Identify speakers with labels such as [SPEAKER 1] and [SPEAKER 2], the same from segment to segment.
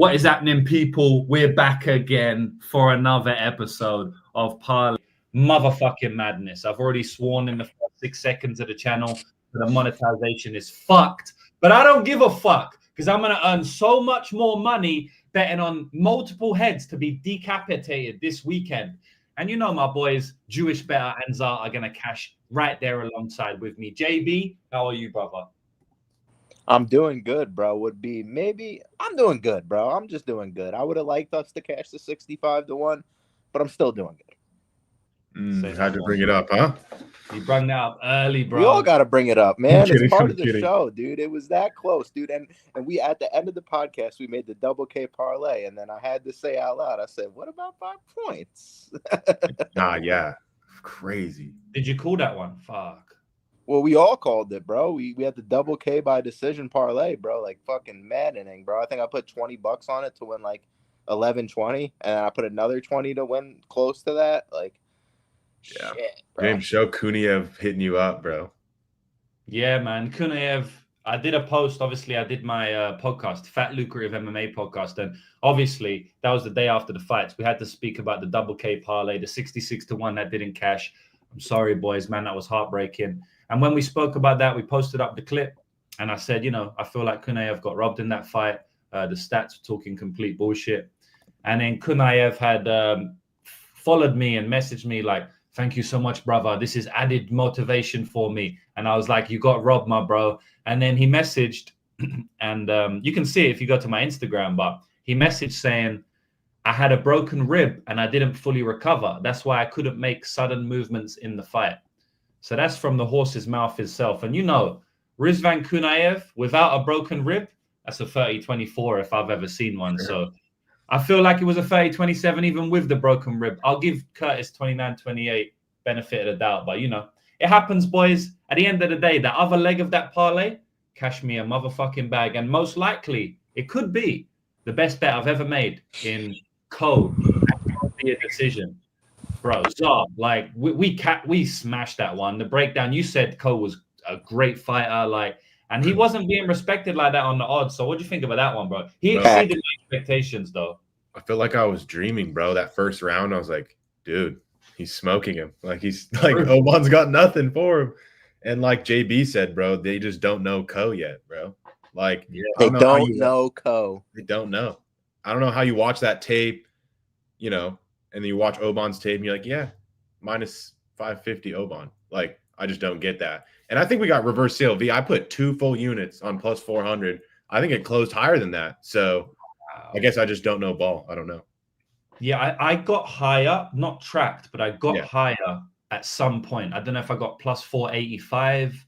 [SPEAKER 1] What is happening, people? We're back again for another episode of Parlay Motherfucking Madness. I've already sworn in the first 6 seconds of the channel that the monetization is fucked, but I don't give a fuck because I'm going to earn so much more money betting on multiple heads to be decapitated this weekend. And you know my boys, Jewish Better and Zar, are going to cash right there alongside with me. JB, how are you, brother?
[SPEAKER 2] I'm doing good, bro. I'm doing good, bro. I'm just doing good. I would have liked us to cash the 65-1, but I'm still doing good.
[SPEAKER 3] Had to bring it up, huh?
[SPEAKER 1] You brought that up early, bro.
[SPEAKER 2] We all got to bring it up, man. It's part of the
[SPEAKER 3] kidding.
[SPEAKER 2] show, dude. It was that close, dude. And we, at the end of the podcast, we made the double K parlay, and then I had to say out loud, I said, what about 5 points?
[SPEAKER 3] Yeah. Crazy.
[SPEAKER 1] Did you call that one? Fuck.
[SPEAKER 2] Well, we all called it, bro. We had the double K by decision parlay, bro. Like fucking maddening, bro. I think I put $20 on it to win like 11-20, and I put another 20 to win close to that. Like,
[SPEAKER 3] yeah.
[SPEAKER 2] Shit, bro.
[SPEAKER 3] James, show Kuniev hitting you up, bro.
[SPEAKER 1] Yeah, man. Kuniev. I did a post. Obviously, I did my podcast, Fat Lucrative MMA podcast, and obviously that was the day after the fights. We had to speak about the double K parlay, the 66-1 that didn't cash. I'm sorry, boys, man. That was heartbreaking. And when we spoke about that, we posted up the clip, and I said, I feel like Kuniev got robbed in that fight. The stats were talking complete bullshit. And then Kuniev had followed me and messaged me like, thank you so much, brother. This is added motivation for me. And I was like, you got robbed, my bro. And then he messaged, and you can see it if you go to my Instagram, but he messaged saying, I had a broken rib and I didn't fully recover. That's why I couldn't make sudden movements in the fight. So that's from the horse's mouth itself. And Rizvan Kuniev, without a broken rib, that's a 30-24 if I've ever seen one. Sure. So I feel like it was a 30-27 even with the broken rib. I'll give Curtis 29-28 benefit of the doubt. But, it happens, boys. At the end of the day, the other leg of that parlay, cash me a motherfucking bag. And most likely, it could be the best bet I've ever made in code. Be a decision. Bro, Zar, like we smashed that one. The breakdown, you said Cole was a great fighter, and he wasn't being respected like that on the odds. So what do you think about that one, bro? He exceeded my expectations, though.
[SPEAKER 3] I feel like I was dreaming, bro. That first round, I was like, dude, he's smoking him. Like Oban's got nothing for him. And like JB said, bro, they just don't know Co yet, bro. Like
[SPEAKER 2] they don't know Co.
[SPEAKER 3] They don't know. I don't know how you watch that tape, and then you watch Oban's tape and you're like, yeah, minus 550 Oban. Like, I just don't get that. And I think we got reverse CLV. I put 2 full units on plus 400. I think it closed higher than that. So I guess I just don't know ball. I don't know.
[SPEAKER 1] Yeah, I got higher, not tracked, but I got higher at some point. I don't know if I got plus 485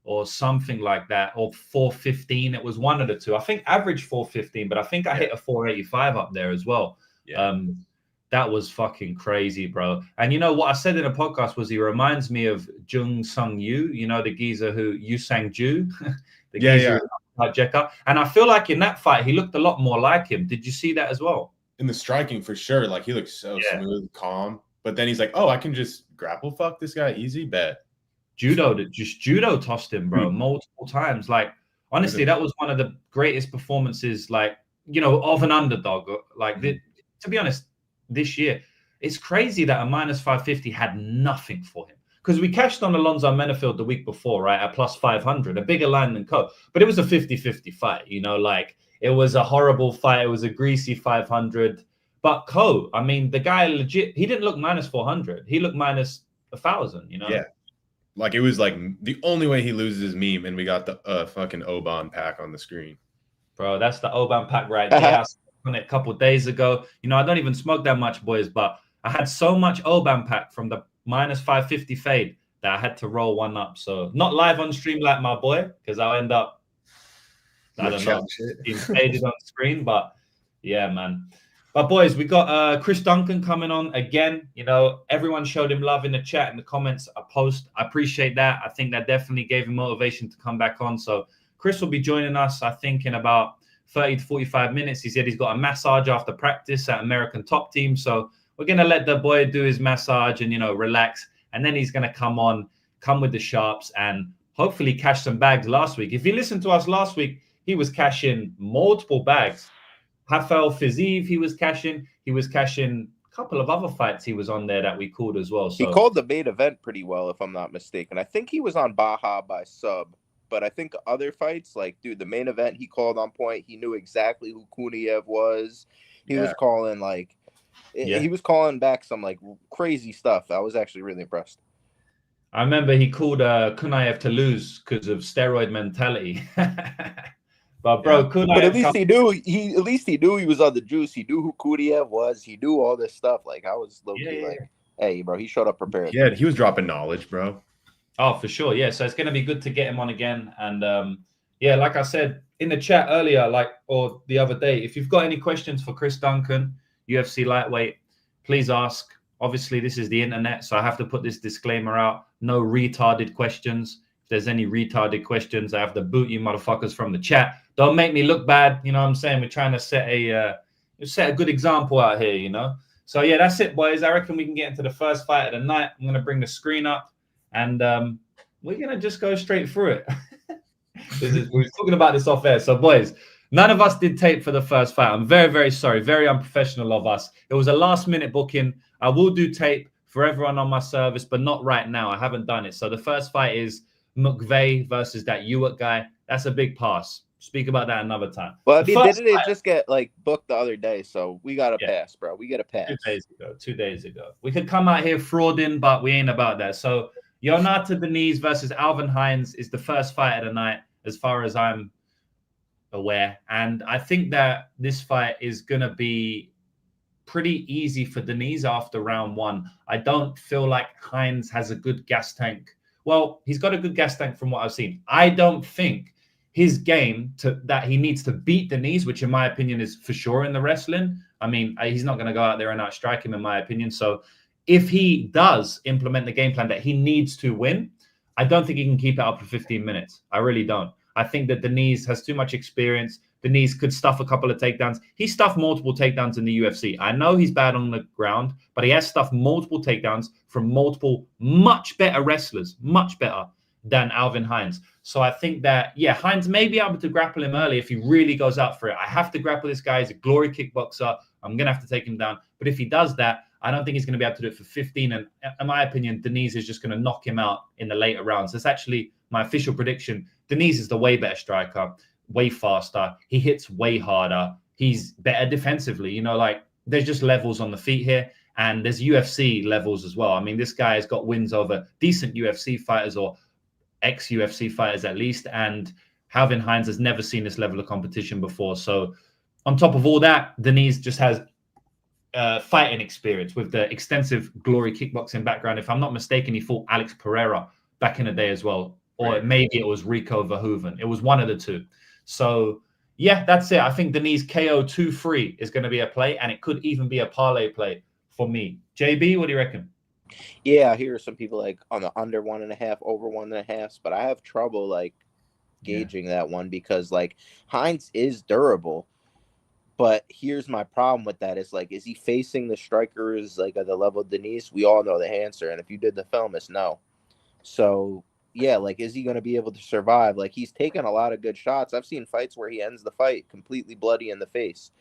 [SPEAKER 1] or something like that, or 415. It was one of the two. I think average 415, but I think I hit a 485 up there as well. Yeah. That was fucking crazy, bro. And what I said in a podcast was he reminds me of Jung Sung Yu, the geezer who you sang Ju, the geezer like Jekka. And I feel like in that fight, he looked a lot more like him.Id you see that as well?
[SPEAKER 3] In the striking, for sure. Like, he looks so smooth, calm. But then he's like, oh, I can just grapple fuck this guy easy, bet.
[SPEAKER 1] Judo tossed him, bro, multiple times. Like, honestly, that was one of the greatest performances, of an underdog. Like, to be honest, this year, it's crazy that a minus 550 had nothing for him, because we cashed on Alonzo Menafield the week before, right, at plus 500, a bigger line than Co, but it was a 50-50 fight, it was a horrible fight, it was a greasy 500, but Co, I mean, the guy legit, he didn't look minus 400, he looked minus 1,000,
[SPEAKER 3] Yeah, like it was like the only way he loses is meme, and we got the fucking Oban pack on the screen.
[SPEAKER 1] Bro, that's the Oban pack right there. On it a couple of days ago. I don't even smoke that much, boys, but I had so much Oban pack from the minus 550 fade that I had to roll one up. So not live on stream like my boy, because I'll end up, I don't know, being faded on screen. But yeah, man. But boys, we got Chris Duncan coming on again. Everyone showed him love in the chat and the comments. I appreciate that. I think that definitely gave him motivation to come back on. So Chris will be joining us, I think, in about 30 to 45 minutes. He said he's got a massage after practice at American Top Team. So we're going to let the boy do his massage and, relax. And then he's going to come with the sharps and hopefully cash some bags last week. If you listened to us last week, he was cashing multiple bags. Rafael Fiziev, he was cashing. He was cashing a couple of other fights he was on there that we called as well. So
[SPEAKER 2] he called the main event pretty well, if I'm not mistaken. I think he was on Baja by sub, but I think other fights, like, dude, the main event he called on point. He knew exactly who Kuniev was. He was calling, like, he was calling back some, like, crazy stuff. I was actually really impressed.
[SPEAKER 1] I remember he called Kuniev to lose because of steroid mentality. But bro, Kuniev,
[SPEAKER 2] but at least he knew he was on the juice. He knew who Kuniev was. He knew all this stuff. Like, I was low-key like, hey, bro, he showed up prepared.
[SPEAKER 3] Yeah, he was dropping knowledge, bro.
[SPEAKER 1] Oh, for sure. Yeah. So it's going to be good to get him on again. And yeah, like I said in the chat earlier, or the other day, if you've got any questions for Chris Duncan, UFC lightweight, please ask. Obviously, this is the internet, so I have to put this disclaimer out. No retarded questions. If there's any retarded questions, I have to boot you motherfuckers from the chat. Don't make me look bad. You know what I'm saying? We're trying to set a good example out here, you know? So, yeah, that's it, boys. I reckon we can get into the first fight of the night. I'm going to bring the screen up, and we're going to just go straight through it. We were talking about this off air. So, boys, none of us did tape for the first fight. I'm very, very sorry. Very unprofessional of us. It was a last-minute booking. I will do tape for everyone on my service, but not right now. I haven't done it. So the first fight is McVeigh versus that Ewart guy. That's a big pass. Speak about that another time.
[SPEAKER 2] Well, I mean, didn't it just get, like, booked the other day? So we got to pass, bro. We got to pass.
[SPEAKER 1] 2 days ago. We could come out here frauding, but we ain't about that. So Jhonata Diniz versus Alvin Hines is the first fight of the night, as far as I'm aware. And I think that this fight is going to be pretty easy for Diniz after round one. I don't feel like Hines has a good gas tank. Well, he's got a good gas tank from what I've seen. I don't think his game that he needs to beat Diniz, which in my opinion is for sure in the wrestling. I mean, he's not going to go out there and outstrike him in my opinion. So if he does implement the game plan that he needs to win, I don't think he can keep it up for 15 minutes. I really don't. I think that Diniz has too much experience. Diniz could stuff a couple of takedowns. He stuffed multiple takedowns in the UFC. I know he's bad on the ground, but he has stuffed multiple takedowns from multiple much better wrestlers, much better than Alvin Hines. So I think that, yeah, Hines may be able to grapple him early if he really goes out for it. I have to grapple this guy. He's a glory kickboxer. I'm going to have to take him down. But if he does that, I don't think he's going to be able to do it for 15. And in my opinion, Diniz is just going to knock him out in the later rounds. That's actually my official prediction. Diniz is the way better striker, way faster. He hits way harder. He's better defensively. You know, like, there's just levels on the feet here. And there's UFC levels as well. I mean, this guy has got wins over decent UFC fighters or ex-UFC fighters at least. And Alvin Hines has never seen this level of competition before. So on top of all that, Diniz just has fighting experience with the extensive glory kickboxing background. If I'm not mistaken, he fought Alex Pereira back in the day as well. Or maybe it was Rico Verhoeven. It was one of the two. So, yeah, that's it. I think Diniz KO 2-3 is going to be a play, and it could even be a parlay play for me. JB, what do you reckon?
[SPEAKER 2] Yeah, I hear some people like on the under 1.5, over 1.5, but I have trouble like gauging that one because like Hines is durable. But here's my problem with that is like, is he facing the strikers like at the level of Diniz? We all know the answer. And if you did the film, it's no. So yeah, like, is he going to be able to survive? Like, he's taken a lot of good shots. I've seen fights where he ends the fight completely bloody in the face.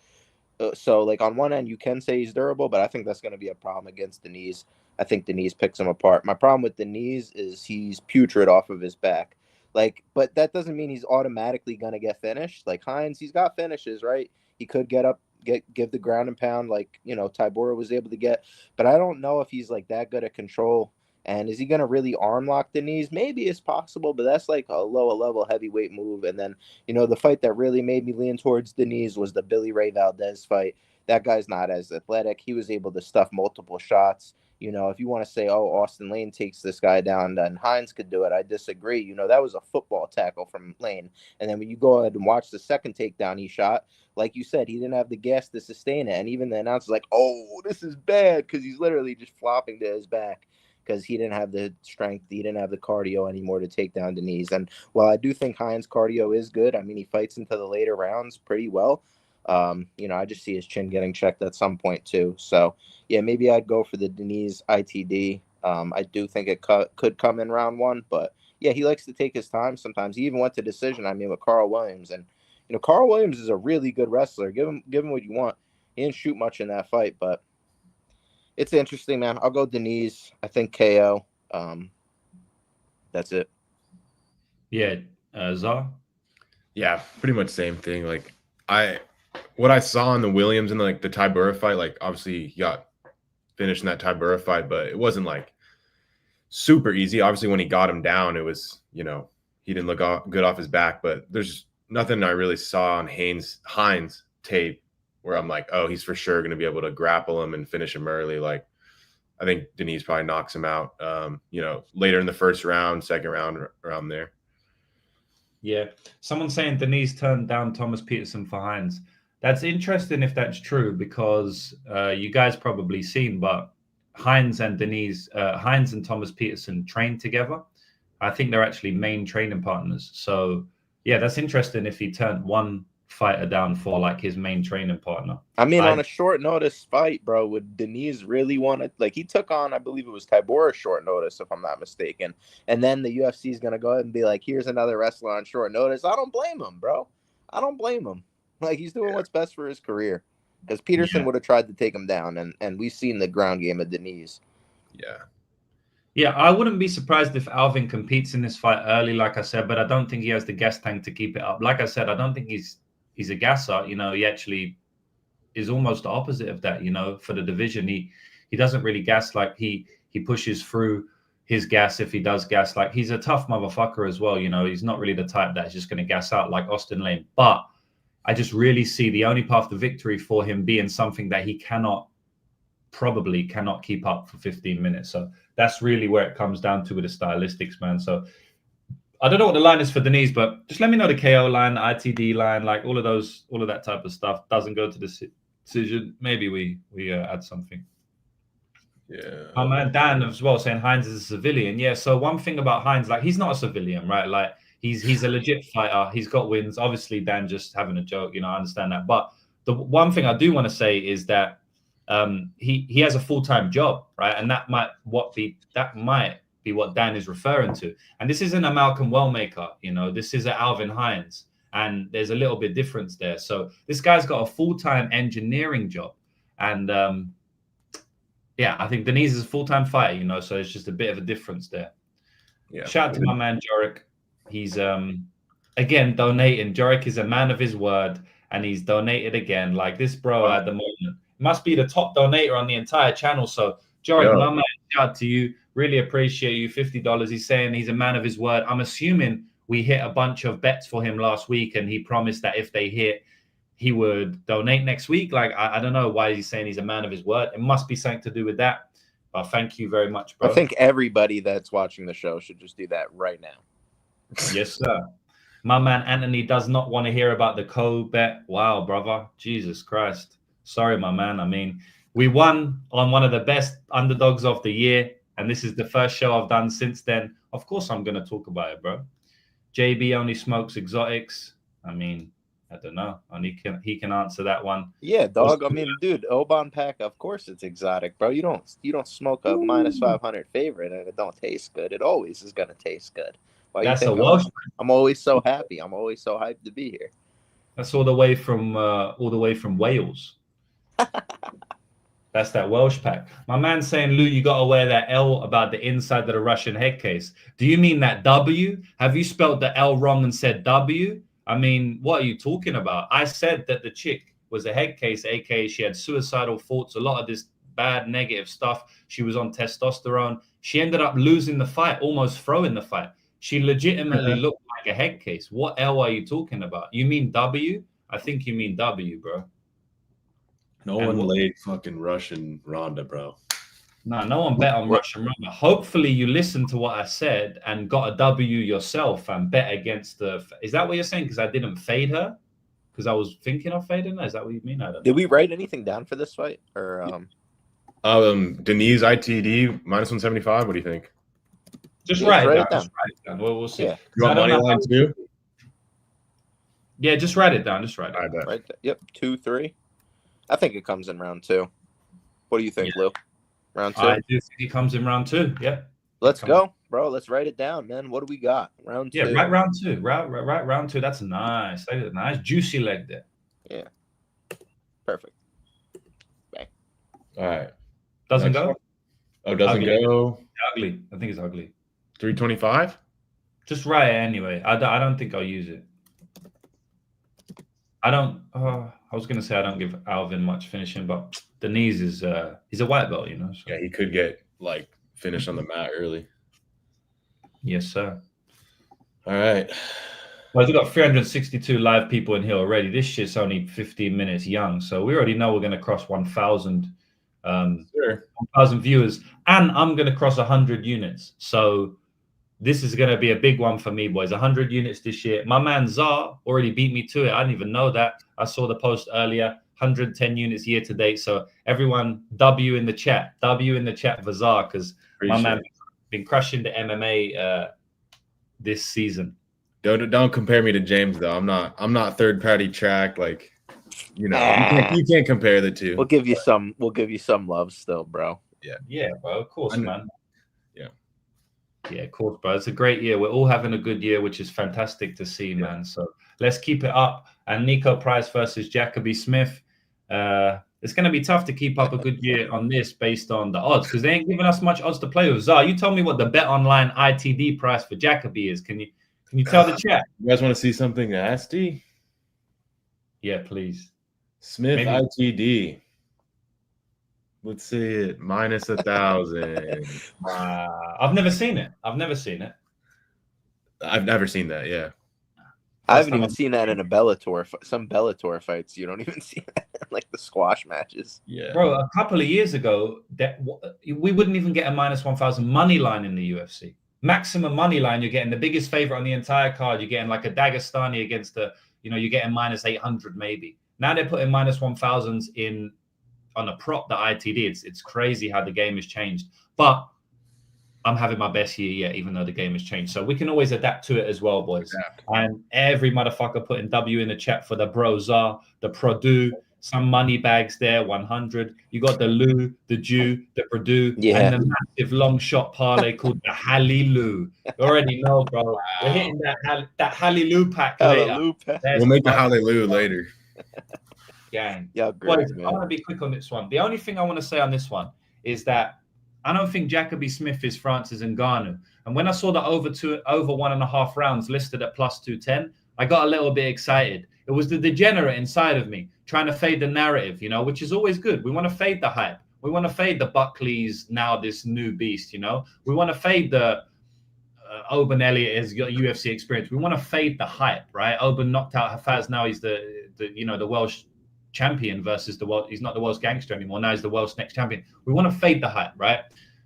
[SPEAKER 2] So, like, on one end, you can say he's durable, but I think that's going to be a problem against Diniz. I think Diniz picks him apart. My problem with Diniz is he's putrid off of his back. Like, but that doesn't mean he's automatically going to get finished. Like, Hines, he's got finishes, right? He could get up, give the ground and pound like, you know, Topuria was able to get. But I don't know if he's, like, that good at control. And is he going to really arm lock Diniz? Maybe it's possible, but that's like a lower level heavyweight move. And then, you know, the fight that really made me lean towards Diniz was the Billy Ray Valdez fight. That guy's not as athletic. He was able to stuff multiple shots. You know, if you want to say, oh, Austin Lane takes this guy down, then Hines could do it. I disagree. You know, that was a football tackle from Lane. And then when you go ahead and watch the second takedown he shot, like you said, he didn't have the gas to sustain it. And even the announcer's like, oh, this is bad, because he's literally just flopping to his back. Because he didn't have the strength, he didn't have the cardio anymore to take down Diniz. And while I do think Hines' cardio is good, I mean, he fights into the later rounds pretty well. You know, I just see his chin getting checked at some point too. So, yeah, maybe I'd go for the Diniz ITD. I do think it could come in round one. But, yeah, he likes to take his time sometimes. He even went to decision, I mean, with Carl Williams. And, Carl Williams is a really good wrestler. Give him what you want. He didn't shoot much in that fight, but it's interesting, man. I'll go Diniz. I think KO. That's it.
[SPEAKER 1] Yeah, Zar.
[SPEAKER 3] Yeah, pretty much same thing. Like what I saw in the Williams and like the Tybura fight, like obviously he got finished in that Tybura fight, but it wasn't like super easy. Obviously, when he got him down, it was, he didn't look good off his back, but there's nothing I really saw on Hines tape where I'm like, oh, he's for sure going to be able to grapple him and finish him early. Like, I think Diniz probably knocks him out, later in the first round, second round, around there.
[SPEAKER 1] Yeah. Someone saying Diniz turned down Thomas Peterson for Hines. That's interesting if that's true, because you guys probably seen, but Hines and Thomas Peterson trained together. I think they're actually main training partners. So, yeah, that's interesting if he turned one fighter down for like his main training partner.
[SPEAKER 2] I mean, on a short notice fight, bro, would Diniz really want to, like, he took on, I believe it was Tybura short notice, if I'm not mistaken. And then the UFC is going to go ahead and be like, here's another wrestler on short notice. I don't blame him, bro. I don't blame him. Like, he's doing what's best for his career. Because Peterson would have tried to take him down, and we've seen the ground game of Diniz.
[SPEAKER 3] Yeah.
[SPEAKER 1] Yeah, I wouldn't be surprised if Alvin competes in this fight early, like I said, but I don't think he has the gas tank to keep it up. Like I said, I don't think he's a gasser. He actually is almost the opposite of that, for the division. He doesn't really gas, like he pushes through his gas if he does gas. Like, he's a tough motherfucker as well, He's not really the type that's just going to gas out like Austin Lane. But I just really see the only path to victory for him being something that he probably cannot keep up for 15 minutes. So that's really where it comes down to with the stylistics, man. So I don't know what the line is for Diniz, but just let me know the KO line, the ITD line, like all of that type of stuff doesn't go to the decision. Maybe we add something.
[SPEAKER 3] Yeah.
[SPEAKER 1] Oh man, Dan as well saying Hines is a civilian. Yeah. So one thing about Hines, like, he's not a civilian, right? Like, he's a legit fighter. He's got wins. Obviously, Dan just having a joke. I understand that. But the one thing I do want to say is that he has a full-time job, right? And that might be what Dan is referring to. And this isn't a Malcolm Wellmaker, this is an Alvin Hines, and there's a little bit difference there. So this guy's got a full-time engineering job, and I think Diniz is a full-time fighter, so it's just a bit of a difference there.
[SPEAKER 3] Yeah.
[SPEAKER 1] Shout out to my man Jorik. He's again donating. Jorik is a man of his word, and he's donated again. Like, this bro at the moment must be the top donator on the entire channel. So Jorik, my man, shout out to you. Really appreciate you. $50. He's saying he's a man of his word. I'm assuming we hit a bunch of bets for him last week, and he promised that if they hit, he would donate next week. Like, I don't know why he's saying he's a man of his word. It must be something to do with that. But thank you very much, bro.
[SPEAKER 2] I think everybody that's watching the show should just do that right now.
[SPEAKER 1] Yes, sir. My man Anthony does not want to hear about the co-bet. Wow, brother. Jesus Christ. Sorry, my man. I mean, we won on one of the best underdogs of the year, and this is the first show I've done since then. Of course I'm going to talk about it, bro. JB only smokes exotics. I mean, I don't know. He can answer that one.
[SPEAKER 2] Yeah, dog. I mean, dude, Oban pack, of course it's exotic, bro. You don't smoke a minus 500 favorite and it don't taste good. It always is going to taste good. Why
[SPEAKER 1] That's
[SPEAKER 2] you think
[SPEAKER 1] a Welsh.
[SPEAKER 2] I'm always so happy. I'm always so hyped to be here.
[SPEAKER 1] That's all the way from Wales. That's that Welsh pack. My man's saying, Lou, you got to wear that L about the inside of the Russian head case. Do you mean that W? Have you spelled the L wrong and said W? I mean, what are you talking about? I said that the chick was a head case, aka she had suicidal thoughts, a lot of this bad negative stuff. She was on testosterone. She ended up losing the fight, almost throwing the fight. She legitimately looked like a head case. What L are you talking about? You mean W? I think you mean W, bro.
[SPEAKER 3] No one laid fucking Russian Ronda, bro.
[SPEAKER 1] No one bet on Russian Ronda. Hopefully you listened to what I said and got a W yourself and bet against the... Is that what you're saying? Because I didn't fade her? Because I was thinking of fading her? Is that what you mean? I don't know.
[SPEAKER 2] Did we write anything down for this fight? Or
[SPEAKER 3] Diniz ITD minus 175. What do you think?
[SPEAKER 1] Just write it down. We'll see.
[SPEAKER 2] Yeah.
[SPEAKER 3] You want money line too?
[SPEAKER 1] Yeah, just write it down. Just write it.
[SPEAKER 3] I bet.
[SPEAKER 2] Right. Yep. 2-3. I think it comes in round 2. What do you think, Lou? Round 2?
[SPEAKER 1] I do think it comes in round 2. Yeah.
[SPEAKER 2] Let's go. bro. Let's write it down, man. What do we got? Round 2.
[SPEAKER 1] Yeah, right round 2. Right round 2. That's nice. That is a nice juicy leg there.
[SPEAKER 2] Yeah. Perfect. Bang.
[SPEAKER 3] All right.
[SPEAKER 1] Doesn't
[SPEAKER 3] Next
[SPEAKER 1] go?
[SPEAKER 3] one. Oh, doesn't
[SPEAKER 1] Ugly.
[SPEAKER 3] go.
[SPEAKER 1] Ugly. I think it's ugly.
[SPEAKER 3] 325?
[SPEAKER 1] Just write it anyway. I don't think I'll use it. I don't. I was gonna say I don't give Alvin much finishing, but Diniz is he's a white belt, you know. So.
[SPEAKER 3] Yeah, he could get like finished on the mat early.
[SPEAKER 1] Yes, sir.
[SPEAKER 3] All right.
[SPEAKER 1] Well, we've got 362 live people in here already. This shit's only 15 minutes young, so we already know we're gonna cross 1,000.
[SPEAKER 3] Sure.
[SPEAKER 1] 1,000 viewers, and I'm gonna cross 100 units. So. This is going to be a big one for me, boys. 100 units this year. My man Zar already beat me to it. I didn't even know that. I saw the post earlier. 110 units year to date. So everyone, W in the chat. W in the chat for Zar, because my man been crushing the MMA this season.
[SPEAKER 3] Don't compare me to James though. I'm not third party track. Like, you know, you can't compare the two.
[SPEAKER 2] We'll give you some. We'll give you some love still, bro.
[SPEAKER 1] Yeah, bro. Of course, man.
[SPEAKER 3] Yeah,
[SPEAKER 1] of course, bro. It's a great year. We're all having a good year, which is fantastic to see, man. So let's keep it up. And Niko Price versus Jacobe Smith. It's going to be tough to keep up a good year on this based on the odds, because they ain't giving us much odds to play with. Zar, you tell me what the Bet Online ITD price for Jacobe is. Can you tell the chat?
[SPEAKER 3] You guys want to see something nasty?
[SPEAKER 1] Yeah, please.
[SPEAKER 3] Smith ITD. Let's see it. Minus 1,000.
[SPEAKER 1] I've never seen it. I've never seen that. Yeah.
[SPEAKER 2] I haven't even seen that in a Bellator. Some Bellator fights, you don't even see that in, like the squash matches.
[SPEAKER 3] Yeah,
[SPEAKER 1] bro. A couple of years ago, we wouldn't even get a minus 1,000 money line in the UFC. Maximum money line, you're getting the biggest favorite on the entire card. You're getting like a Dagestani against you're getting minus 800 maybe. Now they're putting minus 1,000s in. On a prop, the ITD, it's crazy how the game has changed. But I'm having my best year yet, even though the game has changed. So we can always adapt to it as well, boys. Yeah. And every motherfucker putting W in the chat for the Brozar, the Purdue, some money bags there, 100. You got the Lou, the Jew, the Purdue, and the massive long shot parlay called the Hallelujah. You already know, bro. Wow. We're hitting that Hallelujah pack later.
[SPEAKER 3] We'll make the Hallelujah later.
[SPEAKER 1] Gang.
[SPEAKER 2] Yeah, great,
[SPEAKER 1] I want to be quick on this one. The only thing I want to say on this one is that I don't think Jacobe Smith is Francis Ngannou. And when I saw the over 1.5 rounds listed at plus 210, I got a little bit excited. It was the degenerate inside of me trying to fade the narrative, which is always good. We want to fade the hype. We want to fade the Buckleys, now this new beast, We want to fade the Oban Elliott has got UFC experience. We want to fade the hype, right? Oban knocked out Hafez. Now he's the Welsh champion versus the world. He's not the world's gangster anymore. Now he's the world's next champion. We want to fade the hype, right?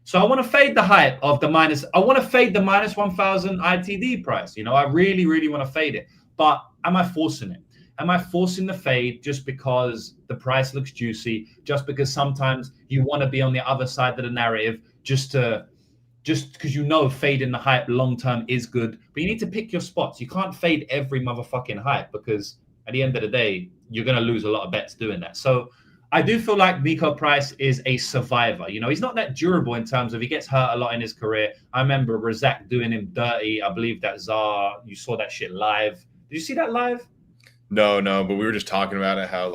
[SPEAKER 1] So I want to fade the hype of I want to fade the minus 1,000 ITD price. I really, really want to fade it. But am I forcing it? Am I forcing the fade just because the price looks juicy? Just because sometimes you want to be on the other side of the narrative, just because fading the hype long term is good. But you need to pick your spots. You can't fade every motherfucking hype, because at the end of the day, you're going to lose a lot of bets doing that. So I do feel like Niko Price is a survivor. He's not that durable in terms of he gets hurt a lot in his career. I remember Razak doing him dirty. I believe that Zar, you saw that shit live. Did you see that live?
[SPEAKER 3] No, but we were just talking about it, how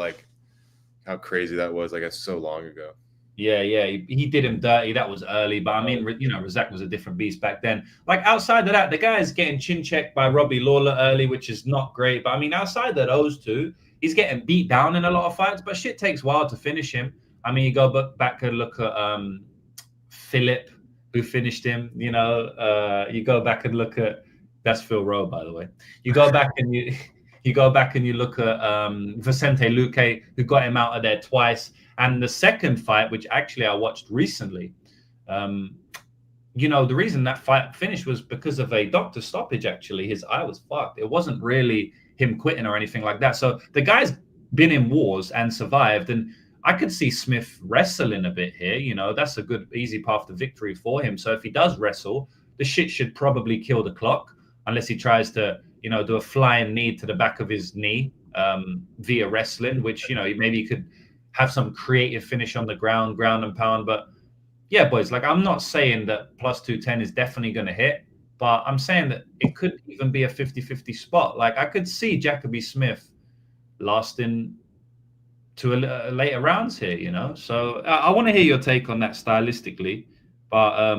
[SPEAKER 3] crazy that was. Like, that's so long ago.
[SPEAKER 1] Yeah, he did him dirty. That was early, but I mean, Razak was a different beast back then. Like, outside of that, the guy is getting chin checked by Robbie Lawler early, which is not great. But I mean, outside of those two, he's getting beat down in a lot of fights, but shit takes a while to finish him. I mean, you go back and look at Philip, who finished him. You go back and look at that's Phil Rowe, by the way. You go back and you look at Vicente Luque, who got him out of there twice. And the second fight, which actually I watched recently, the reason that fight finished was because of a doctor stoppage. Actually, his eye was fucked. It wasn't really him quitting or anything like that. So the guy's been in wars and survived. And I could see Smith wrestling a bit here. That's a good, easy path to victory for him. So if he does wrestle, the shit should probably kill the clock, unless he tries to, do a flying knee to the back of his knee via wrestling, which, maybe he could have some creative finish on the ground and pound. But yeah, boys, like I'm not saying that plus 210 is definitely going to hit, but I'm saying that it could even be a 50-50 spot. Like I could see Jacobe Smith lasting to a later rounds here, you know. So I want to hear your take on that stylistically, but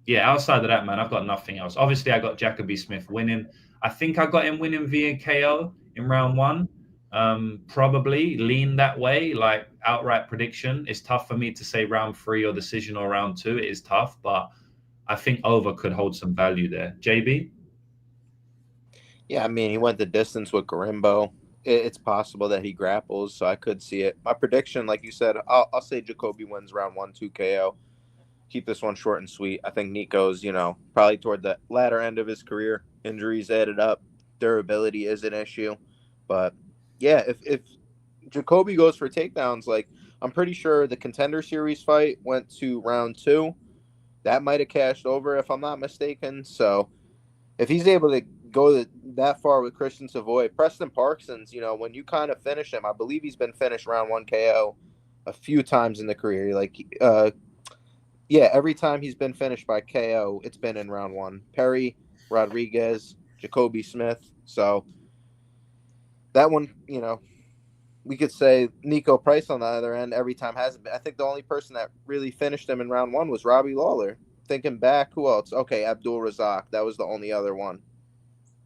[SPEAKER 1] yeah, outside of that, man, I've got nothing else. Obviously, I got Jacobe Smith winning. I think I got him winning via KO in round 1. Probably lean that way, like outright prediction. It's tough for me to say round 3 or decision or round 2. It is tough, but I think over could hold some value there. JB?
[SPEAKER 2] Yeah, I mean, he went the distance with Garimbo. It's possible that he grapples, so I could see it. My prediction, like you said, I'll say Jacobe wins round 1, 2 KO. Keep this one short and sweet. I think Niko's, probably toward the latter end of his career. Injuries added up. Durability is an issue. But, yeah, if Jacobe goes for takedowns, like, I'm pretty sure the Contender Series fight went to round 2. That might have cashed over, if I'm not mistaken. So, if he's able to go that far with Christian Savoy, Preston Parkson's, when you kind of finish him, I believe he's been finished round 1 KO a few times in the career. Like, every time he's been finished by KO, it's been in round 1. Perry, Rodrigues, Jacobe Smith. So that one, we could say Niko Price on the other end every time hasn't been. I think the only person that really finished him in round 1 was Robbie Lawler. Thinking back, who else? Okay, Abdul Razak. That was the only other one.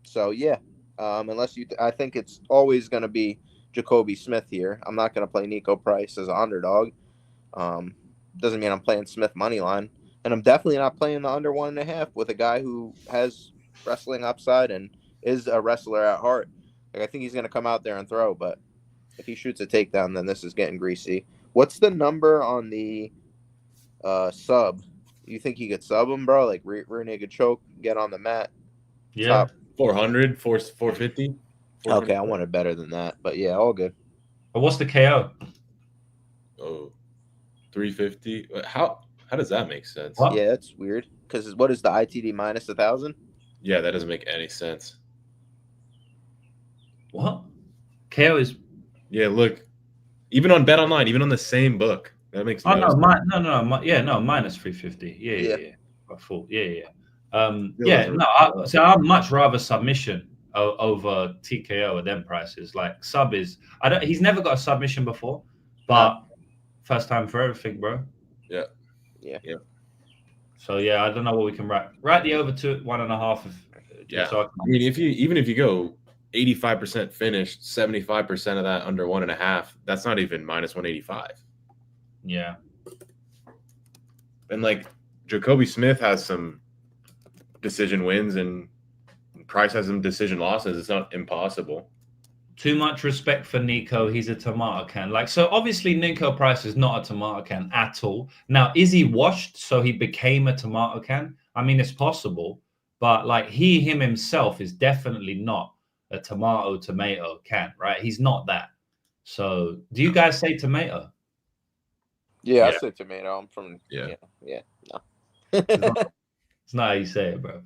[SPEAKER 2] So, yeah, unless I think it's always going to be Jacobe Smith here. I'm not going to play Niko Price as an underdog. Doesn't mean I'm playing Smith money line. And I'm definitely not playing the under 1.5 with a guy who has wrestling upside and is a wrestler at heart. Like, I think he's going to come out there and throw, but if he shoots a takedown, then this is getting greasy. What's the number on the sub? You think he could sub him, bro? Like, rear naked choke, get on the mat?
[SPEAKER 1] Yeah.
[SPEAKER 2] Top.
[SPEAKER 3] 400, 450.
[SPEAKER 2] Okay, I wanted better than that, but yeah, all good.
[SPEAKER 1] But what's the KO?
[SPEAKER 3] Oh, 350. How does that make sense?
[SPEAKER 1] What?
[SPEAKER 2] Yeah, that's weird. Because what is the ITD minus 1,000?
[SPEAKER 3] Yeah, that doesn't make any sense.
[SPEAKER 1] What? KO is...
[SPEAKER 3] Yeah, look. Even on Bet Online, even on the same book. That makes
[SPEAKER 1] Oh,
[SPEAKER 3] no sense.
[SPEAKER 1] minus 350. Yeah. Full. Yeah. So I'd much rather submission over TKO at them prices. Like sub is, he's never got a submission before, but first time for everything, bro.
[SPEAKER 3] Yeah.
[SPEAKER 1] So yeah, I don't know what we can write the over to 1.5.
[SPEAKER 3] Yeah. I mean, if you go 85% finished, 75% of that under 1.5, that's not even minus 185.
[SPEAKER 1] Yeah.
[SPEAKER 3] And like Jacobe Smith has some decision wins and Price has some decision losses. It's not impossible.
[SPEAKER 1] Too much respect for Niko. He's a tomato can. Like, so obviously Niko Price is not a tomato can at all. Now, is he washed so he became a tomato can? I mean, it's possible, but like him himself is definitely not a tomato can, right? He's not that. So do you guys say tomato?
[SPEAKER 2] Yeah, I say tomato. I'm from no.
[SPEAKER 1] It's not how you say it, bro.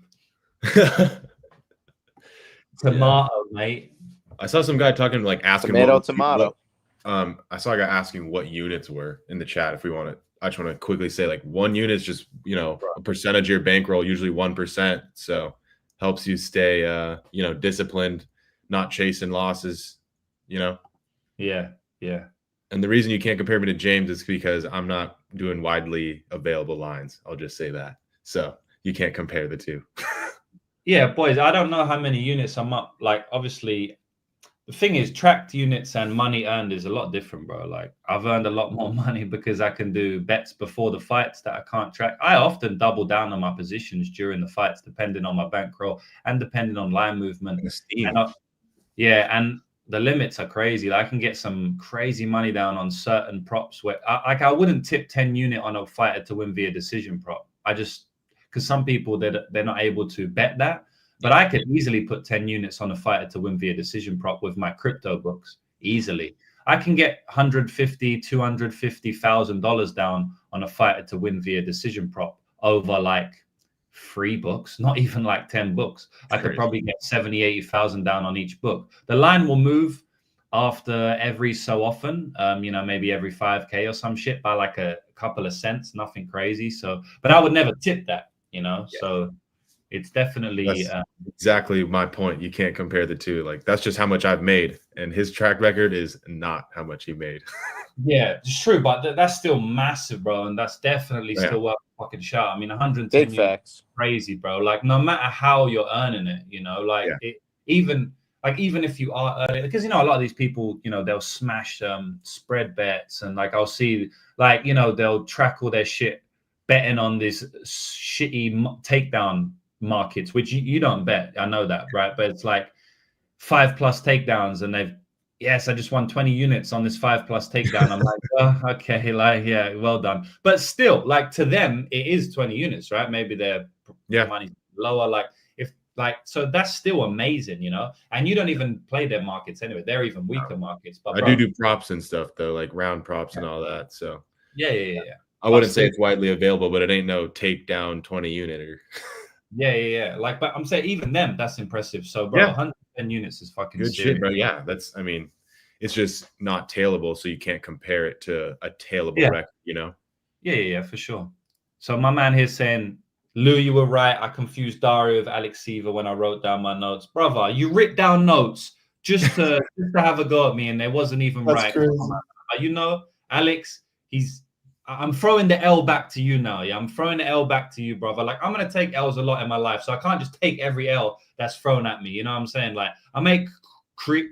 [SPEAKER 1] Tomato, mate.
[SPEAKER 3] I saw some guy talking, like asking
[SPEAKER 2] tomato.
[SPEAKER 3] I saw a guy asking what units were in the chat. If we want to, I just want to quickly say, like, 1 unit is just a percentage of your bankroll, usually 1%. So helps you stay disciplined, not chasing losses. Yeah. And the reason you can't compare me to James is because I'm not doing widely available lines. I'll just say that. So you can't compare the two.
[SPEAKER 1] Yeah, boys, I don't know how many units I'm up. Like, obviously, the thing is, tracked units and money earned is a lot different, bro. Like, I've earned a lot more money because I can do bets before the fights that I can't track. I often double down on my positions during the fights, depending on my bankroll and depending on line movement. And the limits are crazy. Like, I can get some crazy money down on certain props where, I wouldn't tip 10 unit on a fighter to win via decision prop. Because some people, they're not able to bet that. But I could easily put 10 units on a fighter to win via decision prop with my crypto books. Easily. I can get $150,000, $250,000 down on a fighter to win via decision prop over like 3 books, not even like 10 books. I could probably get $70,000, $80,000 down on each book. The line will move after every so often, maybe every 5K or some shit by like a couple of cents, nothing crazy. So, but I would never tip that, so it's definitely
[SPEAKER 3] That's exactly my point. You can't compare the two. Like, that's just how much I've made, and his track record is not how much he made.
[SPEAKER 1] Yeah, it's true, but that's still massive, bro, and that's definitely still worth a fucking shot. I mean, 110
[SPEAKER 2] Big facts.
[SPEAKER 1] Crazy, bro. Like, no matter how you're earning it, even if you are earning, because a lot of these people, they'll smash spread bets, and like I'll see, like they'll track all their shit betting on this shitty takedown markets, which you don't bet. I know that, right? But it's like 5+ takedowns, and I just won 20 units on this 5+ takedown. I'm like, oh, okay, like, yeah, well done. But still, like, to them, it is 20 units, right? Maybe their money lower, so that's still amazing, and you don't even play their markets anyway. They're even weaker markets. But
[SPEAKER 3] I do props and stuff though, like round props and all that. So
[SPEAKER 1] yeah.
[SPEAKER 3] I wouldn't say it's widely available, but it ain't no takedown 20 unit or
[SPEAKER 1] Yeah. Like, but I'm saying even them, that's impressive. So, bro, 110 units is fucking
[SPEAKER 3] good
[SPEAKER 1] serious.
[SPEAKER 3] shit, bro. Yeah, it's just not tailable, so you can't compare it to a tailable record,
[SPEAKER 1] Yeah, for sure. So my man here's saying, Lou, you were right. I confused Dario with Alex Siva when I wrote down my notes. Brother, you writ down notes just to have a go at me, and it wasn't even right. Crazy. Alex, I'm throwing the L back to you now. Yeah, I'm throwing the L back to you, brother. Like, I'm going to take L's a lot in my life, so I can't just take every L that's thrown at me. You know what I'm saying? Like, I make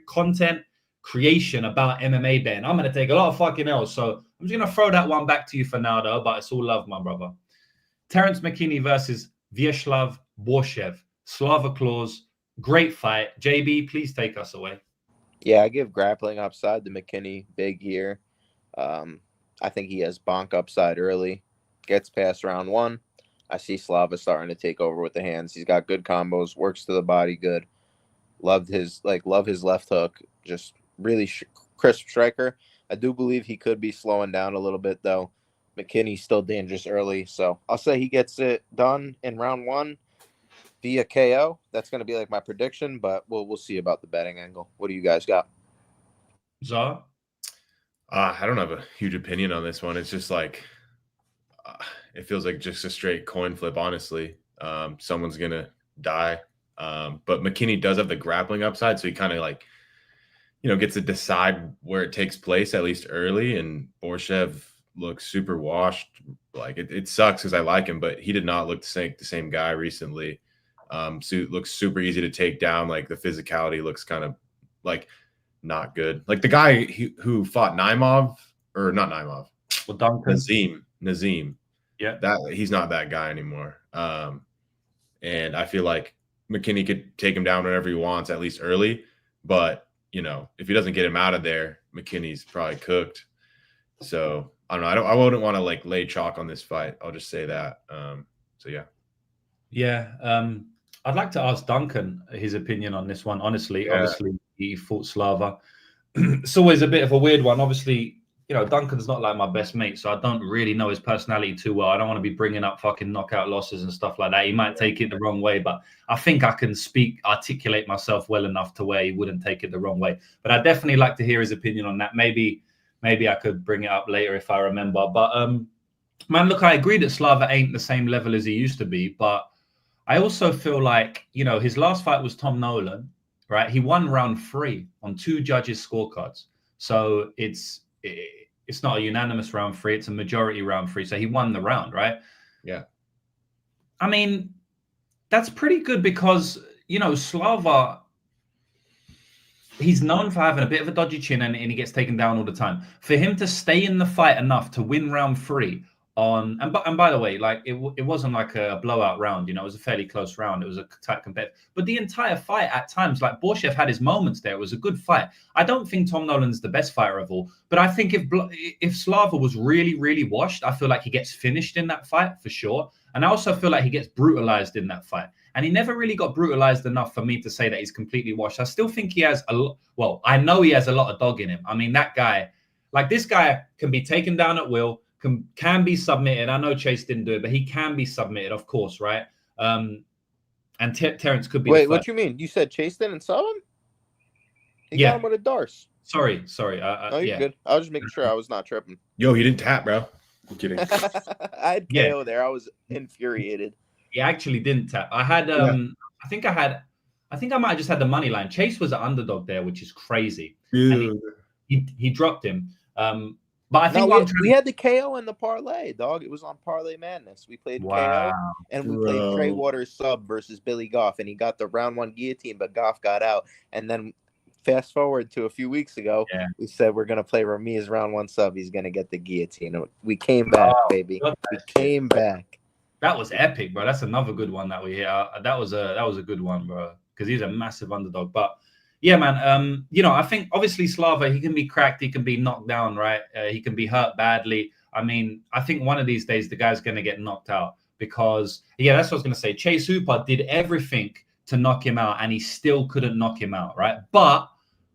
[SPEAKER 1] content creation about MMA betting. I'm going to take a lot of fucking L's, so I'm just going to throw that one back to you for now, though, but it's all love, my brother. Terrance McKinney versus Viacheslav Borschev. Slava Claus. Great fight. JB, please take us away.
[SPEAKER 2] Yeah, I give grappling upside to McKinney big here. I think he has bonk upside early. Gets past round 1. I see Slava starting to take over with the hands. He's got good combos. Works to the body good. Love his left hook. Just really crisp striker. I do believe he could be slowing down a little bit, though. McKinney's still dangerous early, so I'll say he gets it done in round 1 via KO. That's going to be like my prediction, but we'll see about the betting angle. What do you guys got?
[SPEAKER 1] Zara?
[SPEAKER 3] I don't have a huge opinion on this one. It's just like it feels like just a straight coin flip, honestly. Someone's going to die. But McKinney does have the grappling upside, so he kind of like, gets to decide where it takes place, at least early, and Borschev looks super washed. Like, it sucks because I like him, but he did not look the same guy recently. So looks super easy to take down. Like, the physicality looks kind of like not good. Like the guy who fought Naimov, or not Naimov,
[SPEAKER 1] well, Duncan.
[SPEAKER 3] Nazim.
[SPEAKER 1] Yeah,
[SPEAKER 3] that he's not that guy anymore. And I feel like McKinney could take him down whenever he wants, at least early. But if he doesn't get him out of there, McKinney's probably cooked. So I don't know. I wouldn't want to like lay chalk on this fight. I'll just say that. So yeah.
[SPEAKER 1] Yeah. I'd like to ask Duncan his opinion on this one. Honestly, obviously he fought Slava. It's always a bit of a weird one. Obviously, Duncan's not like my best mate, so I don't really know his personality too well. I don't want to be bringing up fucking knockout losses and stuff like that. He might take it the wrong way, but I think I can articulate myself well enough to where he wouldn't take it the wrong way. But I'd definitely like to hear his opinion on that. Maybe I could bring it up later if I remember. But man, look, I agree that Slava ain't the same level as he used to be, but I also feel like, his last fight was Tom Nolan, right? He won round 3 on 2 judges' scorecards. So it's not a unanimous round 3, it's a majority round 3. So he won the round, right?
[SPEAKER 3] Yeah.
[SPEAKER 1] I mean, that's pretty good because, Slava, he's known for having a bit of a dodgy chin and he gets taken down all the time. For him to stay in the fight enough to win round 3 and by the way, like it wasn't like a blowout round, it was a fairly close round. It was a tight competitive, but the entire fight at times, like Borschev had his moments there. It was a good fight. I don't think Tom Nolan's the best fighter of all, but I think if Slava was really, really washed, I feel like he gets finished in that fight for sure. And I also feel like he gets brutalized in that fight. And he never really got brutalized enough for me to say that he's completely washed. I still think he has I know he has a lot of dog in him. I mean, that guy, like this guy can be taken down at will, can be submitted. I know Chase didn't do it, but he can be submitted, of course, right? And Terrance could be.
[SPEAKER 2] Wait, what you mean? You said Chase didn't sub him? He got him with a Darce.
[SPEAKER 1] Sorry.
[SPEAKER 2] No, you're
[SPEAKER 1] Yeah.
[SPEAKER 2] good. I was just making sure I was not tripping.
[SPEAKER 3] Yo, he didn't tap, bro. I'm kidding.
[SPEAKER 2] I had KO there. I was infuriated.
[SPEAKER 1] He actually didn't tap. I had I think I might have just had the money line. Chase was an underdog there, which is crazy.
[SPEAKER 3] Dude.
[SPEAKER 1] And he dropped him. But I think
[SPEAKER 2] we had the KO in the parlay, dog. It was on Parlay Madness. We played KO and we played Trey Waters sub versus Billy Goff, and he got the round 1 guillotine, but Goff got out. And then fast forward to a few weeks ago, we said we're gonna play Ramiz round 1 sub. He's gonna get the guillotine. We came back, baby. We came back.
[SPEAKER 1] That was epic, bro. That's another good one that we hear. That was a good one, bro, because he's a massive underdog. But yeah, man. I think obviously Slava, he can be cracked, he can be knocked down, right? He can be hurt badly. I mean, I think one of these days the guy's gonna get knocked out because that's what I was gonna say. Chase Hooper did everything to knock him out, and he still couldn't knock him out, right? But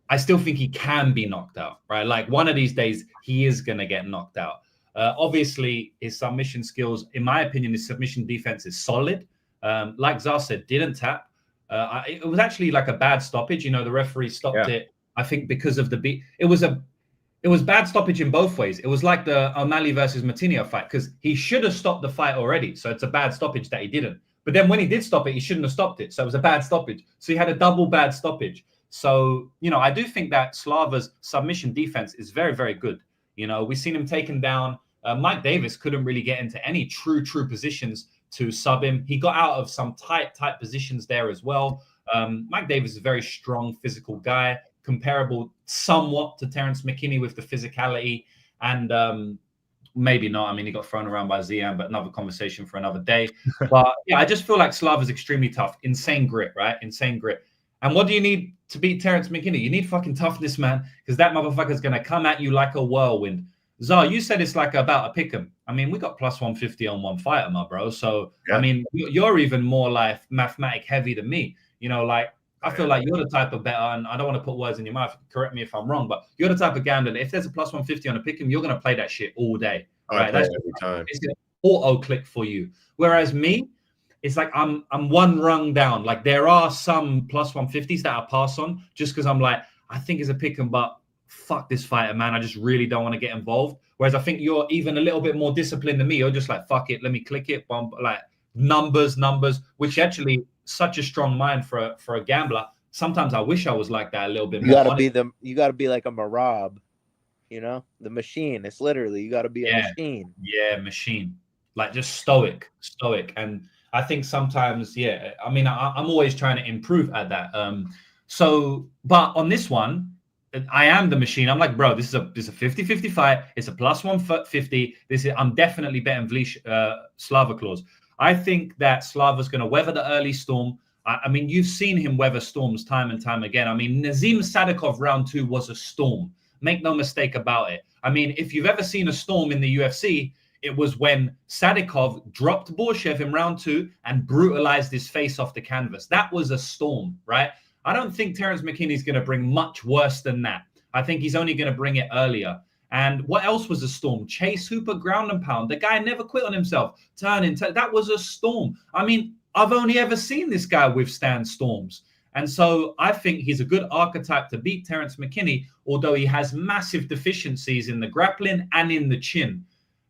[SPEAKER 1] I still think he can be knocked out, right? Like one of these days he is gonna get knocked out. Obviously, his submission skills, in my opinion, his submission defense is solid. Like Zar said, didn't tap. It was actually like a bad stoppage. The referee stopped it, I think, because of the beat. It was bad stoppage in both ways. It was like the O'Malley versus Matinho fight, because he should have stopped the fight already. So it's a bad stoppage that he didn't. But then when he did stop it, he shouldn't have stopped it. So it was a bad stoppage. So he had a double bad stoppage. So, I do think that Slava's submission defense is very, very good. We've seen him taken down. Mike Davis couldn't really get into any true positions to sub him. He got out of some tight positions there as well. Mike Davis is a very strong physical guy, comparable somewhat to Terrance McKinney with the physicality, and maybe not. I mean, he got thrown around by Zian, but another conversation for another day. But yeah, I just feel like Slav is extremely tough. Insane grit, right? Insane grit. And what do you need to beat Terrance McKinney? You need fucking toughness, man, because that motherfucker's going to come at you like a whirlwind. Zar, you said it's like about a pick'em. I mean, we got plus 150 on one fighter, my bro. So, I mean, you're even more like mathematic heavy than me. I feel like you're the type of better, and I don't want to put words in your mouth. Correct me if I'm wrong, but you're the type of gambler that if there's a plus 150 on a pick'em, you're going to play that shit all day. Right? That's
[SPEAKER 3] every time.
[SPEAKER 1] It's an auto click for you. Whereas me, it's like I'm one rung down. Like there are some plus 150s that I pass on just because I'm like, I think it's a pick'em, but fuck this fighter, man. I just really don't want to get involved. Whereas I think you're even a little bit more disciplined than me. You're just like, fuck it, let me click it, bump, like numbers, which actually such a strong mind for a gambler. Sometimes I wish I was like that a little bit more.
[SPEAKER 2] You gotta be like a Marab, the machine. It's literally you gotta be a machine.
[SPEAKER 1] Yeah, machine. Like just stoic. And I think sometimes, I mean, I'm always trying to improve at that. But on this one, I am the machine. I'm like, bro, this is a 50-50 fight. It's a plus 150. I'm definitely betting Slava clause. I think that Slava's going to weather the early storm. I mean, you've seen him weather storms time and time again. I mean, Nazim Sadikov round 2 was a storm. Make no mistake about it. I mean, if you've ever seen a storm in the UFC, it was when Sadikov dropped Borschev in round 2 and brutalized his face off the canvas. That was a storm, right? I don't think Terrance McKinney's going to bring much worse than that. I think he's only going to bring it earlier. And what else was a storm? Chase Hooper, ground and pound. The guy never quit on himself. That was a storm. I mean, I've only ever seen this guy withstand storms. And so I think he's a good archetype to beat Terrance McKinney, although he has massive deficiencies in the grappling and in the chin.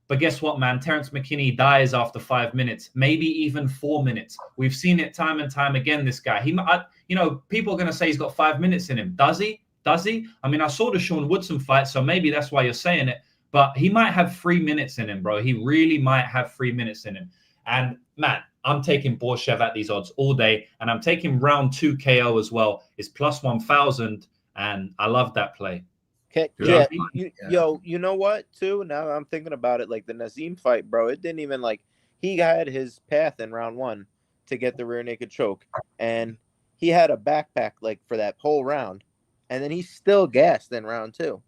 [SPEAKER 1] But guess what, man? Terrance McKinney dies after 5 minutes, maybe even 4 minutes. We've seen it time and time again, this guy. People are going to say he's got 5 minutes in him. Does he? I mean, I saw the Sean Woodson fight, so maybe that's why you're saying it. But he might have 3 minutes in him, bro. He really might have 3 minutes in him. And, man, I'm taking Borschev at these odds all day. And I'm taking round 2 KO as well. It's plus 1,000. And I love that play.
[SPEAKER 2] Okay, yeah, you know what, too? Now I'm thinking about it, like the Nazim fight, bro. It didn't even, he had his path in round 1 to get the rear naked choke. And he had a backpack, for that whole round. And then he still gassed in round 2. You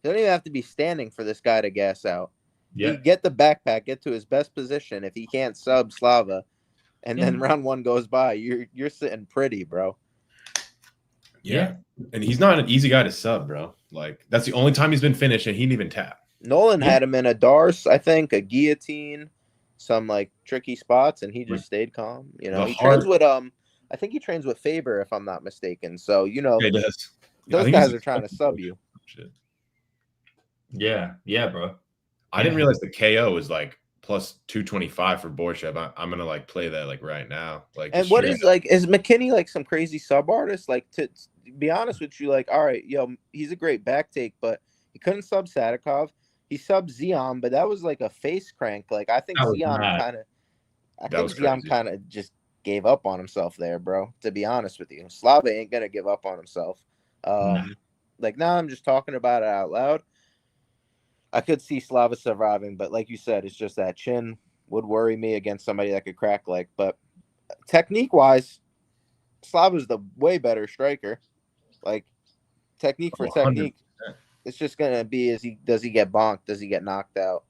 [SPEAKER 2] don't even have to be standing for this guy to gas out. Yeah. You get the backpack, get to his best position if he can't sub Slava, and then round 1 goes by. You're sitting pretty, bro.
[SPEAKER 3] Yeah. And he's not an easy guy to sub, bro. That's the only time he's been finished, and he didn't even tap.
[SPEAKER 2] Nolan had him in a Darce, I think, a guillotine, some tricky spots, and he just stayed calm. He trains with I think he trains with Faber, if I'm not mistaken. So
[SPEAKER 3] he does.
[SPEAKER 2] Those guys are trying to sub you.
[SPEAKER 3] Shit.
[SPEAKER 1] Yeah, bro.
[SPEAKER 3] I didn't realize the KO was like plus 225 for Borschev. I'm gonna like play that like right now. Like,
[SPEAKER 2] and what is like, is McKinney like some crazy sub artist? Like, to be honest with you, like, all right, yo, he's a great back take, but he couldn't sub Sadikov. He subbed Zion, but that was like a face crank. Like, I think Zion kind of just gave up on himself there, bro. To be honest with you, Slava ain't gonna give up on himself. Like, now I'm just talking about it out loud. I could see Slava surviving, but like you said, it's just that chin would worry me against somebody that could crack leg. But technique-wise, Slava's the way better striker. Like, technique for technique, 100%. It's just gonna be, does he get bonked? Does he get knocked out?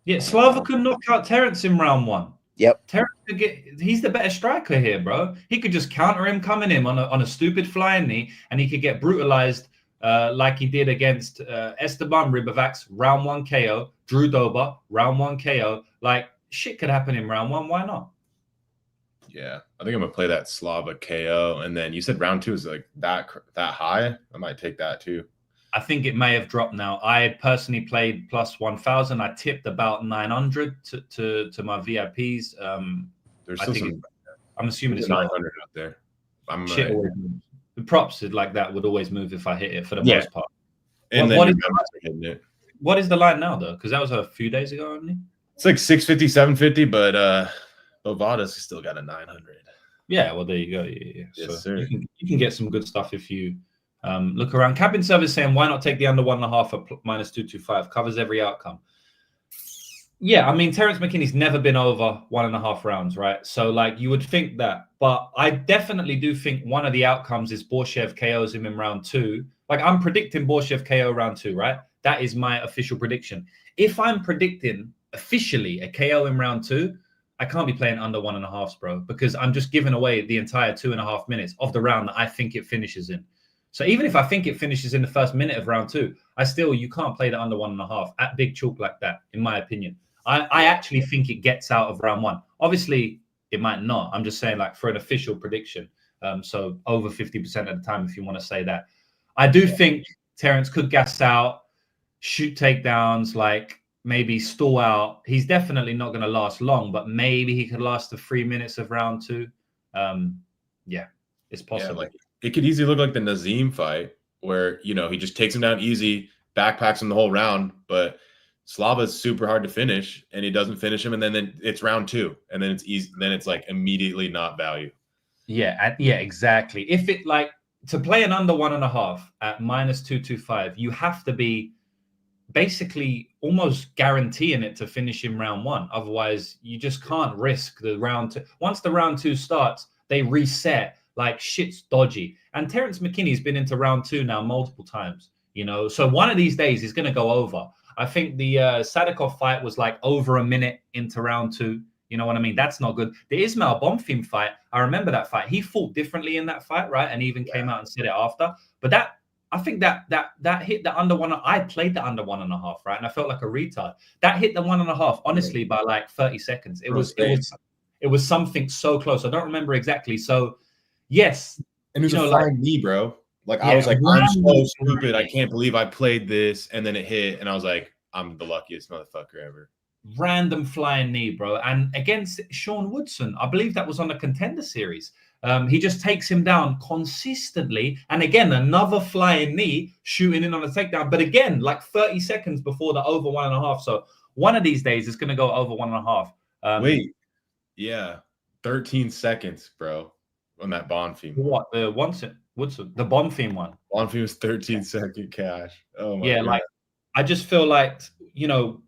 [SPEAKER 1] Yeah, Slava could knock out Terrance in round 1.
[SPEAKER 2] Yep.
[SPEAKER 1] Terrance could he's the better striker here, bro. He could just counter him coming in on a stupid flying knee, and he could get brutalized like he did against Esteban Ribovacs, round 1 KO, Drew Dober, round 1 KO. Like, shit could happen in round 1. Why not?
[SPEAKER 3] Yeah, I think I'm gonna play that Slava KO, and then you said round 2 is like that high. I might take that too.
[SPEAKER 1] I think it may have dropped now. I personally played plus 1,000. I tipped about 900 to my VIPs.
[SPEAKER 3] There's still
[SPEAKER 1] I'm assuming it's
[SPEAKER 3] 900 out there.
[SPEAKER 1] The props like that would always move if I hit it for the most part.
[SPEAKER 3] And
[SPEAKER 1] what is the line now though? Because that was a few days ago only.
[SPEAKER 3] It's like 650, 750, but Bovada's still got a 900.
[SPEAKER 1] Yeah, well there you go. Yeah.
[SPEAKER 3] Yes,
[SPEAKER 1] so
[SPEAKER 3] sir.
[SPEAKER 1] You can get some good stuff if you look around. Cabin service saying, why not take the under 1.5 at minus 225? Covers every outcome. Yeah, I mean, Terrance McKinney's never been over 1.5 rounds, right? So, like, you would think that. But I definitely do think one of the outcomes is Borschev KOs him in round 2. Like, I'm predicting Borschev KO round 2, right? That is my official prediction. If I'm predicting officially a KO in round 2, I can't be playing under 1.5, bro, because I'm just giving away the entire 2.5 minutes of the round that I think it finishes in. So even if I think it finishes in the first minute of round 2, you can't play the under 1.5 at big chalk like that, in my opinion. I actually think it gets out of round 1. Obviously, it might not. I'm just saying, like, for an official prediction. So over 50% of the time, if you want to say that. I do think Terrance could gas out, shoot takedowns, like maybe stall out. He's definitely not going to last long, but maybe he could last the 3 minutes of round 2. Yeah, it's possible.
[SPEAKER 3] Yeah, like, it could easily look like the Nazim fight where, you know, he just takes him down easy, backpacks him the whole round, but Slava's super hard to finish, and he doesn't finish him, and then it's round 2, and then it's easy. Then it's like immediately not value.
[SPEAKER 1] Yeah, exactly. If it like to play an under 1.5 at minus 225, you have to be basically almost guaranteeing it to finish in round 1. Otherwise, you just can't risk the round 2. Once the round 2 starts, they reset. Like, shit's dodgy. And Terrance McKinney's been into round 2 now multiple times, you know. So one of these days he's going to go over. I think the Sadikov fight was like over a minute into round 2. You know what I mean? That's not good. The Ismail Bonfim fight, I remember that fight. He fought differently in that fight, right? And even came out and said it after. But I think that hit the under 1. I played the under 1.5, right? And I felt like a retard. That hit the 1.5, honestly, by like 30 seconds. It was something so close. I don't remember exactly. So, yes.
[SPEAKER 3] And it was a flying knee, bro. Like, I was like, I'm so stupid. I can't believe I played this. And then it hit. And I was like, I'm the luckiest motherfucker ever.
[SPEAKER 1] Random flying knee, bro. And against Sean Woodson, I believe that was on the Contender Series. He just takes him down consistently. And again, another flying knee shooting in on a takedown. But again, like 30 seconds before the over 1.5. So one of these days, it's going to go over 1.5.
[SPEAKER 3] Wait. Yeah. 13 seconds, bro, on that Bonfim.
[SPEAKER 1] What? The Woodson, the Bonfim one.
[SPEAKER 3] Bonfim was 13-second cash. Oh, my God.
[SPEAKER 1] Like, I just feel like, you know,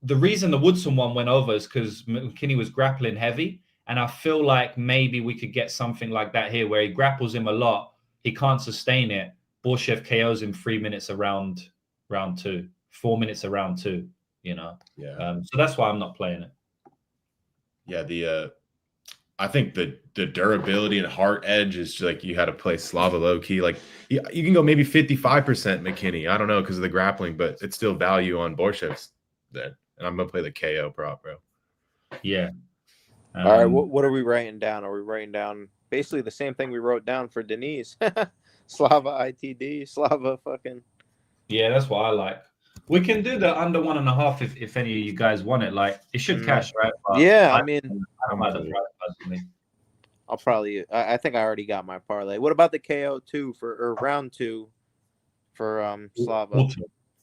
[SPEAKER 1] the reason the Woodson one went over is because McKinney was grappling heavy. And I feel like maybe we could get something like that here where he grapples him a lot. He can't sustain it. Borschev KOs him 3 minutes around round 2, 4 minutes around 2, you know?
[SPEAKER 3] Yeah.
[SPEAKER 1] So that's why I'm not playing it.
[SPEAKER 3] Yeah. I think the durability and heart edge is like you had to play Slava low key. Like you can go maybe 55% McKinney. I don't know because of the grappling, but it's still value on Borshev's there. And I'm gonna play the KO prop, bro.
[SPEAKER 1] Yeah.
[SPEAKER 2] All right. What are we writing down? Are we writing down basically the same thing we wrote down for Diniz? Slava ITD, Slava fucking
[SPEAKER 1] Yeah, that's what I like. We can do the under 1.5 if any of you guys want it. Like it should cash, right? But
[SPEAKER 2] Yeah,
[SPEAKER 1] I
[SPEAKER 2] I mean,
[SPEAKER 1] don't like the price personally.
[SPEAKER 2] I'll probably. I think I already got my parlay. What about the KO2 or round 2 for Slava?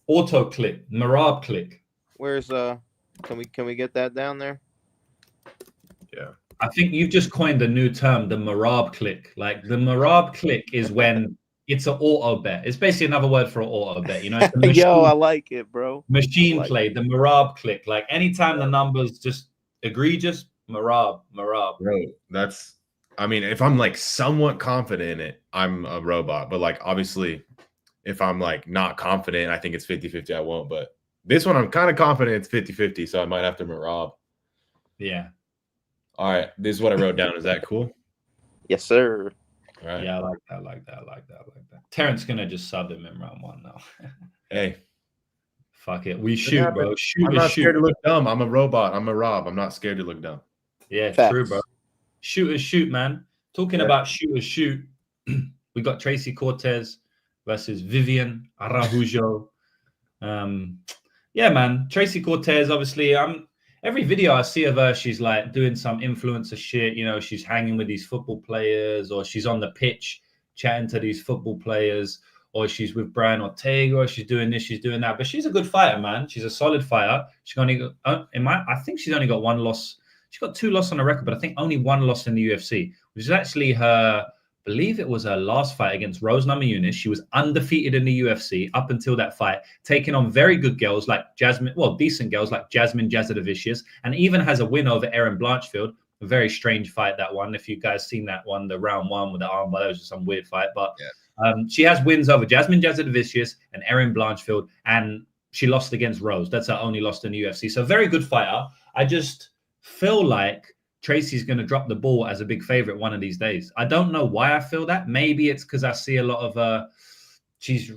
[SPEAKER 1] Auto click, Marab click.
[SPEAKER 2] Where's Can we get that down there?
[SPEAKER 3] Yeah.
[SPEAKER 1] I think you've just coined a new term, the Marab click. Like the Marab click is when it's an auto bet. It's basically another word for an auto bet. You know, it's a machine,
[SPEAKER 2] Yo, I like it, bro.
[SPEAKER 1] machine
[SPEAKER 2] like
[SPEAKER 1] play, the Marab click. Like anytime the numbers just egregious, Marab.
[SPEAKER 3] Bro, that's. I mean, if I'm like somewhat confident in it, I'm a robot. But like, obviously, if I'm like not confident, I think it's 50-50, I won't. But this one, I'm kind of confident it's 50-50, so I might have to Marab.
[SPEAKER 1] Yeah.
[SPEAKER 3] All right, this is what I wrote down. Is that cool?
[SPEAKER 2] Yes, sir.
[SPEAKER 3] All right.
[SPEAKER 1] Yeah, I like that. Terrance gonna just sub him in round 1 now.
[SPEAKER 3] Hey.
[SPEAKER 1] Fuck it. We shoot, bro. Shoot.
[SPEAKER 3] I'm not scared to look dumb. I'm a robot. I'm a Rob. I'm not scared to look dumb.
[SPEAKER 1] Yeah,
[SPEAKER 2] Facts.
[SPEAKER 1] true, bro. Shoot, man. Talking about shoot. We got Tracy Cortez versus Viviane Araujo. Yeah, man. Tracy Cortez, obviously, every video I see of her, she's like doing some influencer shit. You know, she's hanging with these football players, or she's on the pitch chatting to these football players, or she's with Brian Ortega, or she's doing this, she's doing that. But she's a good fighter, man. She's a solid fighter. She's only got, I think she's only got 1 loss. She's got 2 losses on the record, but I think only 1 loss in the UFC, which is actually her. I believe it was her last fight against Rose Namajunas. She was undefeated in the UFC up until that fight, taking on very good girls like Jasmine, decent girls like Jasmine Jasudavicius, and even has a win over Erin Blanchfield. A very strange fight, that one. If you guys seen that one, the round 1 with the armbar, that was just some weird fight. But she has wins over Jasmine Jasudavicius and Erin Blanchfield, and she lost against Rose. That's her only loss in the UFC. So very good fighter. I just feel like Tracy's going to drop the ball as a big favorite one of these days. I don't know why I feel that. Maybe it's because I see a lot of she's,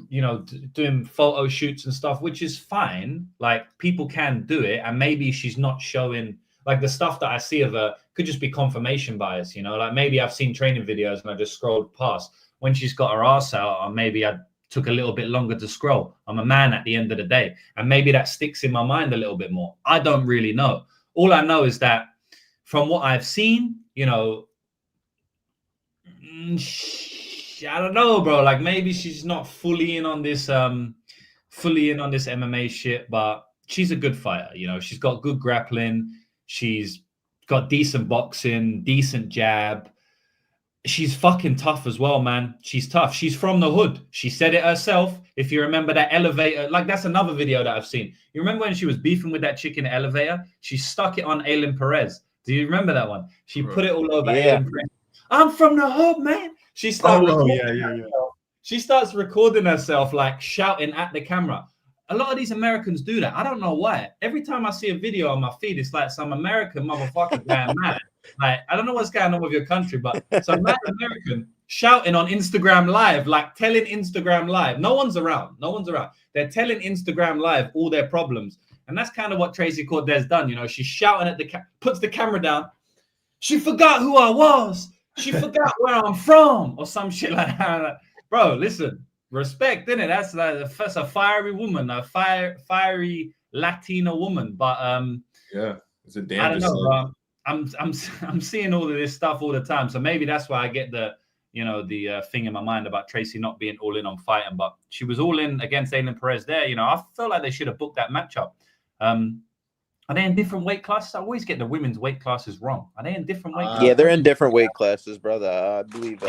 [SPEAKER 1] doing photo shoots and stuff, which is fine. Like, people can do it. And maybe she's not showing, like, the stuff that I see of her could just be confirmation bias, Like, maybe I've seen training videos and I just scrolled past. When she's got her ass out, or maybe I took a little bit longer to scroll. I'm a man at the end of the day. And maybe that sticks in my mind a little bit more. I don't really know. All I know is that from what I've seen, I don't know, bro. Like, maybe she's not fully in on this MMA shit, but she's a good fighter. She's got good grappling. She's got decent boxing, decent jab. She's fucking tough as well, man. She's tough. She's from the hood. She said it herself. If you remember that elevator, like, that's another video that I've seen. You remember when she was beefing with that chick in the elevator? She stuck it on Aylin Perez. Do you remember that one? She put it all over.
[SPEAKER 2] Yeah.
[SPEAKER 1] I'm from the hood, man. She starts She starts recording herself, like, shouting at the camera. A lot of these Americans do that. I don't know why. Every time I see a video on my feed, it's like some American motherfucker going mad. Like, I don't know what's going on with your country, but some mad American shouting on Instagram Live, like telling Instagram Live. No one's around. They're telling Instagram Live all their problems. And that's kind of what Tracy Cortez done. She's shouting at puts the camera down. She forgot who I was. She forgot where I'm from, or some shit like that. Bro, listen, respect, innit? That's a fiery woman, a fiery Latina woman. But
[SPEAKER 3] it's a damn.
[SPEAKER 1] I don't know, bro. I'm seeing all of this stuff all the time. So maybe that's why I get the thing in my mind about Tracy not being all in on fighting. But she was all in against Aylin Perez there. I feel like they should have booked that matchup. Are they in different weight classes? I always get the women's weight classes wrong. Are they in different weight classes?
[SPEAKER 2] Yeah, they're in different weight classes, brother. I believe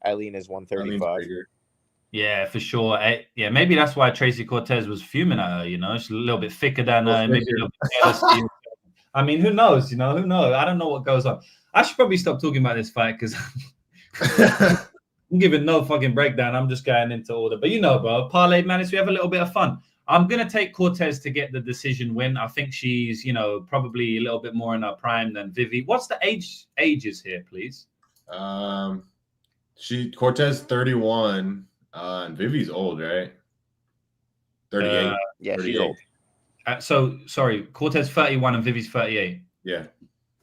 [SPEAKER 2] Eileen is 135.
[SPEAKER 1] Yeah, for sure. Maybe that's why Tracy Cortez was fuming at her. She's a little bit thicker than her. Maybe a little bit jealous. I mean, who knows? Who knows? I don't know what goes on. I should probably stop talking about this fight because I'm giving no fucking breakdown. I'm just going into order. But bro, parlay madness, we have a little bit of fun. I'm going to take Cortez to get the decision win. I think she's, probably a little bit more in her prime than Vivi. What's the ages here, please?
[SPEAKER 3] Cortez 31, and Vivi's old, right? 38.
[SPEAKER 2] Yeah,
[SPEAKER 3] 38.
[SPEAKER 2] she's old.
[SPEAKER 1] So, sorry, Cortez 31 and Vivi's 38.
[SPEAKER 3] Yeah.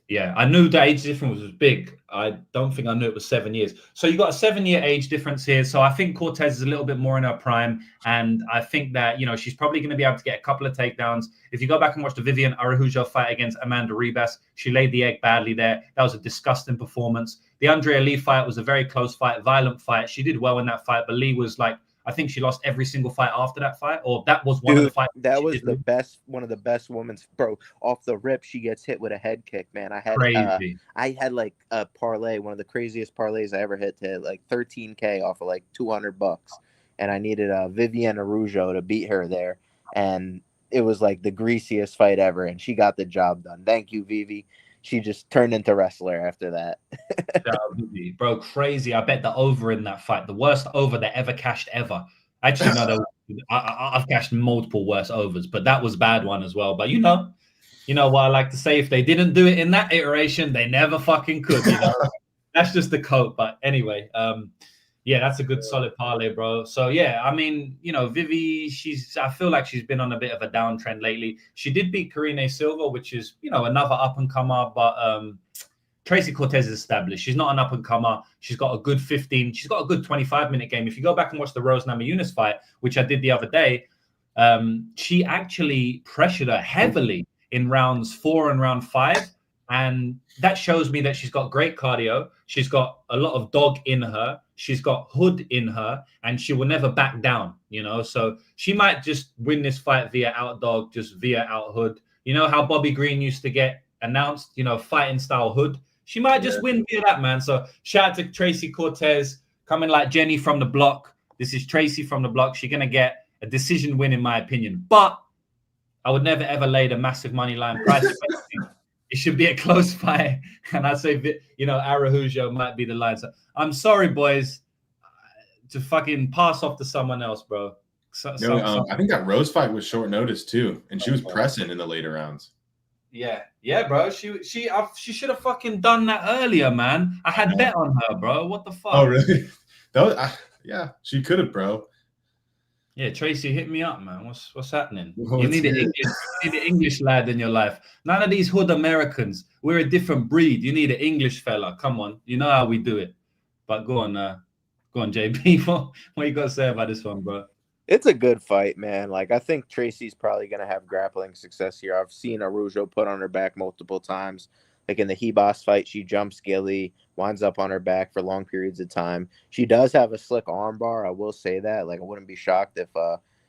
[SPEAKER 1] Yeah, I knew the age difference was big. I don't think I knew it was 7 years. So you got a 7-year age difference here. So I think Cortez is a little bit more in her prime. And I think that, she's probably going to be able to get a couple of takedowns. If you go back and watch the Viviane Araujo fight against Amanda Ribas, she laid the egg badly there. That was a disgusting performance. The Andrea Lee fight was a very close fight, violent fight. She did well in that fight, but Lee was like, I think she lost every single fight after that fight, or that was one of the fights.
[SPEAKER 2] That was the best, one of the best women's, bro. Off the rip, she gets hit with a head kick, man. I had like a parlay, one of the craziest parlays I ever hit, to hit like 13K off of like $200, and I needed Viviane Araujo to beat her there, and it was like the greasiest fight ever, and she got the job done. Thank you, Vivi. She just turned into wrestler after that.
[SPEAKER 1] Bro, crazy. I bet the over in that fight, the worst over they ever cashed ever. Actually, no, I've cashed multiple worse overs, but that was a bad one as well. But you know what I like to say, if they didn't do it in that iteration, they never fucking could. That's just the code. But anyway, yeah, that's a good solid parlay, bro. So yeah, I mean, Vivi, I feel like she's been on a bit of a downtrend lately. She did beat Karine Silva, which is, another up and comer, but Tracy Cortez is established. She's not an up and comer. She's got a good 15. She's got a good 25-minute game. If you go back and watch the Rose Namajunas fight, which I did the other day, she actually pressured her heavily in rounds 4 and round 5. And that shows me that she's got great cardio. She's got a lot of dog in her. She's got hood in her, and she will never back down, So she might just win this fight via out dog, just via out hood. You know how Bobby Green used to get announced, fighting style hood? She might just win via that, man. So shout out to Tracy Cortez, coming like Jenny from the block. This is Tracy from the block. She's going to get a decision win, in my opinion. But I would never, ever lay the massive money line price. It should be a close fight. And I'd say, Araujo might be the line. So I'm sorry, boys, to fucking pass off to someone else, bro.
[SPEAKER 3] I think that Rose fight was short notice, too. And she was pressing in the later rounds.
[SPEAKER 1] Yeah, bro. She should have fucking done that earlier, man. I had bet on her, bro. What the fuck?
[SPEAKER 3] Oh, really? Yeah, she could have, bro.
[SPEAKER 1] Yeah, Tracy, hit me up, man. What's happening? You need an English lad in your life. None of these hood Americans. We're a different breed. You need an English fella. Come on, you know how we do it. But go on, JB. What you got to say about this one, bro?
[SPEAKER 2] It's a good fight, man. Like, I think Tracy's probably going to have grappling success here. I've seen Araujo put on her back multiple times. Like in the Hebas fight, she jumps Gilly, winds up on her back for long periods of time. She does have a slick armbar. I will say that. Like, I wouldn't be shocked if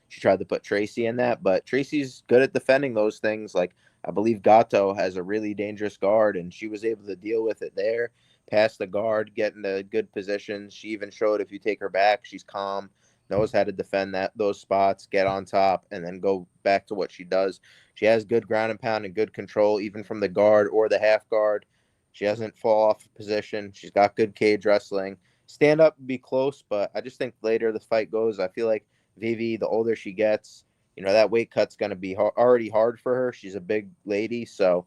[SPEAKER 2] she tried to put Tracy in that. But Tracy's good at defending those things. Like, I believe Gato has a really dangerous guard, and she was able to deal with it there, pass the guard, get into good positions. She even showed if you take her back, she's calm, knows how to defend those spots, get on top, and then go back to what she does. She has good ground and pound and good control, even from the guard or the half guard. She doesn't fall off position. She's got good cage wrestling. Stand up, be close, but I just think later the fight goes, I feel like Vivi, the older she gets, that weight cut's going to be already hard for her. She's a big lady, so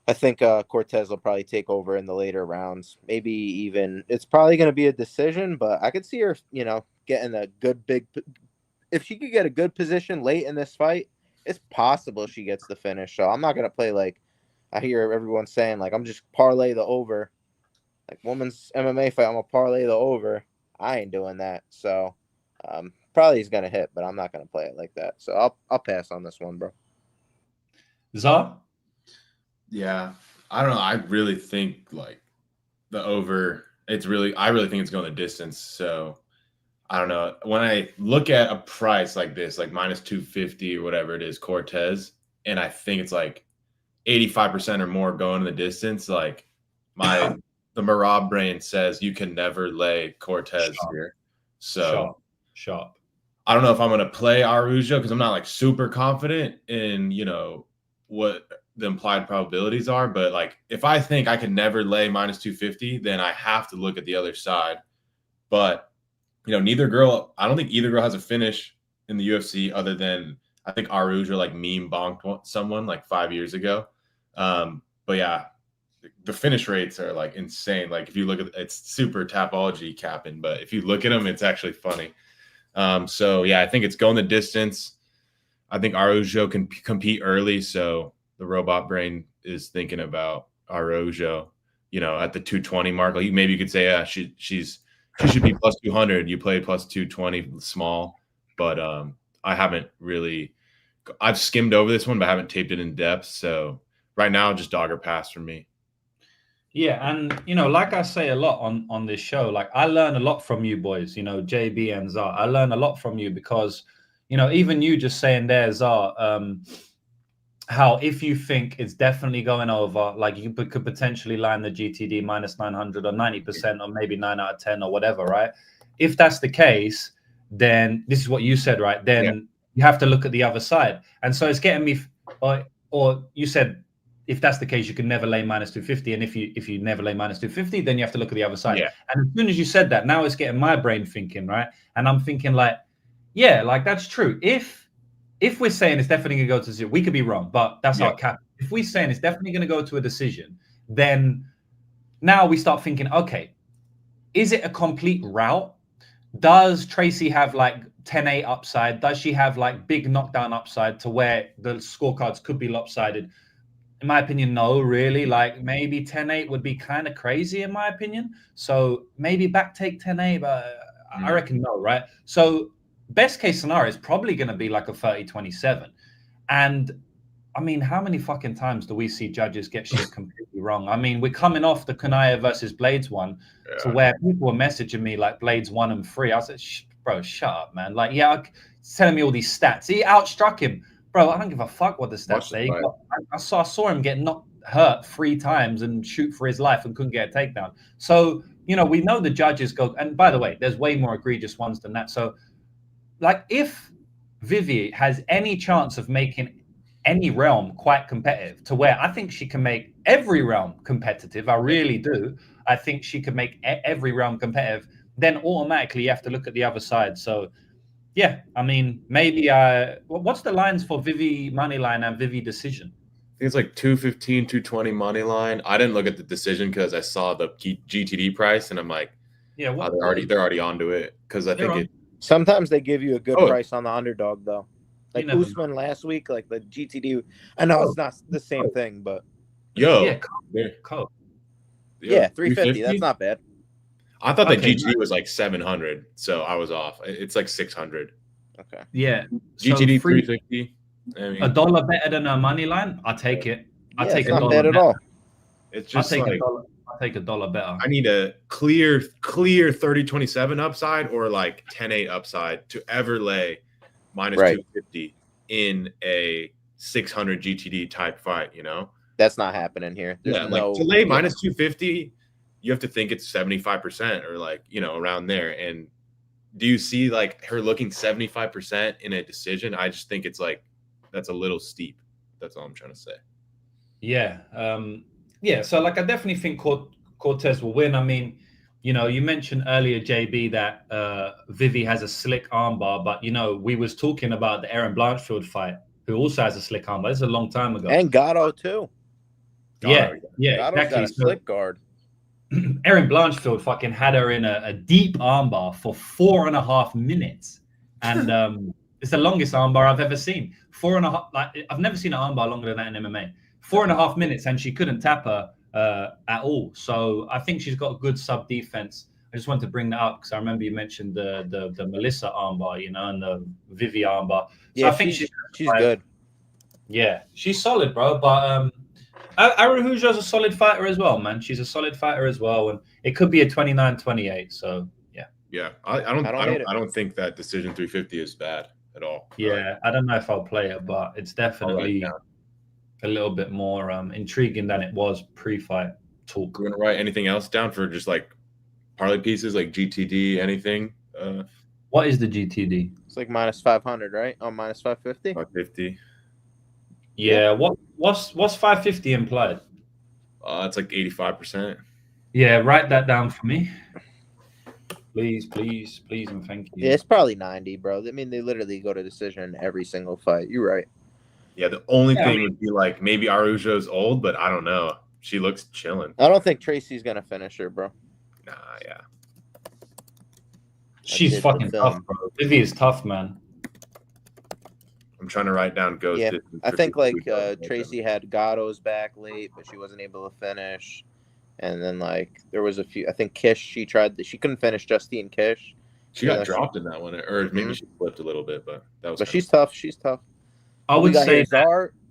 [SPEAKER 2] I think Cortez will probably take over in the later rounds. Maybe even it's probably going to be a decision, but I could see her, getting a good if she could get a good position late in this fight, it's possible she gets the finish. So I'm not going to play like I hear everyone saying, like, I'm just parlay the over. Like, women's MMA fight, I'm going to parlay the over. I ain't doing that. So probably he's going to hit, but I'm not going to play it like that. So I'll pass on this one, bro.
[SPEAKER 1] Zah?
[SPEAKER 3] Yeah, I don't know. I really think like the over. I really think it's going the distance. So I don't know. When I look at a price like this, like minus 250 or whatever it is, Cortez, and I think it's like 85% or more going the distance, like the Marab brain says you can never lay Cortez here. So
[SPEAKER 1] sharp.
[SPEAKER 3] I don't know if I'm going to play Araujo because I'm not like super confident in, what the implied probabilities are. But like, if I think I can never lay minus 250, then I have to look at the other side. But, I don't think either girl has a finish in the UFC other than I think Araujo like meme bonked someone like 5 years ago. But yeah, the finish rates are like insane. Like if you look at it's super Tapology capping, but if you look at them, it's actually funny. So yeah, I think it's going the distance. I think Araujo can compete early. So the robot brain is thinking about Araujo, at the 220 mark. Like maybe you could say, yeah, she should be plus 200. You play plus 220 small, but I haven't really. I've skimmed over this one, but I haven't taped it in depth. So right now, just dog or pass for me.
[SPEAKER 1] Yeah, and like I say a lot on this show, like I learn a lot from you boys, JB and Zar. I learn a lot from you because, even you just saying there, Zar, how if you think it's definitely going over, like you could potentially line the GTD minus 900 or 90% or maybe 9 out of 10 or whatever, right? If that's the case, then this is what you said, right? Then you have to look at the other side. And so it's getting me, or you said, if that's the case, you can never lay minus 250. And if you never lay minus 250, then you have to look at the other side.
[SPEAKER 3] Yeah.
[SPEAKER 1] And as soon as you said that, now it's getting my brain thinking, right? And I'm thinking like, yeah, like that's true. If we're saying it's definitely going to go to zero, we could be wrong, but that's our cap. If we're saying it's definitely going to go to a decision, then now we start thinking, okay, is it a complete rout? Does Tracy have like 10-8 upside? Does she have like big knockdown upside to where the scorecards could be lopsided? In my opinion, no, really. Like maybe 10-8 would be kind of crazy in my opinion. So maybe back take 10-8, but I reckon no, right? So best case scenario is probably going to be like a 30-27. And I mean, how many fucking times do we see judges get shit completely wrong? I mean, we're coming off the Kanaya versus Blades one to where people were messaging me like Blades 1 and 3. I was like, bro, shut up, man. Like, telling me all these stats. He outstruck him. Bro, I don't give a fuck what the stats say. I saw him get hurt 3 times and shoot for his life and couldn't get a takedown. So, we know the judges go. And by the way, there's way more egregious ones than that. So, like, if Vivi has any chance of making any realm quite competitive to where I think she can make every realm competitive, I really do. I think she could make every realm competitive. Then automatically you have to look at the other side. So, yeah, I mean, maybe what's the lines for Vivi money line and Vivi decision?
[SPEAKER 3] I think it's like 215, 220 money line. I didn't look at the decision because I saw the GTD price and I'm like, yeah, they're already onto it because I think
[SPEAKER 2] sometimes they give you a good price on the underdog though. Like Usman last week, like the GTD. I know it's not the same thing, but
[SPEAKER 3] yeah,
[SPEAKER 2] 350. That's not bad.
[SPEAKER 3] I thought that GTD was like 700, so I was off. It's like 600.
[SPEAKER 2] Okay.
[SPEAKER 1] Yeah.
[SPEAKER 3] GTD 350. I mean,
[SPEAKER 1] $1 better than a money line. I'll take it. I'll take
[SPEAKER 2] $1 not bad at all.
[SPEAKER 3] It's just
[SPEAKER 1] I'll take $1 better.
[SPEAKER 3] I need a clear 30-27 upside or like 10-8 upside to ever lay minus 250 in a 600 GTD type fight.
[SPEAKER 2] That's not happening here.
[SPEAKER 3] There's to lay minus 250. You have to think it's 75% or like, around there. And do you see like her looking 75% in a decision? I just think it's like, that's a little steep. That's all I'm trying to say.
[SPEAKER 1] Yeah. So like, I definitely think Cortez will win. I mean, you mentioned earlier, JB, that Vivi has a slick armbar, but we was talking about the Erin Blanchfield fight, who also has a slick armbar. This is a long time ago.
[SPEAKER 2] And Gatto too.
[SPEAKER 1] Yeah,
[SPEAKER 2] Gatto's
[SPEAKER 1] exactly.
[SPEAKER 2] got a slick guard.
[SPEAKER 1] Erin Blanchfield fucking had her in a deep armbar for 4.5 minutes. And it's the longest armbar I've ever seen. 4.5, like I've never seen an armbar longer than that in MMA. 4.5 minutes, and she couldn't tap her at all. So I think she's got a good sub defense. I just wanted to bring that up because I remember you mentioned the Melissa armbar, and the Vivi armbar. So
[SPEAKER 2] yeah,
[SPEAKER 1] I think she's
[SPEAKER 2] good.
[SPEAKER 1] Yeah, she's solid, bro. But Araujo's a solid fighter as well, man. She's a solid fighter as well, and it could be a 29-28. So
[SPEAKER 3] yeah. I don't think that decision 350 is bad at all.
[SPEAKER 1] Yeah, I don't know if I'll play it, but it's definitely a little bit more intriguing than it was pre-fight talk.
[SPEAKER 3] We're gonna write anything else down for just like parlay pieces, like GTD, anything.
[SPEAKER 1] What is the GTD?
[SPEAKER 2] It's like minus 500, right? Oh, minus 550.
[SPEAKER 3] 550.
[SPEAKER 1] Yeah. What's 550 implied?
[SPEAKER 3] It's like 85%.
[SPEAKER 1] Yeah, write that down for me. Please, and thank you.
[SPEAKER 2] Yeah, it's probably 90, bro. I mean, they literally go to decision in every single fight. You're right.
[SPEAKER 3] Yeah, the only thing would be like maybe Araujo's old, but I don't know. She looks chilling.
[SPEAKER 2] I don't think Tracy's gonna finish her, bro.
[SPEAKER 3] Nah, yeah.
[SPEAKER 1] She's fucking tough, bro. Vivi is tough, man.
[SPEAKER 3] I'm trying to write down goes.
[SPEAKER 2] Yeah,
[SPEAKER 3] distance
[SPEAKER 2] I
[SPEAKER 3] for
[SPEAKER 2] think like
[SPEAKER 3] Topuria.
[SPEAKER 2] Tracy had Gatto's back late, but she wasn't able to finish. And then like there was a few. I think Kish she couldn't finish Justine Kish.
[SPEAKER 3] She got dropped in that one, or maybe she flipped a little bit, but that was.
[SPEAKER 2] But she's tough. She's tough.
[SPEAKER 1] I would say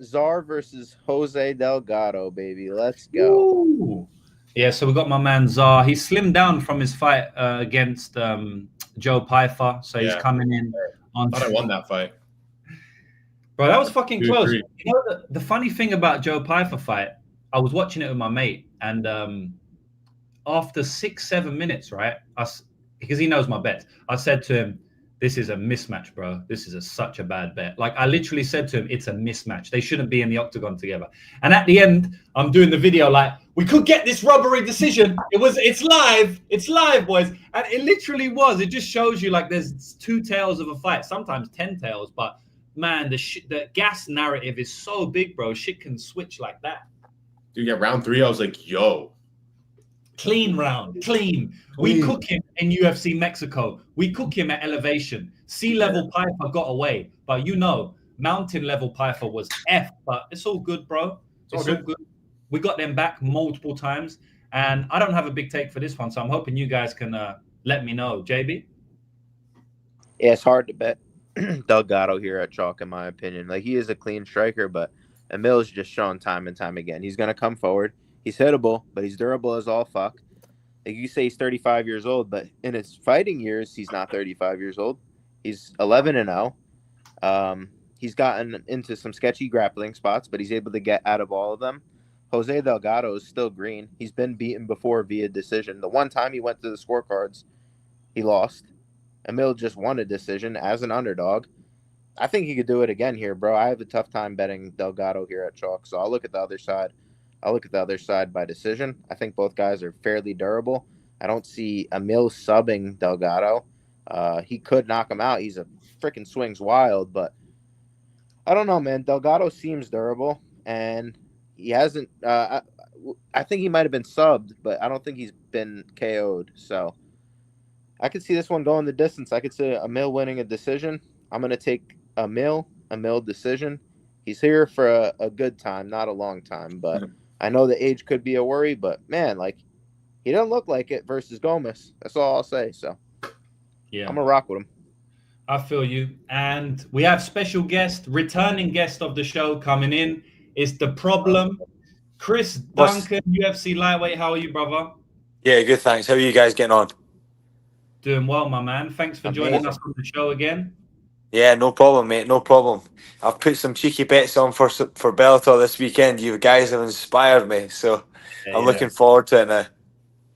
[SPEAKER 2] Czar versus Jose Delgado, baby. Let's go.
[SPEAKER 1] Ooh. Yeah, so we got my man Czar. He slimmed down from his fight against Joe Pyfer, so he's coming in on.
[SPEAKER 3] I thought I won that fight.
[SPEAKER 1] Bro, that was fucking close.
[SPEAKER 3] 2-3.
[SPEAKER 1] You know, the funny thing about Joe Pyfer fight, I was watching it with my mate, and after 6-7 minutes, right, because he knows my bets, I said to him, this is a mismatch, bro. This is such a bad bet. Like, I literally said to him, it's a mismatch. They shouldn't be in the octagon together. And at the end, I'm doing the video like, we could get this rubbery decision. It's live, boys. And it literally was. It just shows you like there's 2 tails of a fight, sometimes 10 tails. But man, the gas narrative is so big, bro. Shit can switch like that.
[SPEAKER 3] Dude, yeah, round 3, I was like, yo.
[SPEAKER 1] Clean round, clean. We cook him in UFC Mexico. We cook him at elevation. Sea level Pyfer got away, but mountain level Pyfer was F. But it's all good, bro. It's all good. We got them back multiple times, and I don't have a big take for this one, so I'm hoping you guys can let me know. JB?
[SPEAKER 2] Yeah, it's hard to bet Delgado here at chalk, in my opinion. Like, he is a clean striker, but Amil's just shown time and time again. He's going to come forward. He's hittable, but he's durable as all fuck. Like, you say he's 35 years old, but in his fighting years, he's not 35 years old. He's 11-0. He's gotten into some sketchy grappling spots, but he's able to get out of all of them. Jose Delgado is still green. He's been beaten before via decision. The one time he went to the scorecards, he lost. Amil just won a decision as an underdog. I think he could do it again here, bro. I have a tough time betting Delgado here at chalk, so I'll look at the other side. I'll look at the other side by decision. I think both guys are fairly durable. I don't see Amil subbing Delgado. He could knock him out. He's a freaking swings wild, but I don't know, man. Delgado seems durable, and he hasn't. I think he might have been subbed, but I don't think he's been KO'd. So I could see this one going the distance. I could see Amil winning a decision. I'm going to take Amil decision. He's here for a good time, not a long time, but I know the age could be a worry, but man, like, he doesn't look like it versus Gomez. That's all I'll say. So yeah, I'm going to rock with him.
[SPEAKER 1] I feel you. And we have special guest, returning guest of the show coming in. It's The Problem. Chris Duncan, UFC lightweight. How are you, brother?
[SPEAKER 4] Yeah, good, thanks. How are you guys getting on?
[SPEAKER 1] Doing well, my man. Thanks for joining us on the show again.
[SPEAKER 4] Yeah, no problem, mate. No problem. I've put some cheeky bets on for Bellator this weekend. You guys have inspired me, so I'm looking forward to it now.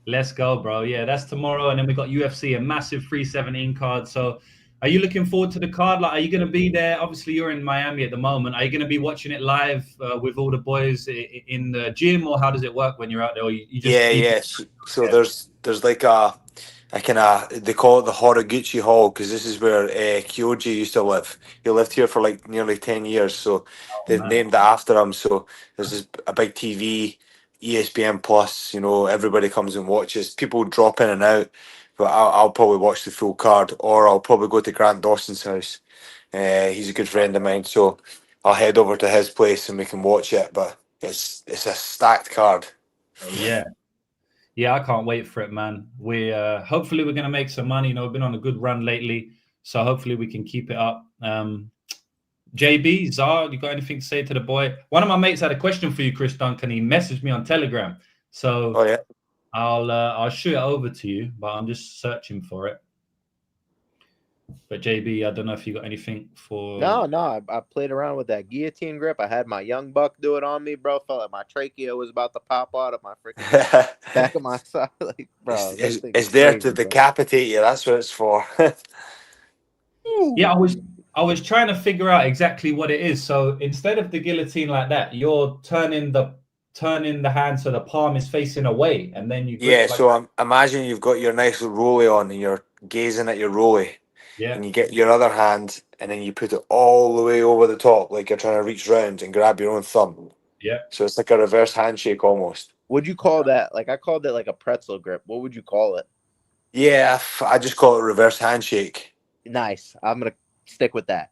[SPEAKER 1] Let's go, bro. Yeah, that's tomorrow, and then we got UFC, a massive 317 card. So, are you looking forward to the card? Like, are you going to be there? Obviously, you're in Miami at the moment. Are you going to be watching it live with all the boys in the gym, or how does it work when you're out there? Or you just
[SPEAKER 4] yes. So there's like a kind of, they call it the Horiguchi Hall, because this is where Kyoji used to live. He lived here for like nearly 10 years, so they've named it after him. So there's a big TV, ESPN Plus, everybody comes and watches. People drop in and out, but I'll probably watch the full card, or I'll probably go to Grant Dawson's house. He's a good friend of mine, so I'll head over to his place and we can watch it. But it's a stacked card.
[SPEAKER 1] Yeah, I can't wait for it, man. Hopefully we're going to make some money. We've been on a good run lately, so hopefully we can keep it up. JB, Zar, you got anything to say to the boy? One of my mates had a question for you, Chris Duncan. He messaged me on Telegram, so I'll shoot it over to you, but I'm just searching for it. But JB, I don't know if you got anything for...
[SPEAKER 2] No, I played around with that guillotine grip. I had my young buck do it on me, bro. Felt like my trachea was about to pop out of my freaking back of my side. Like, bro,
[SPEAKER 4] it's there crazy, to decapitate you. That's what it's for.
[SPEAKER 1] Yeah, I was trying to figure out exactly what it is. So instead of the guillotine like that, you're turning the hand so the palm is facing away, and then you...
[SPEAKER 4] so imagine you've got your nice rollie on and you're gazing at your rollie. Yeah. And you get your other hand and then you put it all the way over the top, like you're trying to reach round and grab your own thumb.
[SPEAKER 1] Yeah.
[SPEAKER 4] So it's like a reverse handshake almost.
[SPEAKER 2] Would you call that, like, I called it like a pretzel grip. What would you call it?
[SPEAKER 4] Yeah, I just call it reverse handshake.
[SPEAKER 2] Nice. I'm going to stick with that.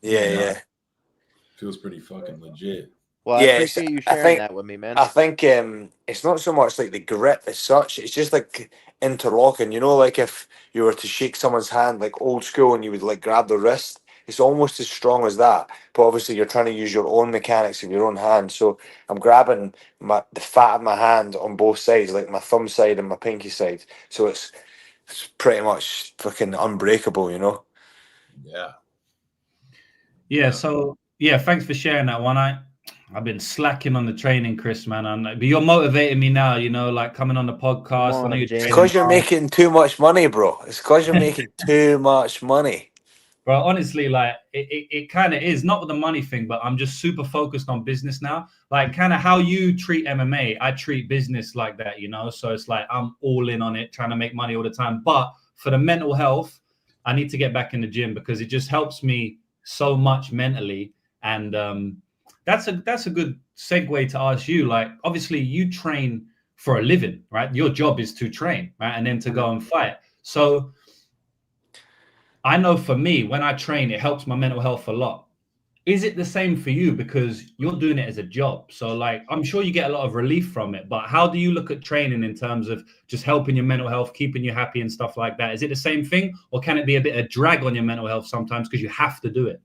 [SPEAKER 4] Yeah.
[SPEAKER 5] feels pretty fucking legit.
[SPEAKER 2] Well, I appreciate you sharing that with me, man.
[SPEAKER 4] I think it's not so much like the grip as such. It's just like interlocking. You know, like if you were to shake someone's hand like old school and you would like grab the wrist, it's almost as strong as that. But obviously you're trying to use your own mechanics of your own hand. So I'm grabbing the fat of my hand on both sides, like my thumb side and my pinky side. So it's pretty much fucking unbreakable, you know?
[SPEAKER 5] Yeah.
[SPEAKER 1] Yeah, so yeah, thanks for sharing that one. I've been slacking on the training, Chris, man. But you're motivating me now, you know, like coming on the podcast. I know you're
[SPEAKER 4] it's because you're making too much money, bro. It's because you're making too much money.
[SPEAKER 1] Bro, honestly, like it kind of is, not with the money thing, but I'm just super focused on business now. Like kind of how you treat MMA, I treat business like that, you know? So it's like I'm all in on it, trying to make money all the time. But for the mental health, I need to get back in the gym because it just helps me so much mentally. And that's a good segue to ask you. Like, obviously, you train for a living, right? Your job is to train, right? And then to go and fight. So I know for me, when I train, it helps my mental health a lot. Is it the same for you? Because you're doing it as a job. So like, I'm sure you get a lot of relief from it, but how do you look at training in terms of just helping your mental health, keeping you happy and stuff like that? Is it the same thing, or can it be a bit of drag on your mental health sometimes because you have to do it?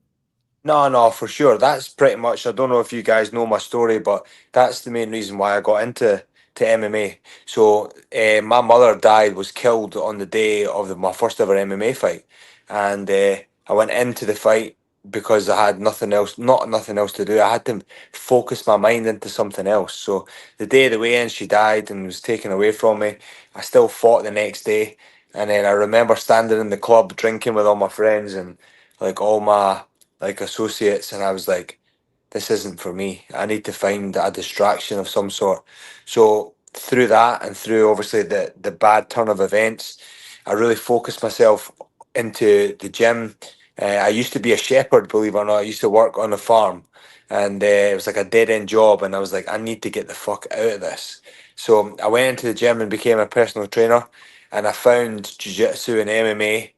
[SPEAKER 4] No, for sure. That's pretty much, I don't know if you guys know my story, but that's the main reason why I got into MMA. So my mother was killed on the day of my first ever MMA fight. And I went into the fight because I had nothing else to do. I had to focus my mind into something else. So the day of the weigh-in, she died and was taken away from me. I still fought the next day. And then I remember standing in the club drinking with all my friends and like all my like associates, and I was like, this isn't for me. I need to find a distraction of some sort. So through that and through obviously the bad turn of events, I really focused myself into the gym. I used to be a shepherd, believe it or not. I used to work on a farm, and it was like a dead end job, and I was like, I need to get the fuck out of this. So I went into the gym and became a personal trainer, and I found jiu-jitsu and MMA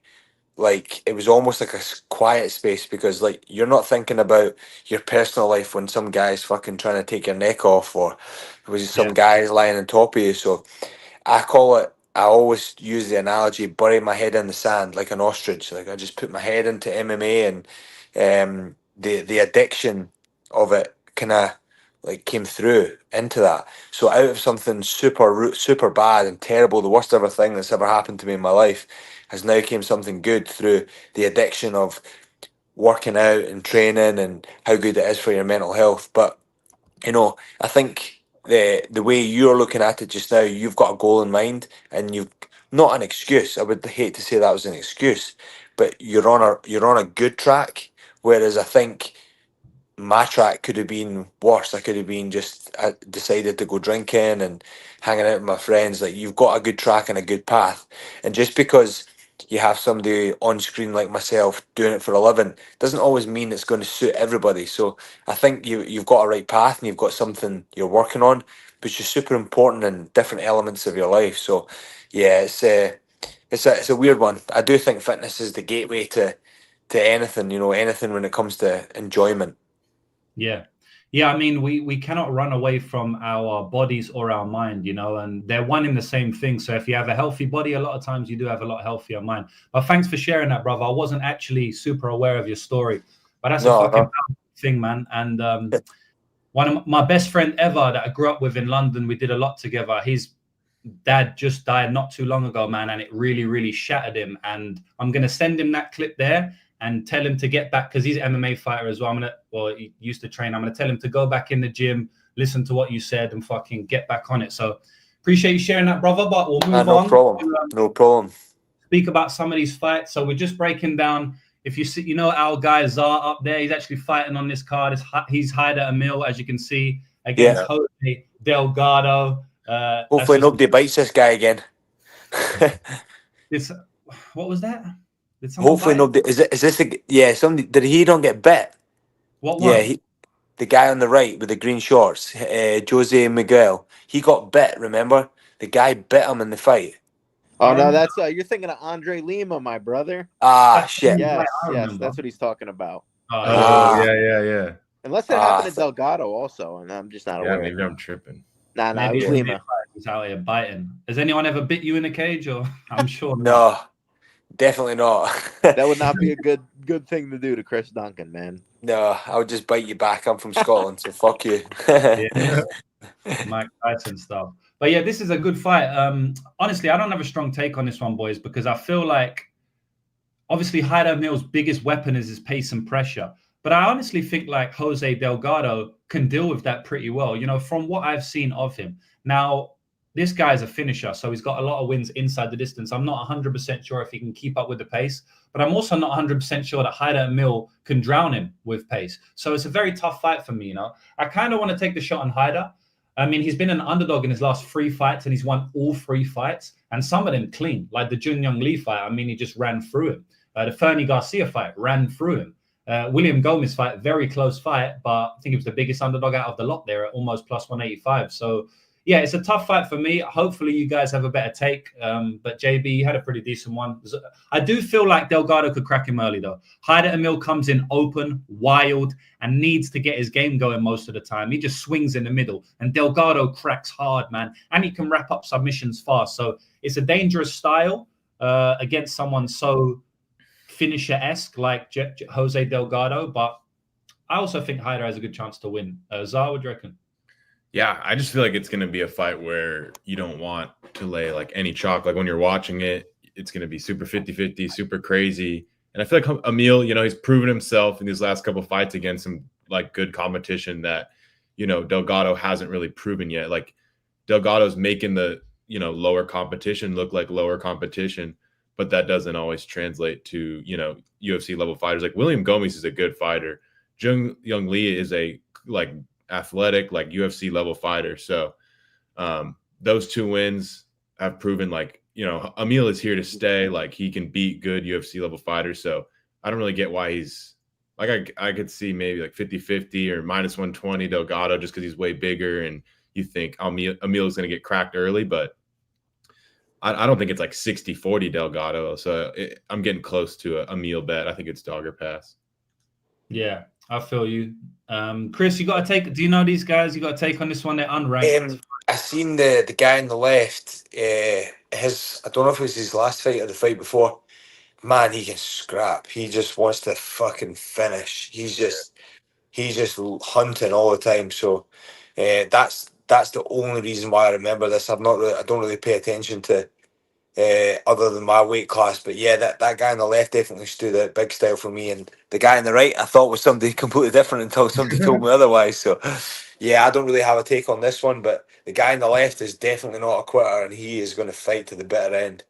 [SPEAKER 4] like it was almost like a quiet space, because like you're not thinking about your personal life when some guy's fucking trying to take your neck off, or was some guys lying on top of you. So I always use the analogy, bury my head in the sand like an ostrich. Like I just put my head into MMA, and the addiction of it kind of like came through into that. So out of something super bad and terrible, the worst ever thing that's ever happened to me in my life, has now came something good through the addiction of working out and training and how good it is for your mental health. But you know, I think the way you're looking at it just now, you've got a goal in mind, and you've not an excuse. I would hate to say that was an excuse, but you're on a good track. Whereas I think my track could have been worse. I could have been just decided to go drinking and hanging out with my friends. Like, you've got a good track and a good path, and just because you have somebody on screen like myself doing it for a living doesn't always mean it's going to suit everybody. So I think you've got a right path and you've got something you're working on, which is super important in different elements of your life. So yeah, it's a weird one. I do think fitness is the gateway to anything, you know, anything when it comes to enjoyment.
[SPEAKER 1] Yeah. I mean, we cannot run away from our bodies or our mind, you know, and they're one in the same thing. So if you have a healthy body, a lot of times you do have a lot healthier mind. But thanks for sharing that, brother. I wasn't actually super aware of your story, but that's a fucking thing, man. And one of my best friend ever that I grew up with in London, we did a lot together. His dad just died not too long ago, man, and it really, really shattered him. And I'm going to send him that clip there and tell him to get back, because he's an MMA fighter as well. He used to train. I'm going to tell him to go back in the gym, listen to what you said, and fucking get back on it. So appreciate you sharing that, brother. But we'll move on.
[SPEAKER 4] No problem.
[SPEAKER 1] Speak about some of these fights. So we're just breaking down. If you see, you know, our guy Zar up there, he's actually fighting on this card. He's Hyder Amil, as you can see, against Jose Delgado.
[SPEAKER 4] Hopefully nobody bites this guy again.
[SPEAKER 1] What was that?
[SPEAKER 4] Hopefully nobody. Is this somebody? Did he don't get bit?
[SPEAKER 1] What one?
[SPEAKER 4] Yeah, the guy on the right with the green shorts, Jose Miguel. He got bit. Remember, the guy bit him in the fight.
[SPEAKER 2] Oh no, that's you're thinking of Andre Lima, my brother.
[SPEAKER 4] Shit.
[SPEAKER 2] Yes, that's what he's talking about.
[SPEAKER 3] Yeah.
[SPEAKER 2] Unless it happened to Delgado also, and I'm just not aware.
[SPEAKER 3] Yeah, maybe I'm tripping.
[SPEAKER 2] Nah, it was Lima.
[SPEAKER 1] He's out here biting. Has anyone ever bit you in a cage? Or I'm sure
[SPEAKER 4] No, definitely not.
[SPEAKER 2] That would not be a good thing to do to Chris Duncan, man.
[SPEAKER 4] No, I would just bite you back. I'm from Scotland, so fuck you.
[SPEAKER 1] Yeah. Mike Tyson stuff. But yeah, this is a good fight. Honestly, I don't have a strong take on this one, boys, because I feel like obviously Hyder Amil's biggest weapon is his pace and pressure. But I honestly think like Jose Delgado can deal with that pretty well, you know, from what I've seen of him. Now, this guy's a finisher, so he's got a lot of wins inside the distance. I'm not 100% sure if he can keep up with the pace, but I'm also not 100% sure that Hyder Amil can drown him with pace. So it's a very tough fight for me, you know. I kind of want to take the shot on Hyder. I mean, he's been an underdog in his last 3 fights, and he's won all 3 fights, and some of them clean, like the Jun Young Lee fight. I mean, he just ran through him. The Fernie Garcia fight ran through him. William Gomez fight, very close fight, but I think it was the biggest underdog out of the lot there at almost plus 185. So, yeah, it's a tough fight for me. Hopefully you guys have a better take. But JB, you had a pretty decent one. I do feel like Delgado could crack him early, though. Hyder Amil comes in open, wild, and needs to get his game going most of the time. He just swings in the middle. And Delgado cracks hard, man. And he can wrap up submissions fast. So it's a dangerous style against someone so finisher-esque like Jose Delgado. But I also think Hyder has a good chance to win. Zah, what do you reckon?
[SPEAKER 3] Yeah, I just feel like it's going to be a fight where you don't want to lay like any chalk. Like when you're watching it, it's going to be super 50-50, super crazy. And I feel like Amil, you know, he's proven himself in these last couple of fights against some like good competition that, you know, Delgado hasn't really proven yet. Like Delgado's making the, you know, lower competition look like lower competition, but that doesn't always translate to, you know, UFC level fighters. Like William Gomez is a good fighter. Jun Young Lee is a like athletic, like UFC level fighter. So those 2 wins have proven like, you know, Amil is here to stay. Like he can beat good UFC level fighters. So I don't really get why he's like, I could see maybe like 50-50 or minus 120 Delgado just because he's way bigger and you think Amil is going to get cracked early, but I don't think it's like 60-40 Delgado. So I'm getting close to a Amil bet. I think it's dog or pass.
[SPEAKER 1] Yeah, I feel you. Chris, you got to take. Do you know these guys? You got to take on this one. They're unranked.
[SPEAKER 4] I seen the guy on the left. I don't know if it was his last fight or the fight before. Man, he can scrap. He just wants to fucking finish. He's just hunting all the time. So that's the only reason why I remember this. I don't really pay attention to other than my weight class. But yeah, that guy on the left definitely stood out big style for me. And the guy on the right I thought was somebody completely different until somebody told me otherwise. So yeah, I don't really have a take on this one, but the guy on the left is definitely not a quitter and he is going to fight to the bitter end.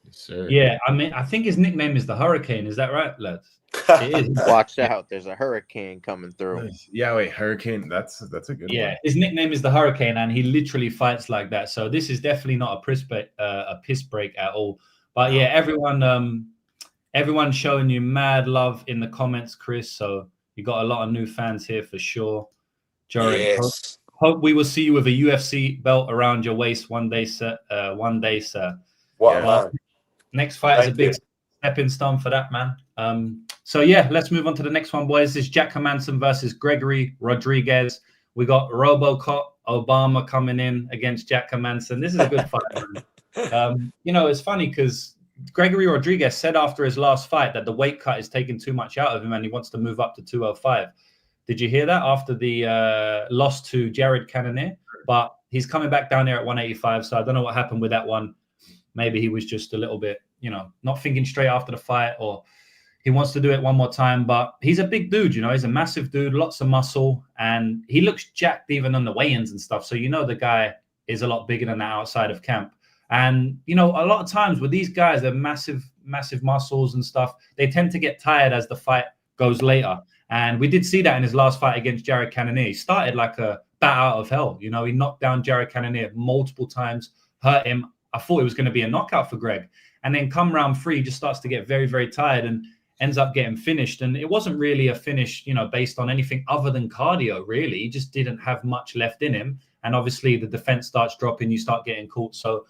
[SPEAKER 3] Yes, sir.
[SPEAKER 1] Yeah, I mean, I think his nickname is the Hurricane. Is that right, lads? It is.
[SPEAKER 2] Watch out, there's a hurricane coming through.
[SPEAKER 3] Yeah, wait, Hurricane, that's a good one.
[SPEAKER 1] Yeah, his nickname is the Hurricane, and he literally fights like that. So this is definitely not a piss break at all. But yeah, everyone showing you mad love in the comments, Chris. So you got a lot of new fans here for sure. Jory,
[SPEAKER 4] Yes.
[SPEAKER 1] hope we will see you with a UFC belt around your waist one day, sir.
[SPEAKER 4] What
[SPEAKER 3] Yeah.
[SPEAKER 4] man.
[SPEAKER 1] Next fight is a big stepping stone for that, man. So yeah, let's move on to the next one, boys. This is Jack Hermansson versus Gregory Rodrigues. We got RoboCop Obama coming in against Jack Hermansson. This is a good fight, man. You know, it's funny because Gregory Rodrigues said after his last fight that the weight cut is taking too much out of him and he wants to move up to 205. Did you hear that after the loss to Jared Cannonier? But he's coming back down there at 185, so I don't know what happened with that one. Maybe he was just a little bit, you know, not thinking straight after the fight, or he wants to do it one more time. But he's a big dude, you know, he's a massive dude, lots of muscle, and he looks jacked even on the weigh-ins and stuff. So, you know, the guy is a lot bigger than that outside of camp. And, you know, a lot of times with these guys, they're massive muscles and stuff. They tend to get tired as the fight goes later. And we did see that in his last fight against Jared Cannonier. He started like a bat out of hell. You know, he knocked down Jared Cannonier multiple times, hurt him. I thought it was going to be a knockout for Greg. And then come round 3, he just starts to get very, very tired and ends up getting finished. And it wasn't really a finish, you know, based on anything other than cardio, really. He just didn't have much left in him. And obviously the defense starts dropping, you start getting caught. So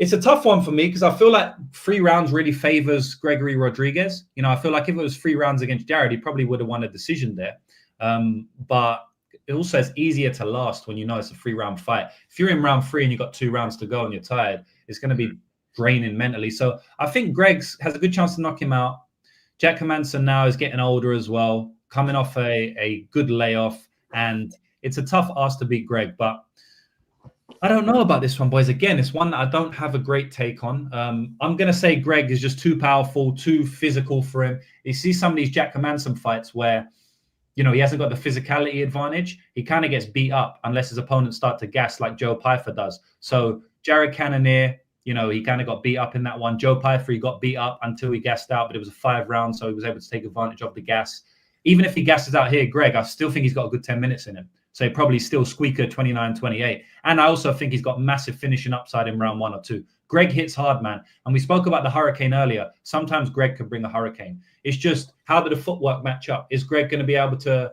[SPEAKER 1] it's a tough one for me because I feel like 3 rounds really favors Gregory Rodrigues. You know, I feel like if it was 3 rounds against Jared, he probably would have won a decision there. But it also is easier to last when you know it's a 3-round fight. If you're in round 3 and you've got 2 rounds to go and you're tired, it's going to be draining mentally. So I think Greg has a good chance to knock him out. Jack Hermansson now is getting older as well, coming off a good layoff, and it's a tough ask to beat Greg, but I don't know about this one, boys. Again, it's one that I don't have a great take on. I'm going to say Greg is just too powerful, too physical for him. You see some of these Jack Hermansson fights where, he hasn't got the physicality advantage. He kind of gets beat up unless his opponents start to gas like Joe Pyfer does. So Jared Cannonier, he kind of got beat up in that one. Joe Pyfer, he got beat up until he gassed out, but it was a 5 round, so he was able to take advantage of the gas. Even if he gasses out here, Greg, I still think he's got a good 10 minutes in him. So he probably still squeaker 29-28. And I also think he's got massive finishing upside in round 1 or 2. Greg hits hard, man. And we spoke about the hurricane earlier. Sometimes Greg can bring a hurricane. It's just, how do the footwork match up? Is Greg going to be able to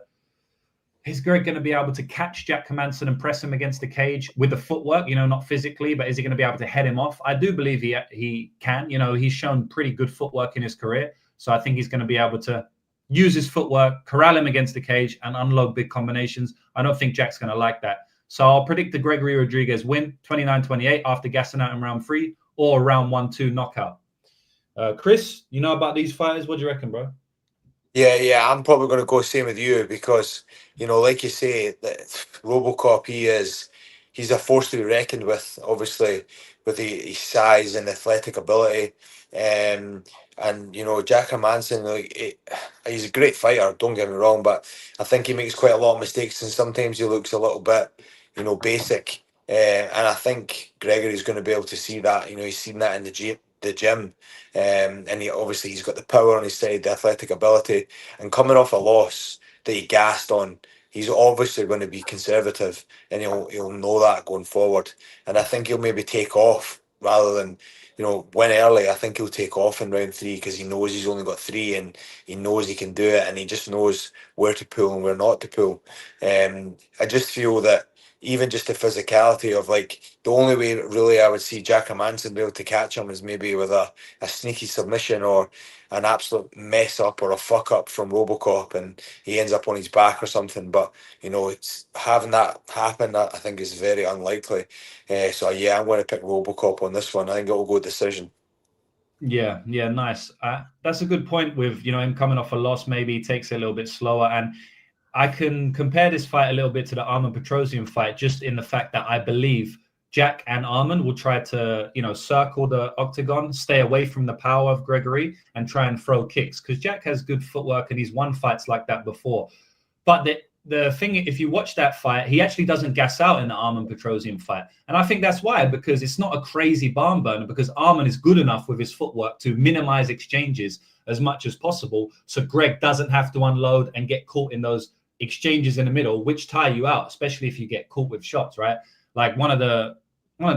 [SPEAKER 1] catch Jack Hermansson and press him against the cage with the footwork, not physically, but is he going to be able to head him off? I do believe he can. He's shown pretty good footwork in his career. So I think he's going to be able to use his footwork, corral him against the cage, and unload big combinations. I don't think Jack's going to like that. So I'll predict the Gregory Rodrigues win 29-28 after gassing out in round 3 or round 1-2 knockout. Chris, you know about these fighters? What do you reckon, bro?
[SPEAKER 4] Yeah, I'm probably going to go same with you because, like you say, that Robocop, he's a force to be reckoned with, obviously, with his size and athletic ability. And Jack Hermansson, he's a great fighter, don't get me wrong, but I think he makes quite a lot of mistakes and sometimes he looks a little bit, basic. And I think Gregory's going to be able to see that. He's seen that in the gym. And he's got the power on his side, the athletic ability, and coming off a loss that he gassed on, he's obviously going to be conservative, and he'll know that going forward. And I think he'll maybe take off rather than win early. I think he'll take off in round 3 because he knows he's only got 3 and he knows he can do it, and he just knows where to pull and where not to pull. I just feel that even just the physicality of the only way really I would see Jack Hermansson be able to catch him is maybe with a sneaky submission or an absolute mess up or a fuck up from Robocop and he ends up on his back or something. But it's having that happen, I think is very unlikely. So I'm going to pick Robocop on this one. I think it will go decision.
[SPEAKER 1] Yeah, nice. That's a good point with him coming off a loss. Maybe he takes it a little bit slower, and I can compare this fight a little bit to the Arman Petrosian fight, just in the fact that I believe Jack and Arman will try to, circle the octagon, stay away from the power of Gregory, and try and throw kicks. Because Jack has good footwork and he's won fights like that before. But the thing, if you watch that fight, he actually doesn't gas out in the Arman Petrosian fight. And I think that's why, because it's not a crazy barn burner, because Arman is good enough with his footwork to minimize exchanges as much as possible. So Greg doesn't have to unload and get caught in those exchanges in the middle, which tire you out, especially if you get caught with shots, right? Like one of the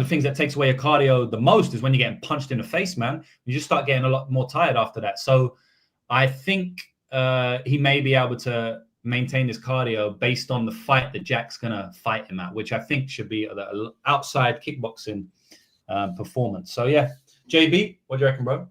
[SPEAKER 1] things that takes away your cardio the most is when you're getting punched in the face, man. You just start getting a lot more tired after that. So I think he may be able to maintain his cardio based on the fight that Jack's going to fight him at, which I think should be the outside kickboxing performance. So yeah, JB, what do you reckon, bro?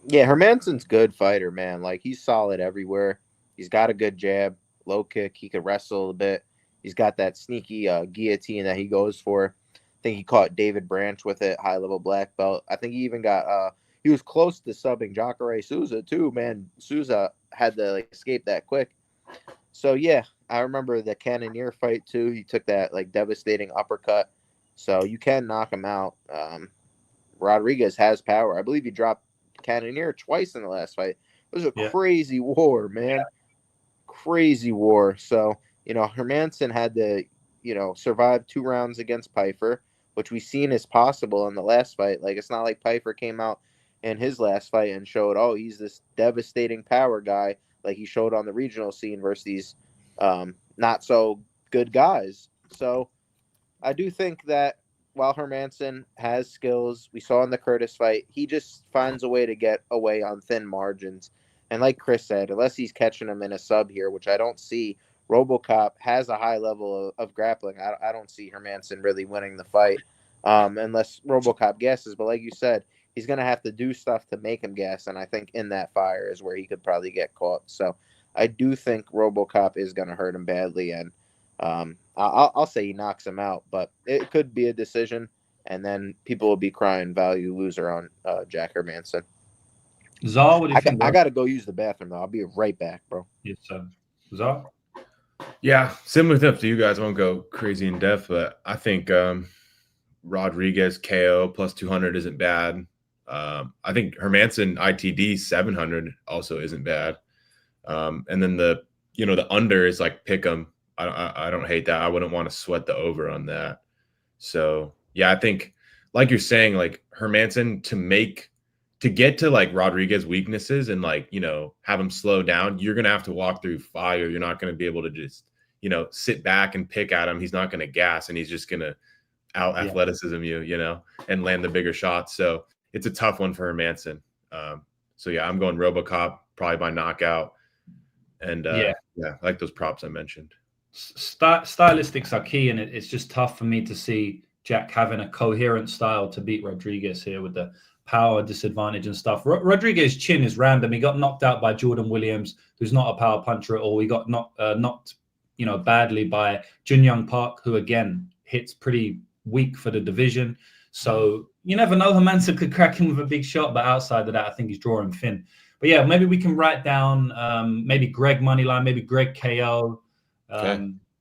[SPEAKER 2] Yeah, Hermansson's good fighter, man. He's solid everywhere. He's got a good jab, low kick. He could wrestle a bit. He's got that sneaky guillotine that he goes for. I think he caught David Branch with it, high-level black belt. I think he even got he was close to subbing Jacare Souza too, man. Souza had to escape that quick. So yeah, I remember the Cannonier fight too. He took that devastating uppercut. So you can knock him out. Rodrigues has power. I believe he dropped Cannonier twice in the last fight. It was a crazy war, man. Crazy war. So, Hermansson had to, survive 2 rounds against Pyfer, which we seen is possible in the last fight. It's not like Pyfer came out in his last fight and showed, oh, he's this devastating power guy like he showed on the regional scene versus these not so good guys. So I do think that while Hermansson has skills, we saw in the Curtis fight, he just finds a way to get away on thin margins. And like Chris said, unless he's catching him in a sub here, which I don't see, RoboCop has a high level of grappling. I don't see Hermansson really winning the fight unless RoboCop guesses. But like you said, he's going to have to do stuff to make him guess. And I think in that fire is where he could probably get caught. So I do think RoboCop is going to hurt him badly, and I'll say he knocks him out, but it could be a decision, and then people will be crying value loser on Jack Hermansson.
[SPEAKER 1] Zar, what do you think?
[SPEAKER 2] I got to go use the bathroom, though. I'll be right back, bro.
[SPEAKER 1] Yes, sir. Zar?
[SPEAKER 3] Yeah, similar stuff to you guys. I won't go crazy in depth, but I think Rodrigues KO plus 200 isn't bad. I think Hermansson ITD 700 also isn't bad. And then the under is like pick 'em. I don't hate that. I wouldn't want to sweat the over on that. So yeah, I think like you're saying, like Hermansson to get to like Rodrigues' weaknesses and like, have him slow down, you're going to have to walk through fire. You're not going to be able to just, sit back and pick at him. He's not going to gas and he's just going to out athleticism you, and land the bigger shots. So it's a tough one for Hermansson. So yeah, I'm going RoboCop probably by knockout. And I like those props I mentioned.
[SPEAKER 1] Stylistics are key, and it's just tough for me to see Jack having a coherent style to beat Rodrigues here with the power disadvantage and stuff. Rodrigues' chin is random. He got knocked out by Jordan Williams, who's not a power puncher at all. He got knocked badly by Jun-Young Park, who again hits pretty weak for the division. So you never know. Hermansson could crack him with a big shot, but outside of that, I think he's drawing thin. But yeah, maybe we can write down maybe Greg moneyline, maybe Greg KO,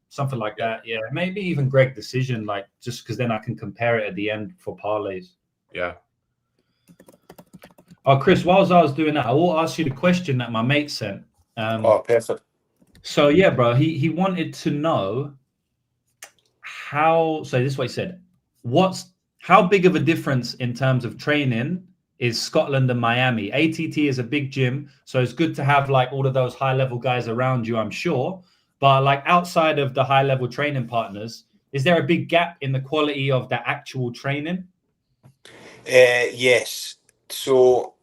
[SPEAKER 1] something like that. Yeah, maybe even Greg decision, like just because then I can compare it at the end for parlays.
[SPEAKER 3] Yeah.
[SPEAKER 1] Oh, Chris, whilst I was doing that, I will ask you the question that my mate sent.
[SPEAKER 4] Perfect.
[SPEAKER 1] So yeah, bro, he wanted to know how. So this is what he said. How big of a difference in terms of training is Scotland and Miami? ATT is a big gym, so it's good to have like all of those high level guys around you, I'm sure. But like outside of the high level training partners, is there a big gap in the quality of the actual training?
[SPEAKER 4] Yes. So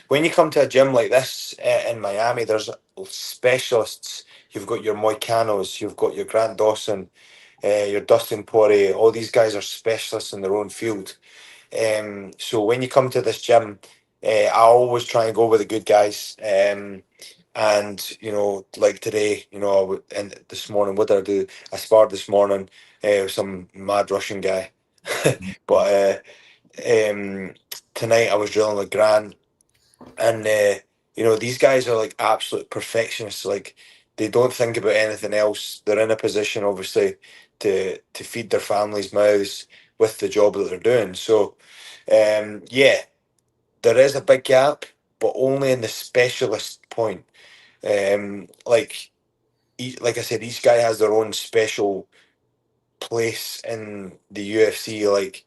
[SPEAKER 4] when you come to a gym like this in Miami, there's specialists. You've got your Moicanos, you've got your Grant Dawson, your Dustin Poirier. All these guys are specialists in their own field. So when you come to this gym, I always try and go with the good guys. And like today, and this morning, what did I do? I sparred this morning with some mad Russian guy. But tonight I was drilling with Grant, and these guys are like absolute perfectionists. Like they don't think about anything else. They're in a position, obviously, to feed their families' mouths with the job that they're doing. So, there is a big gap, but only in the specialist point. Like I said, each guy has their own special place in the UFC. Like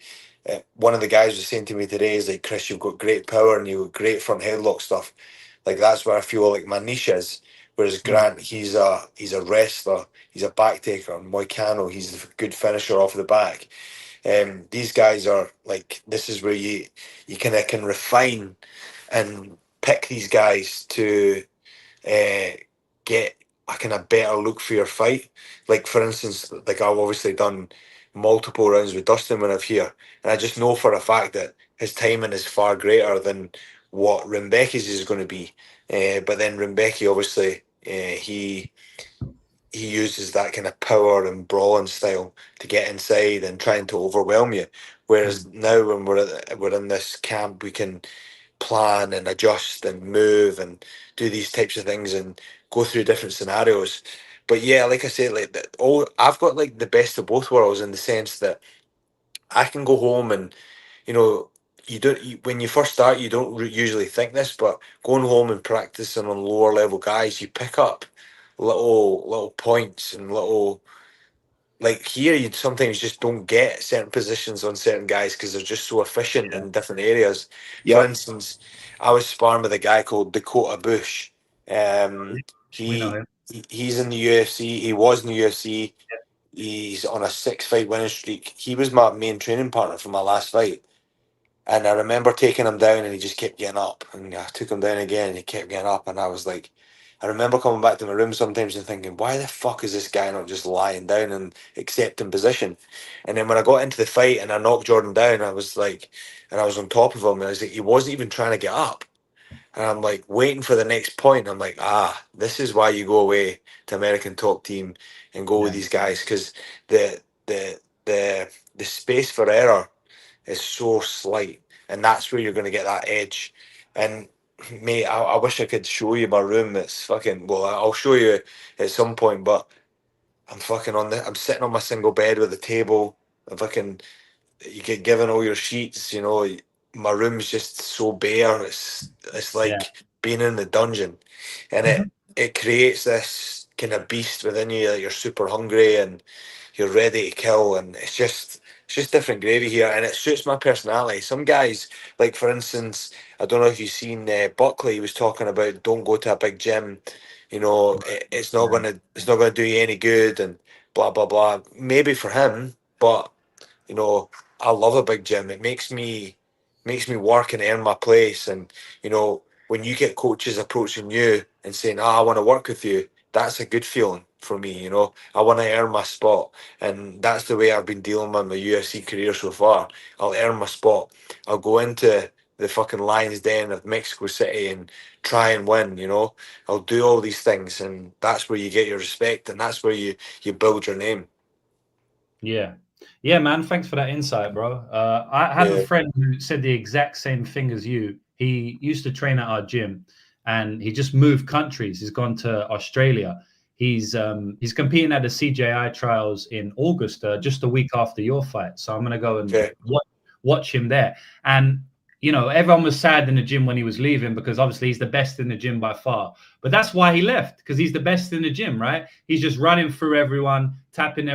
[SPEAKER 4] one of the guys was saying to me today is like, Chris, you've got great power and you've got great front headlock stuff. Like that's where I feel like my niche is. Whereas Grant, he's a wrestler, he's a back taker. Moicano, he's a good finisher off the back. These guys are like, this is where you kind of can refine and pick these guys to get a kind of better look for your fight. Like for instance, like I've obviously done multiple rounds with Dustin when I'm here, and I just know for a fact that his timing is far greater than what Rimbeki's is going to be. But then Rimbeki, obviously, he uses that kind of power and brawling style to get inside and trying to overwhelm you. Whereas now when we're in this camp, we can plan and adjust and move and do these types of things and go through different scenarios. But yeah, like I said, like I've got like the best of both worlds in the sense that I can go home and when you first start, you don't usually think this, but going home and practicing on lower level guys, you pick up little points and little, like here you sometimes just don't get certain positions on certain guys because they're just so efficient in different areas. For instance, I was sparring with a guy called Dakota Bush. He's in the UFC. He was in the UFC. He's on a 6-fight winning streak. He was my main training partner for my last fight. And I remember taking him down and he just kept getting up. And I took him down again and he kept getting up. And I was like, I remember coming back to my room sometimes and thinking, why the fuck is this guy not just lying down and accepting position? And then when I got into the fight and I knocked Jordan down, I was like, and I was on top of him, and I was like, he wasn't even trying to get up. And I'm like waiting for the next point. I'm like, this is why you go away to American Top Team and go with these guys, because the the space for error is so slight, and that's where you're going to get that edge. And mate, I wish I could show you my room. It's fucking, well, I'll show you at some point, but I'm sitting on my single bed with a table. You get given all your sheets, you know. My room's just so bare. It's like being in the dungeon, and it creates this kind of beast within you that you're super hungry and you're ready to kill, and it's just different gravy here, and it suits my personality. Some guys, like for instance, I don't know if you've seen Buckley. He was talking about don't go to a big gym, you know. It's not gonna do you any good, and blah blah blah. Maybe for him, but you know, I love a big gym. It makes me work and earn my place. And you know, when you get coaches approaching you and saying, I want to work with you, that's a good feeling for me. You know, I want to earn my spot, and that's the way I've been dealing with my UFC career so far. I'll earn my spot. I'll go into the fucking Lions Den of Mexico City and try and win. You know, I'll do all these things, and that's where you get your respect, and that's where you build your name.
[SPEAKER 1] Yeah, man. Thanks for that insight, bro. I have a friend who said the exact same thing as you. He used to train at our gym, and he just moved countries. He's gone to Australia. He's competing at the CJI trials in August, just a week after your fight. So I'm gonna go and watch him there. And you know, everyone was sad in the gym when he was leaving because obviously he's the best in the gym by far. But that's why he left, because he's the best in the gym, right? He's just running through everyone, tapping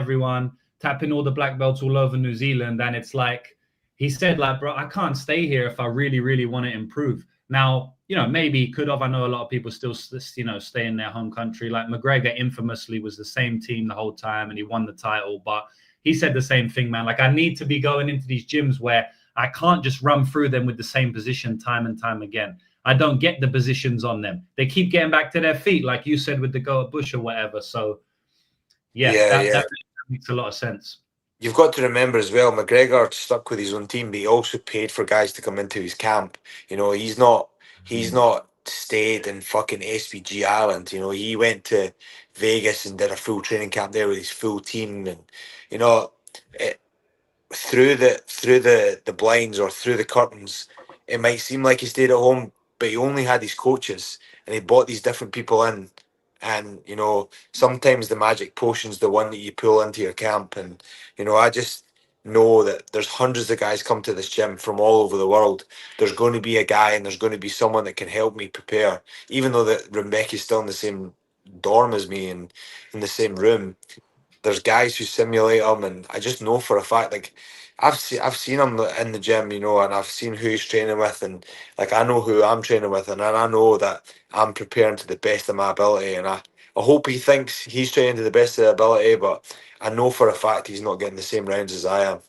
[SPEAKER 1] all the black belts all over New Zealand. And it's like, he said, like, bro, I can't stay here if I really, really want to improve. Now, you know, maybe he could have. I know a lot of people still, you know, stay in their home country. Like McGregor infamously was the same team the whole time and he won the title. But he said the same thing, man. Like, I need to be going into these gyms where I can't just run through them with the same position time and time again. I don't get the positions on them. They keep getting back to their feet, like you said with the go at Bush or whatever. So, that makes a lot of sense.
[SPEAKER 4] You've got to remember as well, McGregor stuck with his own team, but he also paid for guys to come into his camp. You know, he's not stayed in fucking SPG Island. You know, he went to Vegas and did a full training camp there with his full team, and you know, through the blinds or through the curtains, it might seem like he stayed at home, but he only had his coaches and he brought these different people in. And you know, sometimes the magic potion's the one that you pull into your camp. And you know, I just know that there's hundreds of guys come to this gym from all over the world. There's going to be a guy and there's going to be someone that can help me prepare, even though that Rebecca's still in the same dorm as me and in the same room. There's guys who simulate him, and I just know for a fact, like I've seen him in the gym, you know, and I've seen who he's training with, and like I know who I'm training with, and I know that I'm preparing to the best of my ability, and I hope he thinks he's training to the best of his ability, but I know for a fact he's not getting the same rounds as I am.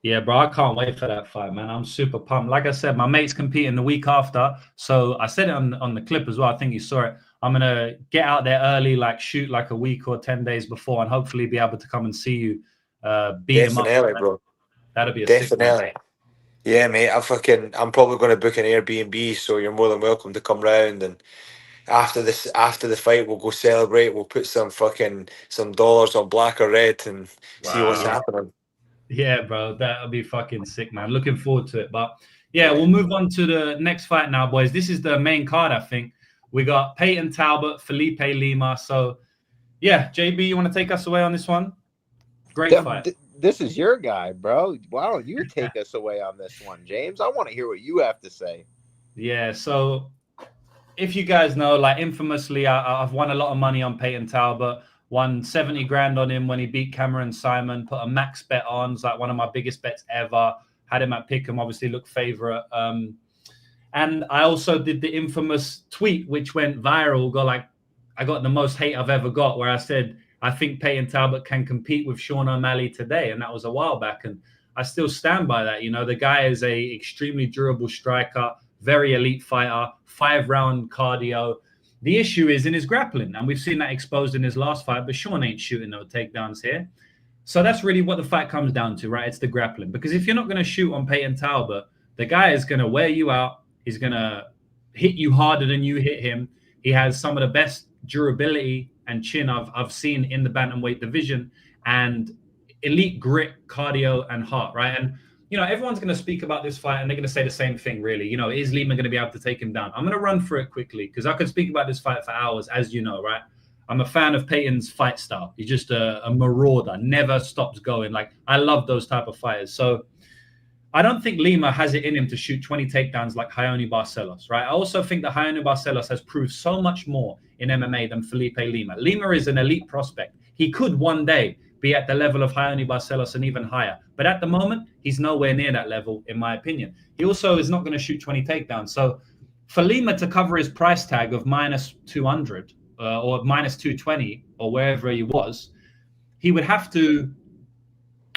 [SPEAKER 1] Yeah, bro, I can't wait for that fight, man. I'm super pumped. Like I said, my mate's competing the week after. So I said it on the clip as well. I think you saw it. I'm going to get out there early, like shoot like a week or 10 days before, and hopefully be able to come and see you beat him up.
[SPEAKER 4] Definitely, bro.
[SPEAKER 1] That'll be a
[SPEAKER 4] definitely.
[SPEAKER 1] Sick
[SPEAKER 4] yeah, mate. I'm probably going to book an Airbnb, so you're more than welcome to come round. And after the fight, we'll go celebrate. We'll put some dollars on black or red and see what's happening.
[SPEAKER 1] Yeah, bro, that'll be fucking sick, man. Looking forward to it. But yeah, we'll move on to the next fight now, boys. This is the main card, I think. We got Payton, Talbott, Felipe, Lima. So yeah, JB, you want to take us away on this one? Great fight.
[SPEAKER 2] This is your guy, bro. Why don't you take us away on this one, James? I want to hear what you have to say.
[SPEAKER 1] Yeah, so if you guys know, like infamously, I've won a lot of money on Payton Talbott. Won 70 grand on him when he beat Cameron Simon. Put a max bet on. It's like one of my biggest bets ever. Had him at Pick'em, obviously looked favorite. And I also did the infamous tweet, which went viral. I got the most hate I've ever got, where I said, I think Payton Talbott can compete with Sean O'Malley today. And that was a while back. And I still stand by that. You know, the guy is a extremely durable striker, very elite fighter, 5-round cardio. The issue is in his grappling, and we've seen that exposed in his last fight, but Sean ain't shooting no takedowns here. So that's really what the fight comes down to, right? It's the grappling. Because if you're not going to shoot on Payton Talbott, the guy is going to wear you out. He's going to hit you harder than you hit him. He has some of the best durability and chin I've seen in the bantamweight division, and elite grit, cardio, and heart, right? And everyone's going to speak about this fight, and they're going to say the same thing, really. Is Lima going to be able to take him down? I'm going to run through it quickly because I could speak about this fight for hours, as you know, right? I'm a fan of Payton's fight style. He's just a marauder, never stops going. Like, I love those type of fighters. So I don't think Lima has it in him to shoot 20 takedowns like Raoni Barcelos, right? I also think that Raoni Barcelos has proved so much more in MMA than Felipe Lima. Lima is an elite prospect. He could one day be at the level of Raoni Barcelos and even higher. But at the moment, he's nowhere near that level, in my opinion. He also is not going to shoot 20 takedowns. So for Lima to cover his price tag of minus 200 or minus 220 or wherever he was, he would have to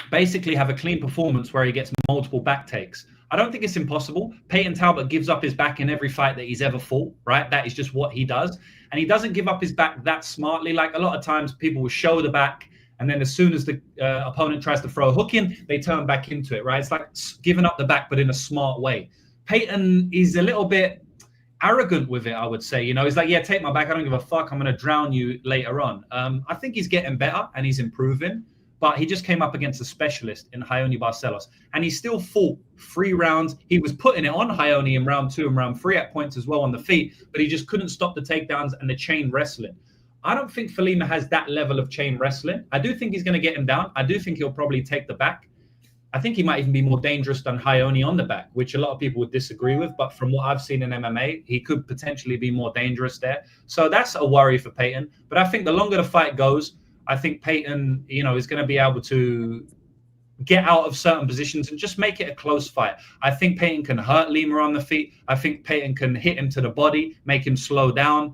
[SPEAKER 1] basically have a clean performance where he gets multiple back takes. I don't think it's impossible. Payton Talbott gives up his back in every fight that he's ever fought, right? That is just what he does. And he doesn't give up his back that smartly. Like, a lot of times people will show the back, and then as soon as the opponent tries to throw a hook in, they turn back into it, right? It's like giving up the back, but in a smart way. Payton is a little bit arrogant with it, I would say. He's like, yeah, take my back. I don't give a fuck. I'm going to drown you later on. I think he's getting better and he's improving, but he just came up against a specialist in Raoni Barcelos, and he still fought 3 rounds. He was putting it on Raoni in round 2 and round 3 at points as well on the feet, but he just couldn't stop the takedowns and the chain wrestling. I don't think Lima has that level of chain wrestling. I do think he's going to get him down. I do think he'll probably take the back. I think he might even be more dangerous than Raoni on the back, which a lot of people would disagree with. But from what I've seen in MMA, he could potentially be more dangerous there. So that's a worry for Payton. But I think the longer the fight goes, I think Payton, is going to be able to get out of certain positions and just make it a close fight. I think Payton can hurt Lima on the feet. I think Payton can hit him to the body, make him slow down.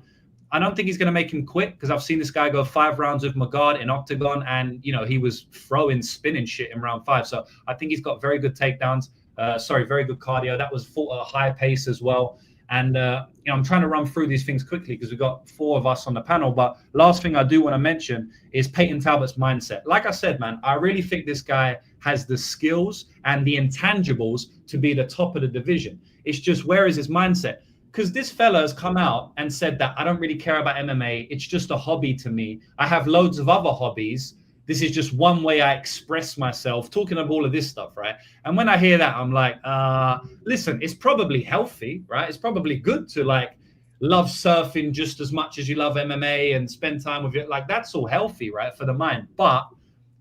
[SPEAKER 1] I don't think he's going to make him quit, because I've seen this guy go 5 rounds with Magard in Octagon, and he was throwing, spinning shit in round 5. So I think he's got very good takedowns. Very good cardio. That was fought at a high pace as well. And I'm trying to run through these things quickly because we've got 4 of us on the panel. But last thing I do want to mention is Payton Talbott's mindset. Like I said, man, I really think this guy has the skills and the intangibles to be the top of the division. It's just, where is his mindset? Because this fella has come out and said that I don't really care about MMA. It's just a hobby to me. I have loads of other hobbies. This is just one way I express myself, talking of all of this stuff, right? And when I hear that, I'm like, listen, it's probably healthy, right? It's probably good to love surfing just as much as you love MMA and spend time with it. Like, that's all healthy, right, for the mind. But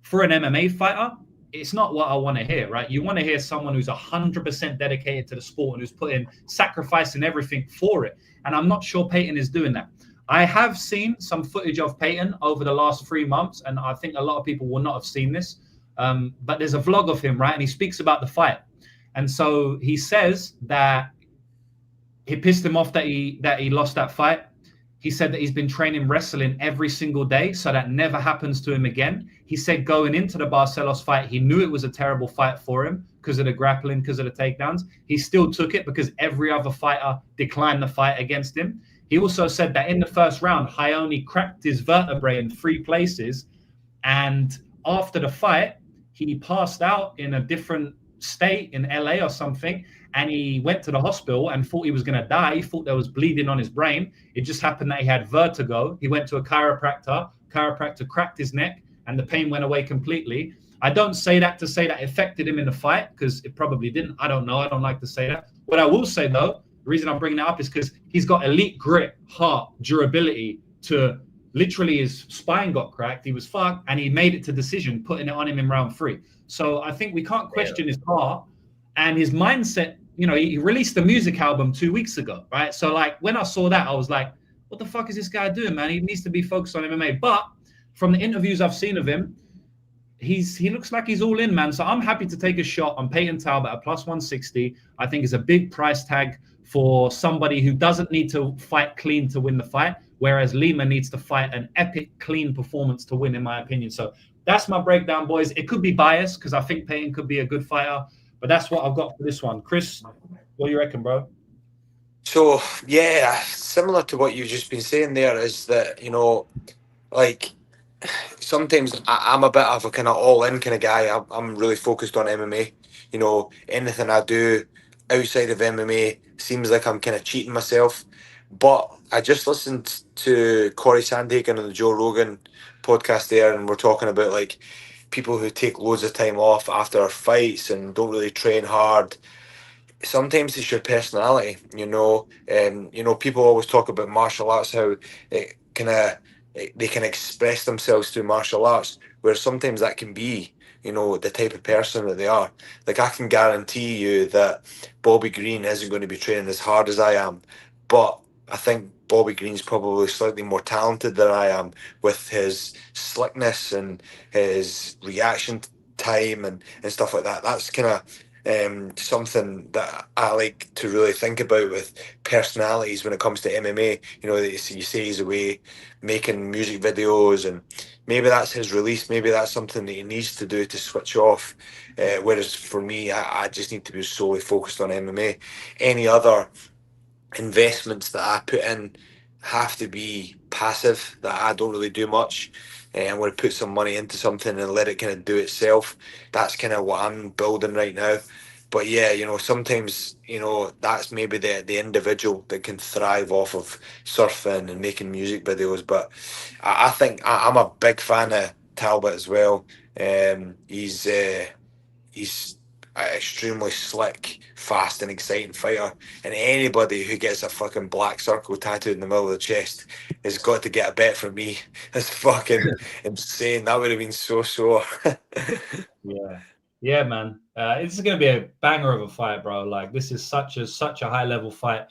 [SPEAKER 1] for an MMA fighter, it's not what I want to hear, right? You want to hear someone who's 100% dedicated to the sport and who's putting sacrifice and everything for it. And I'm not sure Payton is doing that. I have seen some footage of Payton over the last 3 months, and I think a lot of people will not have seen this. But there's a vlog of him, right? And he speaks about the fight. And so he says that it pissed him off that he lost that fight. He said that he's been training wrestling every single day, so that never happens to him again. He said going into the Barcelos fight, he knew it was a terrible fight for him because of the grappling, because of the takedowns. He still took it because every other fighter declined the fight against him. He also said that in the first round, Raoni cracked his vertebrae in 3 places. And after the fight, he passed out in a different state in LA or something. And he went to the hospital and thought he was going to die. He thought there was bleeding on his brain. It just happened that he had vertigo. He went to a chiropractor. Chiropractor cracked his neck and the pain went away completely. I don't say that to say that it affected him in the fight, because it probably didn't. I don't know. I don't like to say that. What I will say, though, the reason I'm bringing that up is because he's got elite grit, heart, durability to literally his spine got cracked. He was fucked and he made it to decision, putting it on him in round 3. So I think we can't question his heart and his mindset. He released the music album 2 weeks ago, right? So when I saw that, I was like, what the fuck is this guy doing, man? He needs to be focused on MMA. But from the interviews I've seen of him, he looks like he's all in, man. So I'm happy to take a shot on Payton Talbott at plus 160. I think it's a big price tag for somebody who doesn't need to fight clean to win the fight, whereas Lima needs to fight an epic, clean performance to win, in my opinion. So that's my breakdown, boys. It could be biased because I think Payton could be a good fighter, but that's what I've got for this one. Chris, what do you reckon, bro?
[SPEAKER 4] So, yeah, similar to what you've just been saying there is that, sometimes I'm a bit of a kind of all-in kind of guy. I'm really focused on MMA. Anything I do outside of MMA. Seems like I'm kind of cheating myself. But I just listened to Corey Sandhagen on the Joe Rogan podcast there, and we're talking about like people who take loads of time off after fights and don't really train hard. Sometimes it's your personality, you know. People always talk about martial arts, how it they can express themselves through martial arts, where sometimes that can be, the type of person that they are. Like, I can guarantee you that Bobby Green isn't going to be training as hard as I am, but I think Bobby Green's probably slightly more talented than I am, with his slickness and his reaction time and stuff like that. That's kind of something that I like to really think about with personalities when it comes to MMA. You say he's away making music videos, and maybe that's his release. Maybe that's something that he needs to do to switch off. Whereas for me, I just need to be solely focused on MMA. Any other investments that I put in have to be passive, that I don't really do much. I'm going to put some money into something and let it kind of do itself. That's kind of what I'm building right now. But yeah, sometimes, that's maybe the individual that can thrive off of surfing and making music videos. But I think I'm a big fan of Talbott as well. He's an extremely slick, fast and exciting fighter, and anybody who gets a fucking black circle tattooed in the middle of the chest has got to get a bet from me. That's fucking insane. That would have been so sore.
[SPEAKER 1] Yeah, man. This is going to be a banger of a fight, bro. Like, this is such a high level fight,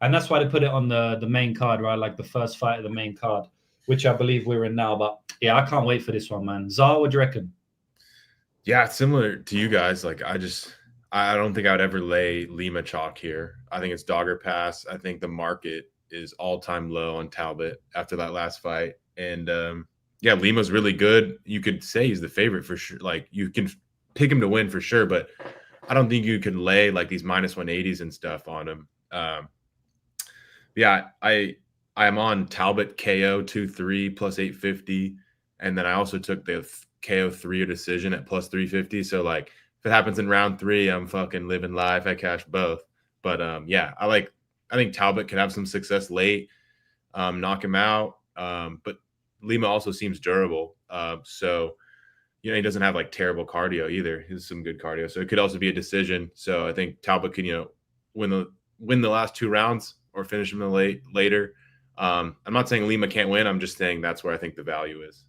[SPEAKER 1] and that's why they put it on the main card, right? Like the first fight of the main card, which I believe we're in now. But yeah, I can't wait for this one, man. Zar, what do you reckon?
[SPEAKER 3] Yeah, it's similar to you guys. Like, I don't think I would ever lay Lima chalk here. I think it's dogger pass. I think the market is all-time low on Talbott after that last fight. And yeah, Lima's really good. You could say he's the favorite for sure. Like, you can pick him to win for sure, but I don't think you can lay like these minus 180s and stuff on him. Yeah, I am on Talbott KO 2-3 plus 850. And then I also took the KO 3 or decision at plus 350. So like, if it happens in round 3, I'm fucking living life. I cash both. But yeah, I think Talbott could have some success late, knock him out. But Lima also seems durable. So he doesn't have like terrible cardio either. He has some good cardio. So it could also be a decision. So I think Talbott can, win the last 2 rounds or finish him later. I'm not saying Lima can't win. I'm just saying that's where I think the value is.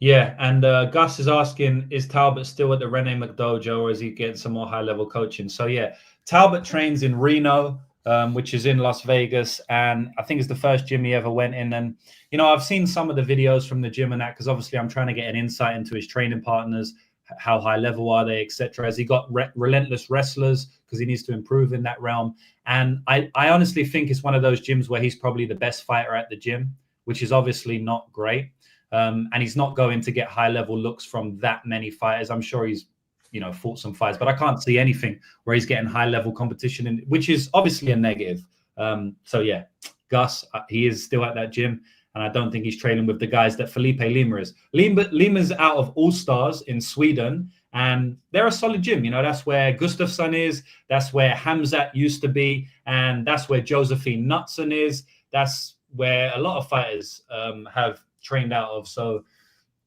[SPEAKER 1] Yeah, and Gus is asking, is Talbott still at the Rene McDojo, or is he getting some more high-level coaching? So yeah, Talbott trains in Reno, which is in Las Vegas, and I think it's the first gym he ever went in. And, I've seen some of the videos from the gym and that, because obviously I'm trying to get an insight into his training partners, how high level are they, etc. Has he got relentless wrestlers, because he needs to improve in that realm? And I honestly think it's one of those gyms where he's probably the best fighter at the gym, which is obviously not great. And he's not going to get high-level looks from that many fighters. I'm sure he's, fought some fights, but I can't see anything where he's getting high-level competition, which is obviously a negative. So, yeah, Gus, he is still at that gym, and I don't think he's training with the guys that Felipe Lima is. Lima's out of All-Stars in Sweden, and they're a solid gym. That's where Gustafsson is. That's where Hamzat used to be, and that's where Josephine Knutson is. That's where a lot of fighters have trained out of. So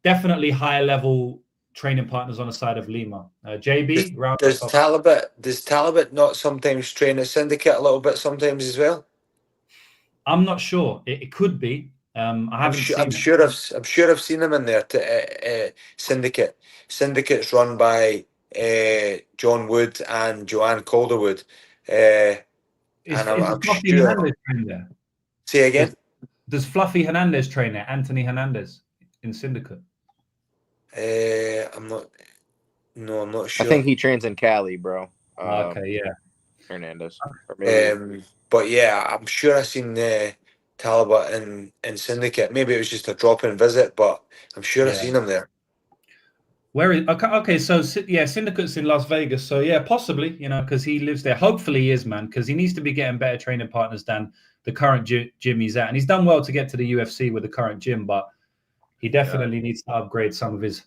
[SPEAKER 1] definitely higher level training partners on the side of Lima. JB,
[SPEAKER 4] does Talbott not sometimes train at Syndicate a little bit sometimes as well?
[SPEAKER 1] I'm not sure. It could be. I'm
[SPEAKER 4] sure I've seen him in there to Syndicate. Syndicate's run by John Wood and Joanne Calderwood.
[SPEAKER 1] And I'm sure. Hernandez train there?
[SPEAKER 4] Say again.
[SPEAKER 1] Does Fluffy Hernandez train there? Anthony Hernandez in Syndicate?
[SPEAKER 4] I'm not sure.
[SPEAKER 2] I think he trains in Cali, bro.
[SPEAKER 1] Okay, yeah.
[SPEAKER 2] Hernandez.
[SPEAKER 4] But yeah, I'm sure I've seen Talbott in Syndicate. Maybe it was just a drop-in visit, but I'm sure I've seen him there.
[SPEAKER 1] Where is okay? So yeah, Syndicate's in Las Vegas. So yeah, possibly, because he lives there. Hopefully he is, man, because he needs to be getting better training partners than the current gym he's at. And he's done well to get to the UFC with the current gym, but he definitely needs to upgrade some of his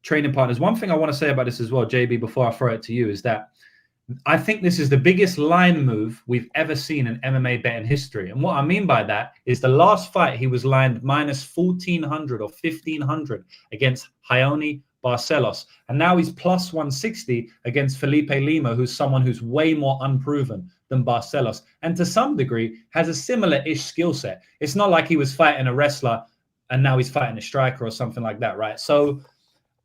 [SPEAKER 1] training partners. One thing I want to say about this as well, JB, before I throw it to you, is that I think this is the biggest line move we've ever seen in MMA betting history. And what I mean by that is the last fight, he was lined minus 1,400 or 1,500 against Raoni Barcelos. And now he's plus 160 against Felipe Lima, who's someone who's way more unproven than Barcelos. And to some degree, has a similar-ish skill set. It's not like he was fighting a wrestler and now he's fighting a striker or something like that, right? So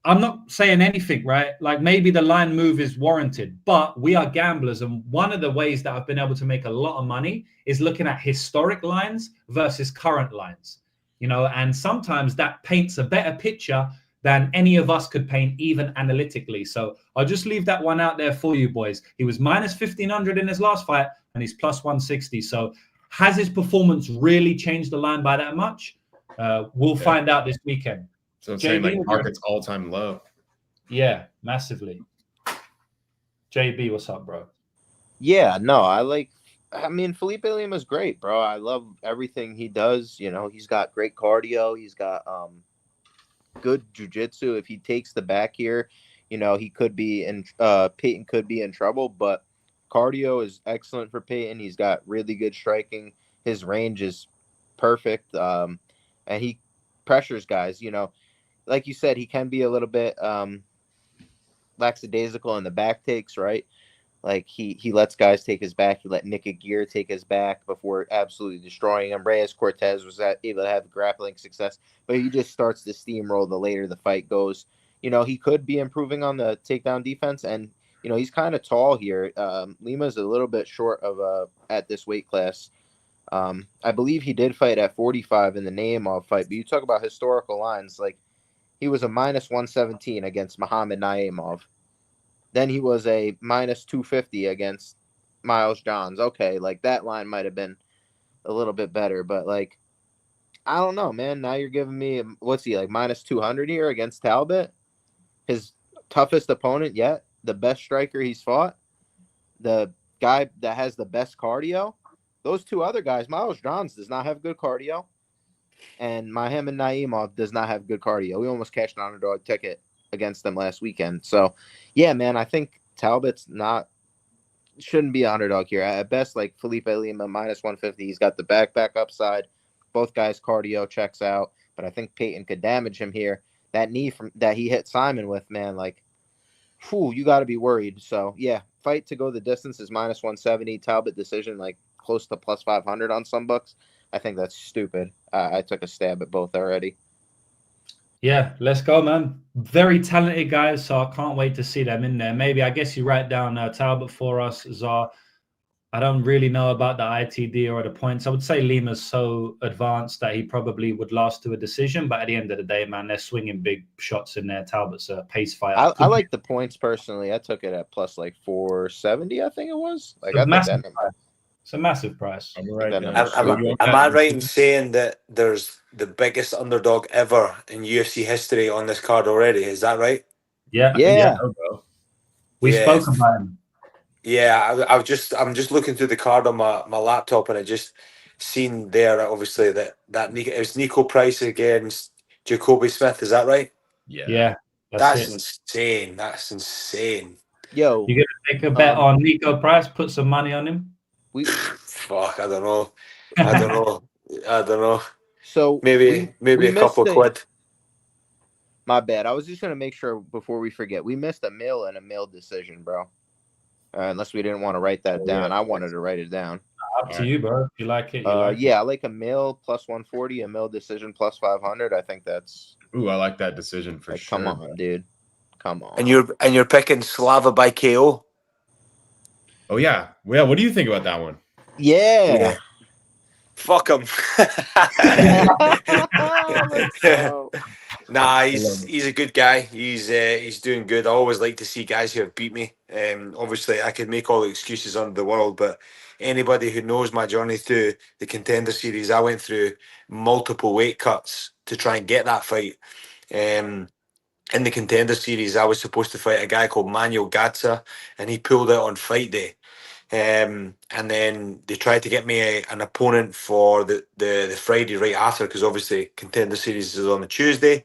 [SPEAKER 1] I'm not saying anything, right? Like maybe the line move is warranted, but we are gamblers. And one of the ways that I've been able to make a lot of money is looking at historic lines versus current lines, you know, and sometimes that paints a better picture than any of us could paint, even analytically. So I'll just leave that one out there for you boys. He was minus 1,500 in his last fight and he's plus 160. So has his performance really changed the line by that much? We'll find out this weekend.
[SPEAKER 3] So I'm saying like market's all-time low.
[SPEAKER 1] Yeah, massively. JB, what's up, bro?
[SPEAKER 2] Yeah, no, I mean, Felipe Lima's great, bro. I love everything he does. You know, he's got great cardio. He's got good jiu-jitsu. If he takes the back here, you know, he could be in Payton could be in trouble, but cardio is excellent for Payton. He's got really good striking. His range is perfect. And he pressures guys, you know. Like you said, he can be a little bit lackadaisical in the back takes, right? Like he lets guys take his back. He let Niko Gear take his back before absolutely destroying him. Reyes Cortez was able to have grappling success, but he just starts to steamroll the later the fight goes. You know, he could be improving on the takedown defense, and you know he's kind of tall here. Lima's a little bit short of at this weight class. I believe he did fight at 45 in the Naimov fight, but you talk about historical lines, like he was a minus 117 against Muhammad Naimov. Then he was a minus 250 against Miles Johns. Okay, like that line might have been a little bit better, but like, I don't know, man. Now you're giving me, what's he, like minus 200 here against Talbott? His toughest opponent yet, the best striker he's fought, the guy that has the best cardio. Those two other guys, Miles Johns does not have good cardio, and Muhammad Naimov does not have good cardio. We almost cashed an underdog ticket against them last weekend. So, yeah, man, I think Talbott's shouldn't be an underdog here. At best, like Felipe Lima, minus 150. He's got the back upside. Both guys' cardio checks out, but I think Payton could damage him here. That knee that he hit Simon with, man, like, whew, you got to be worried. So, yeah, fight to go the distance is minus 170. Talbott decision, like, close to plus 500 on some books. I think that's stupid. I took a stab at both already.
[SPEAKER 1] Yeah, let's go, man. Very talented guys, so I can't wait to see them in there. Maybe, I guess you write down Talbott for us, Zar. I don't really know about the ITD or the points. I would say Lima's so advanced that he probably would last to a decision, but at the end of the day, man, they're swinging big shots in there. Talbott's a pace fighter.
[SPEAKER 2] I like the points personally. I took it at plus like 470, I think it was. Like, I think that
[SPEAKER 1] it's a massive price.
[SPEAKER 4] Am I right in saying that there's the biggest underdog ever in UFC history on this card already? Is that right?
[SPEAKER 1] Yeah. We spoke about him.
[SPEAKER 4] Yeah, I'm just looking through the card on my laptop, and I just seen there obviously that Niko, it was Niko Price against Jacobe Smith. Is that right?
[SPEAKER 1] Yeah.
[SPEAKER 4] That's insane. That's insane.
[SPEAKER 2] Yo,
[SPEAKER 1] you gonna take a bet on Niko Price? Put some money on him.
[SPEAKER 4] Fuck, I don't know.
[SPEAKER 2] So
[SPEAKER 4] maybe a couple of quid.
[SPEAKER 2] My bad. I was just gonna make sure before we forget. We missed Amil and Amil decision, bro. Unless we didn't want to write that down. I wanted to write it down.
[SPEAKER 1] Up to you, bro. If you like it,
[SPEAKER 2] I like Amil plus 140, Amil decision plus 500. I think that's.
[SPEAKER 3] Ooh, I like that decision for sure.
[SPEAKER 2] Come on, dude. Come on.
[SPEAKER 4] And you're picking Slava by KO.
[SPEAKER 3] Oh yeah. Well, what do you think about that one?
[SPEAKER 2] Yeah.
[SPEAKER 4] Fuck him. Nah, he's a good guy. He's doing good. I always like to see guys who have beat me. Obviously, I could make all the excuses under the world, but anybody who knows my journey through the Contender Series, I went through multiple weight cuts to try and get that fight. In the Contender Series, I was supposed to fight a guy called Manuel Gatza, and he pulled out on fight day. And then they tried to get me an opponent for the Friday right after, because obviously Contender Series is on a Tuesday.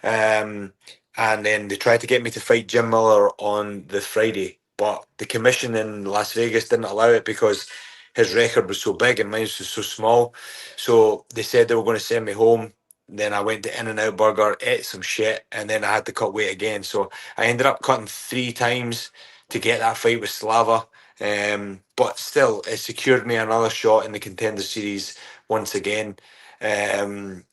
[SPEAKER 4] And then they tried to get me to fight Jim Miller on the Friday but the commission in Las Vegas didn't allow it because his record was so big and mine was so small. So they said they were going to send me home. Then I went to In-N-Out Burger, ate some shit, and then I had to cut weight again. So I ended up cutting 3 times to get that fight with Slava. But still, it secured me another shot in the Contender Series once again. Going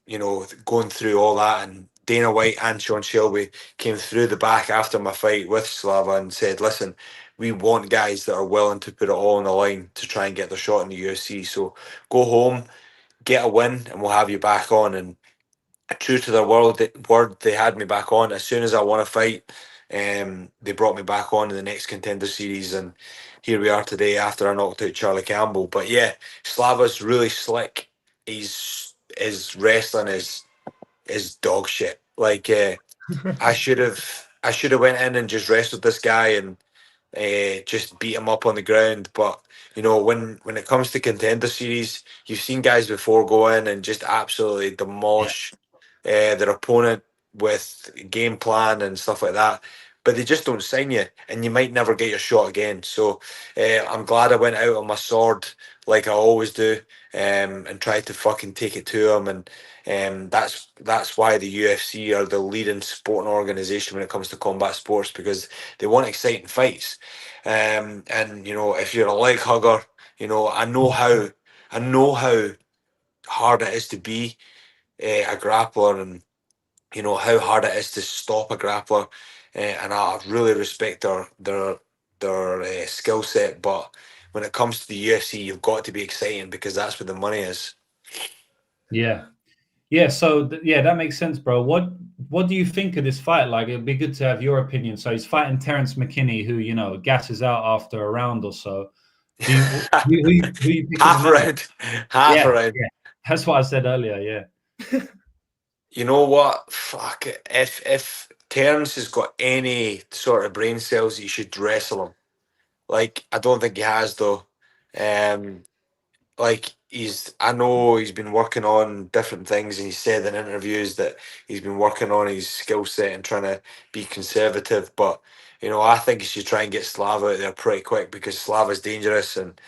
[SPEAKER 4] through all that, and Dana White and Sean Shelby came through the back after my fight with Slava and said, listen, we want guys that are willing to put it all on the line to try and get their shot in the UFC. So go home, get a win, and we'll have you back on. And true to their word, they had me back on. As soon as I won a fight, they brought me back on in the next Contender Series. And here we are today after I knocked out Charlie Campbell. But yeah, Slava's really slick. His wrestling is dog shit. Like I should have went in and just wrestled this guy and just beat him up on the ground. But when it comes to Contender Series, you've seen guys before go in and just absolutely demolish their opponent with game plan and stuff like that. But they just don't sign you, and you might never get your shot again. So I'm glad I went out on my sword like I always do, and tried to fucking take it to him. And that's why the UFC are the leading sporting organization when it comes to combat sports, because they want exciting fights. And if you're a leg hugger, I know how hard it is to be a grappler, and how hard it is to stop a grappler, and I really respect their skill set. But when it comes to the UFC, you've got to be exciting because that's where the money is.
[SPEAKER 1] Yeah. So that makes sense, bro. What do you think of this fight? Like, it'd be good to have your opinion. So he's fighting Terrance McKinney, who gasses out after a round or so. Who you
[SPEAKER 4] half a round.
[SPEAKER 1] Yeah. That's what I said earlier. Yeah.
[SPEAKER 4] You know what? Fuck it. If Terrance has got any sort of brain cells, you should wrestle him. Like, I don't think he has though. I know he's been working on different things, and he said in interviews that he's been working on his skill set and trying to be conservative. But I think he should try and get Slava out there pretty quick, because Slava's dangerous, and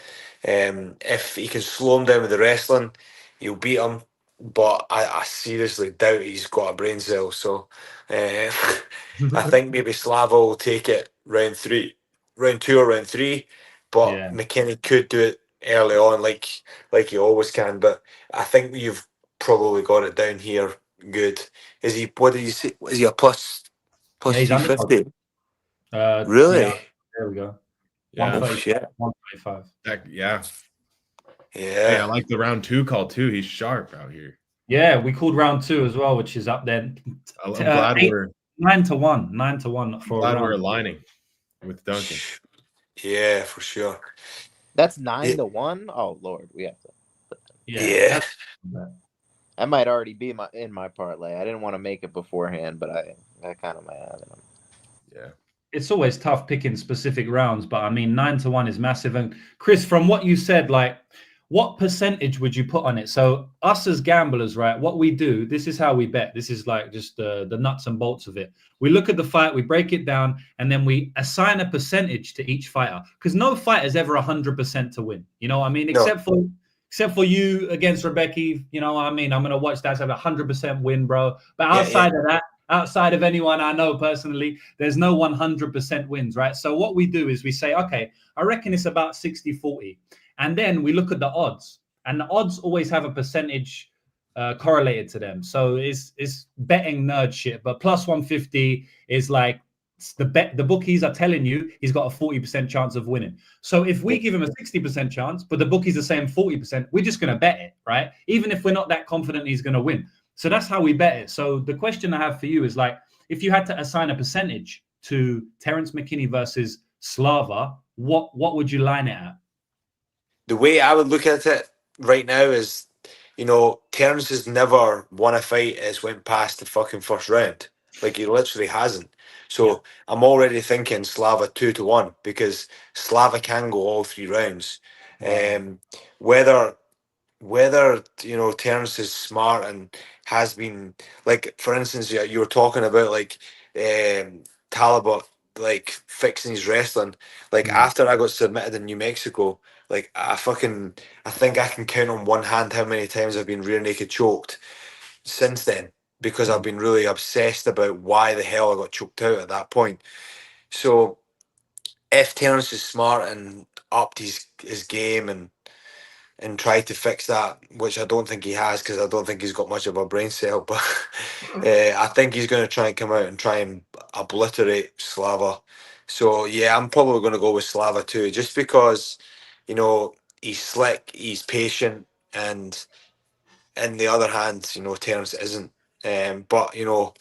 [SPEAKER 4] if he can slow him down with the wrestling, he'll beat him. But I seriously doubt he's got a brain cell. So I think maybe Slava will take it round 2 or round 3. But
[SPEAKER 1] Yeah.
[SPEAKER 4] McKinney could do it early on, like he always can. But I think you've probably got it down here good. Is he? What did you say? Is he a plus
[SPEAKER 1] he's
[SPEAKER 4] 350?
[SPEAKER 1] underdog.
[SPEAKER 4] Really?
[SPEAKER 1] Yeah, there we go.
[SPEAKER 3] Yeah.
[SPEAKER 1] 135. 135.
[SPEAKER 3] Yeah.
[SPEAKER 4] Yeah.
[SPEAKER 3] Hey, I like the round 2 call too. He's sharp out here.
[SPEAKER 1] Yeah, we called round 2 as well, which is up there.
[SPEAKER 3] I'm glad we're
[SPEAKER 1] 9-1. 9-1 for
[SPEAKER 3] glad
[SPEAKER 1] a
[SPEAKER 3] we're
[SPEAKER 1] round.
[SPEAKER 3] aligning with Duncan.
[SPEAKER 4] Yeah, for sure.
[SPEAKER 2] That's 9-1. Oh Lord, we have to.
[SPEAKER 4] Yeah.
[SPEAKER 2] I might already be in my parlay. I didn't want to make it beforehand, but I kind of might have it.
[SPEAKER 3] Yeah.
[SPEAKER 1] It's always tough picking specific rounds, but I mean 9-1 is massive. And Chris, from what you said, like, what percentage would you put on it? So us as gamblers, right, what we do, this is how we bet. This is like just the nuts and bolts of it. We look at the fight, we break it down, and then we assign a percentage to each fighter, because no fighter is ever 100% to win. You know what I mean?
[SPEAKER 4] No.
[SPEAKER 1] Except for you against Rebecca, you know what I mean? I'm going to watch that. So 100% win, bro. But outside of that, outside of anyone I know personally, there's no 100% wins, right? So what we do is we say, okay, I reckon it's about 60-40. And then we look at the odds. And the odds always have a percentage correlated to them. So it's betting nerd shit. But plus 150 is like, the bookies are telling you he's got a 40% chance of winning. So if we give him a 60% chance, but the bookies are saying 40%, we're just going to bet it, right? Even if we're not that confident he's going to win. So that's how we bet it. So the question I have for you is, like, if you had to assign a percentage to Terrance McKinney versus Slava, what would you line it at?
[SPEAKER 4] The way I would look at it right now is, Terrance has never won a fight as went past the fucking first round. Like, he literally hasn't. So I'm already thinking Slava 2-1, because Slava can go all 3 rounds. Whether Terrance is smart and has been, like, for instance, you were talking about like Talbott like fixing his wrestling. Like after I got submitted in New Mexico, like I think I can count on one hand how many times I've been rear naked choked since then, because I've been really obsessed about why the hell I got choked out at that point. So if Terrance is smart and upped his game and tried to fix that, which I don't think he has, because I don't think he's got much of a brain cell, but I think he's going to try and come out and try and obliterate Slava. So yeah, I'm probably going to go with Slava too, just because, you know, he's slick, he's patient, and in the other hand, you know, Terrance isn't. But you know,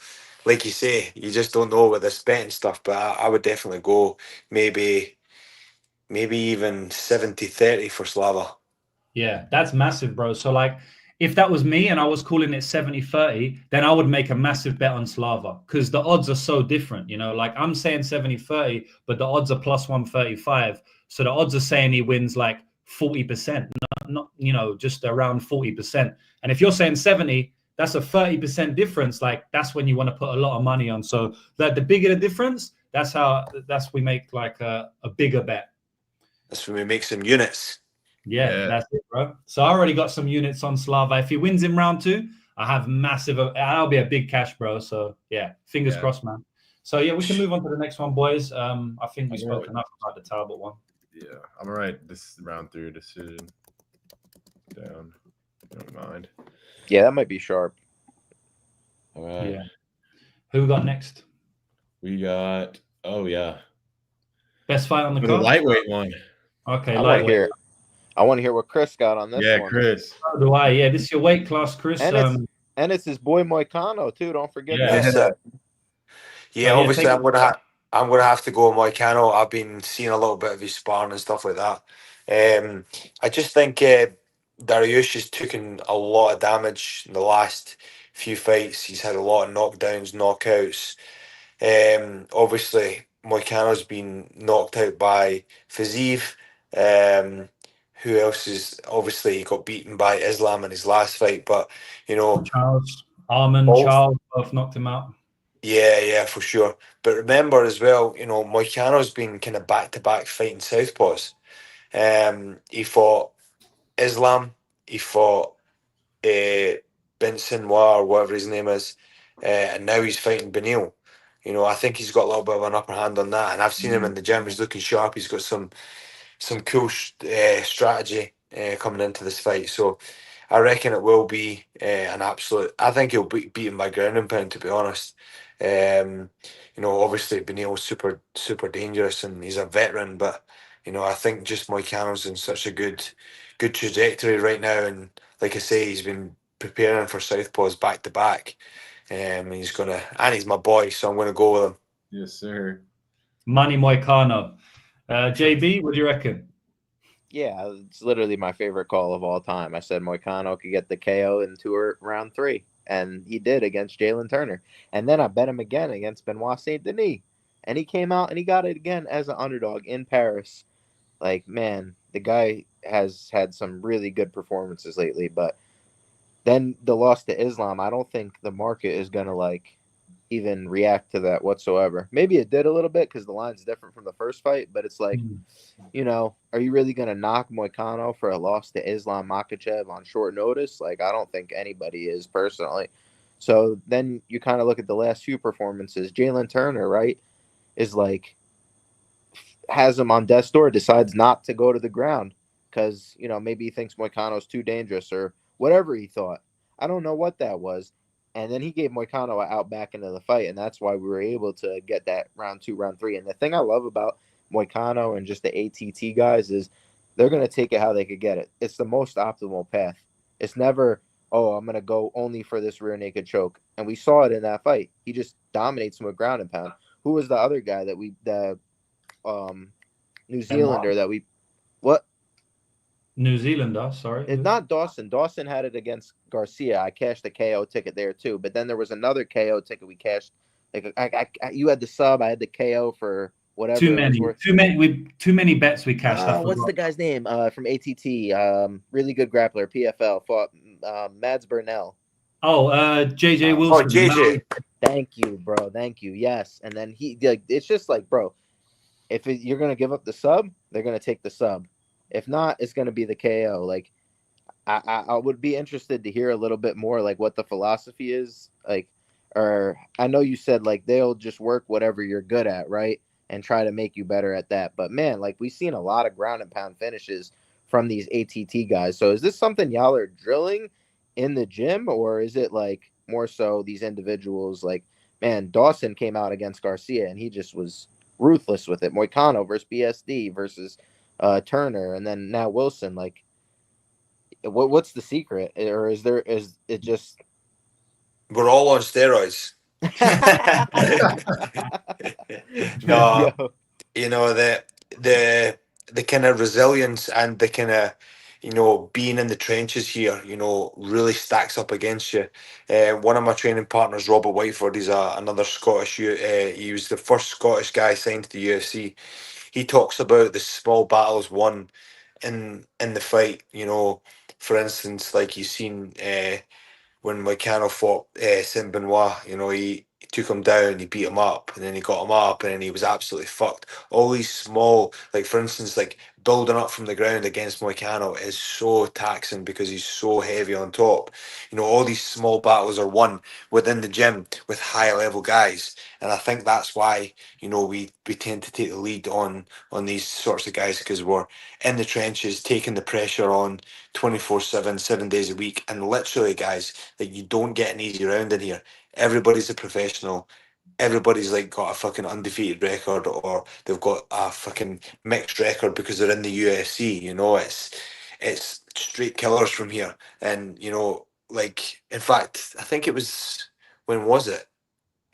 [SPEAKER 4] like you say, you just don't know with this betting stuff. But I would definitely go maybe even 70-30 for Slava.
[SPEAKER 1] Yeah, that's massive, bro. So like, if that was me and I was calling it 70-30, then I would make a massive bet on Slava, because the odds are so different. You know, like I'm saying 70-30, but the odds are plus 135. So the odds are saying he wins like 40%, not you know, just around 40%. And if you're saying 70, that's a 30% difference. Like that's when you want to put a lot of money on. So that the bigger the difference, that's we make like a bigger bet.
[SPEAKER 4] That's when we make some units.
[SPEAKER 1] Yeah, that's it, bro. So I already got some units on Slava. If he wins in round 2, I have massive. I'll be a big cash, bro. So yeah, fingers crossed, man. So yeah, we can move on to the next one, boys. I think we spoke enough about the Talbott one.
[SPEAKER 3] Yeah, I'm all right. This is round 3 decision. Down. Don't mind.
[SPEAKER 2] Yeah, that might be sharp.
[SPEAKER 3] All right.
[SPEAKER 1] Yeah. Who we got next?
[SPEAKER 3] We got. Oh yeah.
[SPEAKER 1] Best fight on the
[SPEAKER 3] The
[SPEAKER 1] card.
[SPEAKER 3] lightweight one.
[SPEAKER 1] Okay,
[SPEAKER 2] I
[SPEAKER 1] lightweight.
[SPEAKER 2] want to hear what Chris got on this one.
[SPEAKER 3] Yeah, Chris.
[SPEAKER 1] So do I? Yeah, this is your weight class, Chris.
[SPEAKER 2] And it's his boy Moicano too. Don't forget
[SPEAKER 1] Yeah.
[SPEAKER 2] that.
[SPEAKER 4] Yeah, obviously I'm gonna have to go with Moicano. I've been seeing a little bit of his sparring and stuff like that. I just think Dariush has taken a lot of damage in the last few fights. He's had a lot of knockdowns, knockouts. Obviously Moicano's been knocked out by Fiziev. Who else is obviously he got beaten by Islam in his last fight, but you know,
[SPEAKER 1] Charles both knocked him out.
[SPEAKER 4] Yeah, for sure. But remember as well, you know, Moicano's been kind of back-to-back fighting southpaws. He fought Islam, he fought Benson Noir, or whatever his name is, and now he's fighting Beneil. You know, I think he's got a little bit of an upper hand on that, and I've seen him in the gym. He's looking sharp. He's got some cool strategy coming into this fight. So I reckon it will be an absolute. I think he'll beat him by ground and pound, to be honest. You know, obviously Beneil's super dangerous and he's a veteran, but you know, I think just Moicano's in such a good trajectory right now, and like I say, he's been preparing for southpaws back to back. He's my boy, so I'm gonna go with him.
[SPEAKER 3] Yes, sir.
[SPEAKER 1] Money Moicano. JB, what do you reckon?
[SPEAKER 2] Yeah, it's literally my favorite call of all time. I said Moicano could get the KO in round 3, and he did against Jalen Turner. And then I bet him again against Benoit Saint Denis, and he came out and he got it again as an underdog in Paris. Like, man, the guy has had some really good performances lately, but then the loss to Islam, I don't think the market is gonna like even react to that whatsoever. Maybe it did a little bit because the line's different from the first fight, but it's like, you know, are you really going to knock Moicano for a loss to Islam Makhachev on short notice? Like, I don't think anybody is personally. So then you kind of look at the last few performances. Jalen Turner, right, is like, has him on death's door, decides not to go to the ground because, you know, maybe he thinks Moicano's too dangerous or whatever he thought. I don't know what that was. And then he gave Moicano out back into the fight, and that's why we were able to get that round 2, round 3. And the thing I love about Moicano and just the ATT guys is they're going to take it how they could get it. It's the most optimal path. It's never, oh, I'm going to go only for this rear naked choke. And we saw it in that fight. He just dominates him with ground and pound. Who was the other guy that New Zealander that we – what?
[SPEAKER 1] New Zealander, sorry.
[SPEAKER 2] It's not Dawson. Dawson had it against Garcia. I cashed the KO ticket there too. But then there was another KO ticket we cashed. Like you had the sub, I had the KO for whatever.
[SPEAKER 1] Too many bets we cashed.
[SPEAKER 2] What's the guy's name? From ATT. Really good grappler. PFL fought Mads Burnell.
[SPEAKER 1] JJ Wilson.
[SPEAKER 4] JJ.
[SPEAKER 2] Thank you, bro. Thank you. Yes. And then it's just like, bro, if you're going to give up the sub, they're going to take the sub. If not, it's going to be the KO. Like, I would be interested to hear a little bit more, like, what the philosophy is. Like, or I know you said, like, they'll just work whatever you're good at, right? And try to make you better at that. But, man, like, we've seen a lot of ground and pound finishes from these ATT guys. So is this something y'all are drilling in the gym, or is it, like, more so these individuals, like, man, Dawson came out against Garcia, and he just was ruthless with it. Moicano versus BSD versus Turner, and then now Wilson. Like, what's the secret, or is it just
[SPEAKER 4] We're all on steroids. No,
[SPEAKER 2] Yo.
[SPEAKER 4] you know, the kind of resilience and the kind of, you know, being in the trenches here, you know, really stacks up against you. One of my training partners, Robert Whiteford, he's another Scottish. He was the first Scottish guy signed to the UFC. He talks about the small battles won in the fight. You know, for instance, like you've seen. When Moicano fought Saint Benoit, you know, he took him down, he beat him up, and then he got him up, and then he was absolutely fucked. All these small, like for instance, like building up from the ground against Moicano is so taxing because he's so heavy on top. You know, all these small battles are won within the gym with high level guys, and I think that's why, you know, we tend to take the lead on these sorts of guys because we're in the trenches, taking the pressure on 24/7, 7 days a week, and literally, guys, like you don't get an easy round in here. Everybody's a professional. Everybody's like got a fucking undefeated record, or they've got a fucking mixed record because they're in the UFC. You know, it's straight killers from here. And you know, like in fact, I think it was, when was it?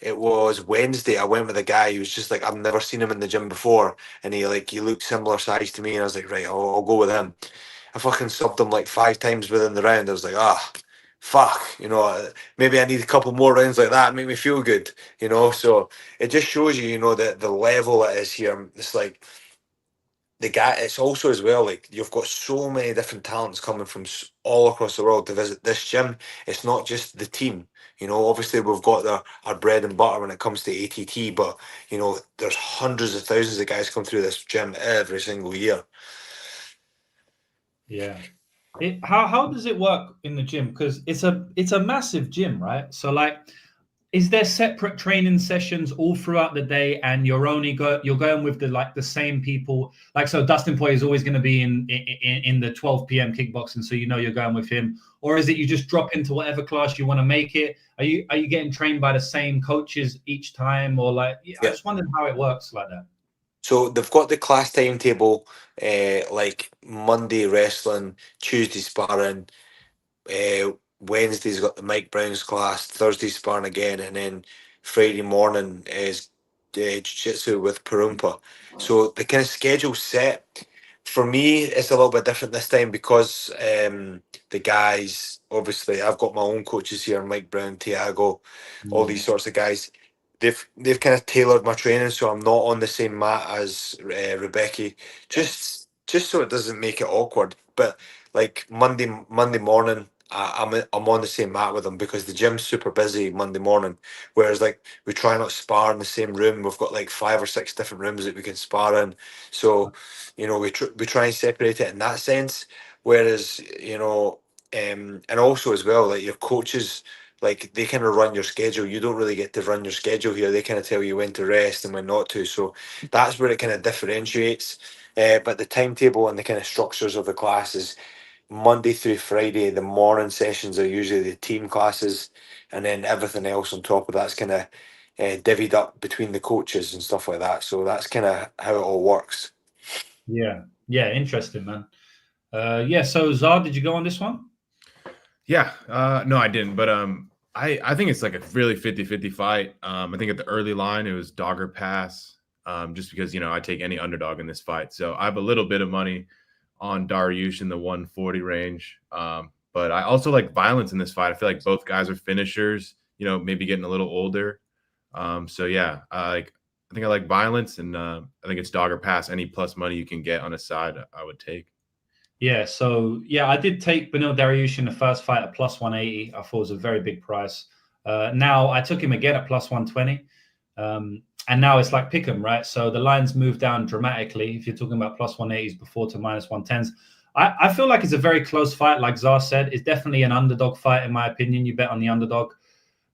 [SPEAKER 4] It was Wednesday. I went with a guy who was just like, I've never seen him in the gym before, and he looked similar size to me, and I was like, right, I'll go with him. I fucking subbed him like 5 times within the round. I was like, fuck, you know, maybe I need a couple more rounds like that, make me feel good, you know. So it just shows you, you know, the level it is here. It's like the guy. It's also as well like you've got so many different talents coming from all across the world to visit this gym. It's not just the team. You know, obviously we've got our bread and butter when it comes to ATT, but you know, there's hundreds of thousands of guys come through this gym every single year.
[SPEAKER 1] Yeah. How does it work in the gym? Because it's a massive gym, right? So like, is there separate training sessions all throughout the day, and you're going with the same people? Like, so Dustin Poirier is always going to be in the 12 p.m. kickboxing, so you know you're going with him, or is it you just drop into whatever class you want to make it? Are you getting trained by the same coaches each time, or like? Yeah. I just wondered how it works like that.
[SPEAKER 4] So they've got the class timetable, like Monday wrestling, Tuesday sparring, Wednesday's got the Mike Brown's class, Thursday sparring again, and then Friday morning is jiu-jitsu with Parumpa. So the kind of schedule set for me it's a little bit different this time because the guys, obviously I've got my own coaches here, Mike Brown, Tiago, all these sorts of guys. They've kind of tailored my training so I'm not on the same mat as Rebecca, just so it doesn't make it awkward. But like Monday morning, I'm on the same mat with them because the gym's super busy Monday morning. Whereas like we try not to spar in the same room. We've got like 5 or 6 different rooms that we can spar in. So you know we try and separate it in that sense. Whereas you know, and also as well, like your coaches, like they kind of run your schedule. You don't really get to run your schedule here. They kind of tell you when to rest and when not to. So that's where it kind of differentiates. But the timetable and the kind of structures of the classes, Monday through Friday, the morning sessions are usually the team classes, and then everything else on top of that's kind of divvied up between the coaches and stuff like that. So that's kind of how it all works.
[SPEAKER 1] Yeah, interesting, man. Yeah. So Zard, did you go on this one?
[SPEAKER 3] Yeah, no, I didn't. But I think it's like a really 50-50 fight. I think at the early line it was dogger pass, just because you know I take any underdog in this fight. So I have a little bit of money on Dariush in the 140 range. But I also like violence in this fight. I feel like both guys are finishers. You know, maybe getting a little older. So yeah, I think I like violence, and I think it's dogger pass. Any plus money you can get on a side, I would take.
[SPEAKER 1] Yeah, so yeah, I did take Beneil Dariush in the first fight at plus 180. I thought it was a very big price. Now I took him again at plus 120. And now it's like pick 'em, right? So the lines move down dramatically. If you're talking about plus 180s before to minus 110s, I feel like it's a very close fight. Like Zar said, it's definitely an underdog fight, in my opinion. You bet on the underdog.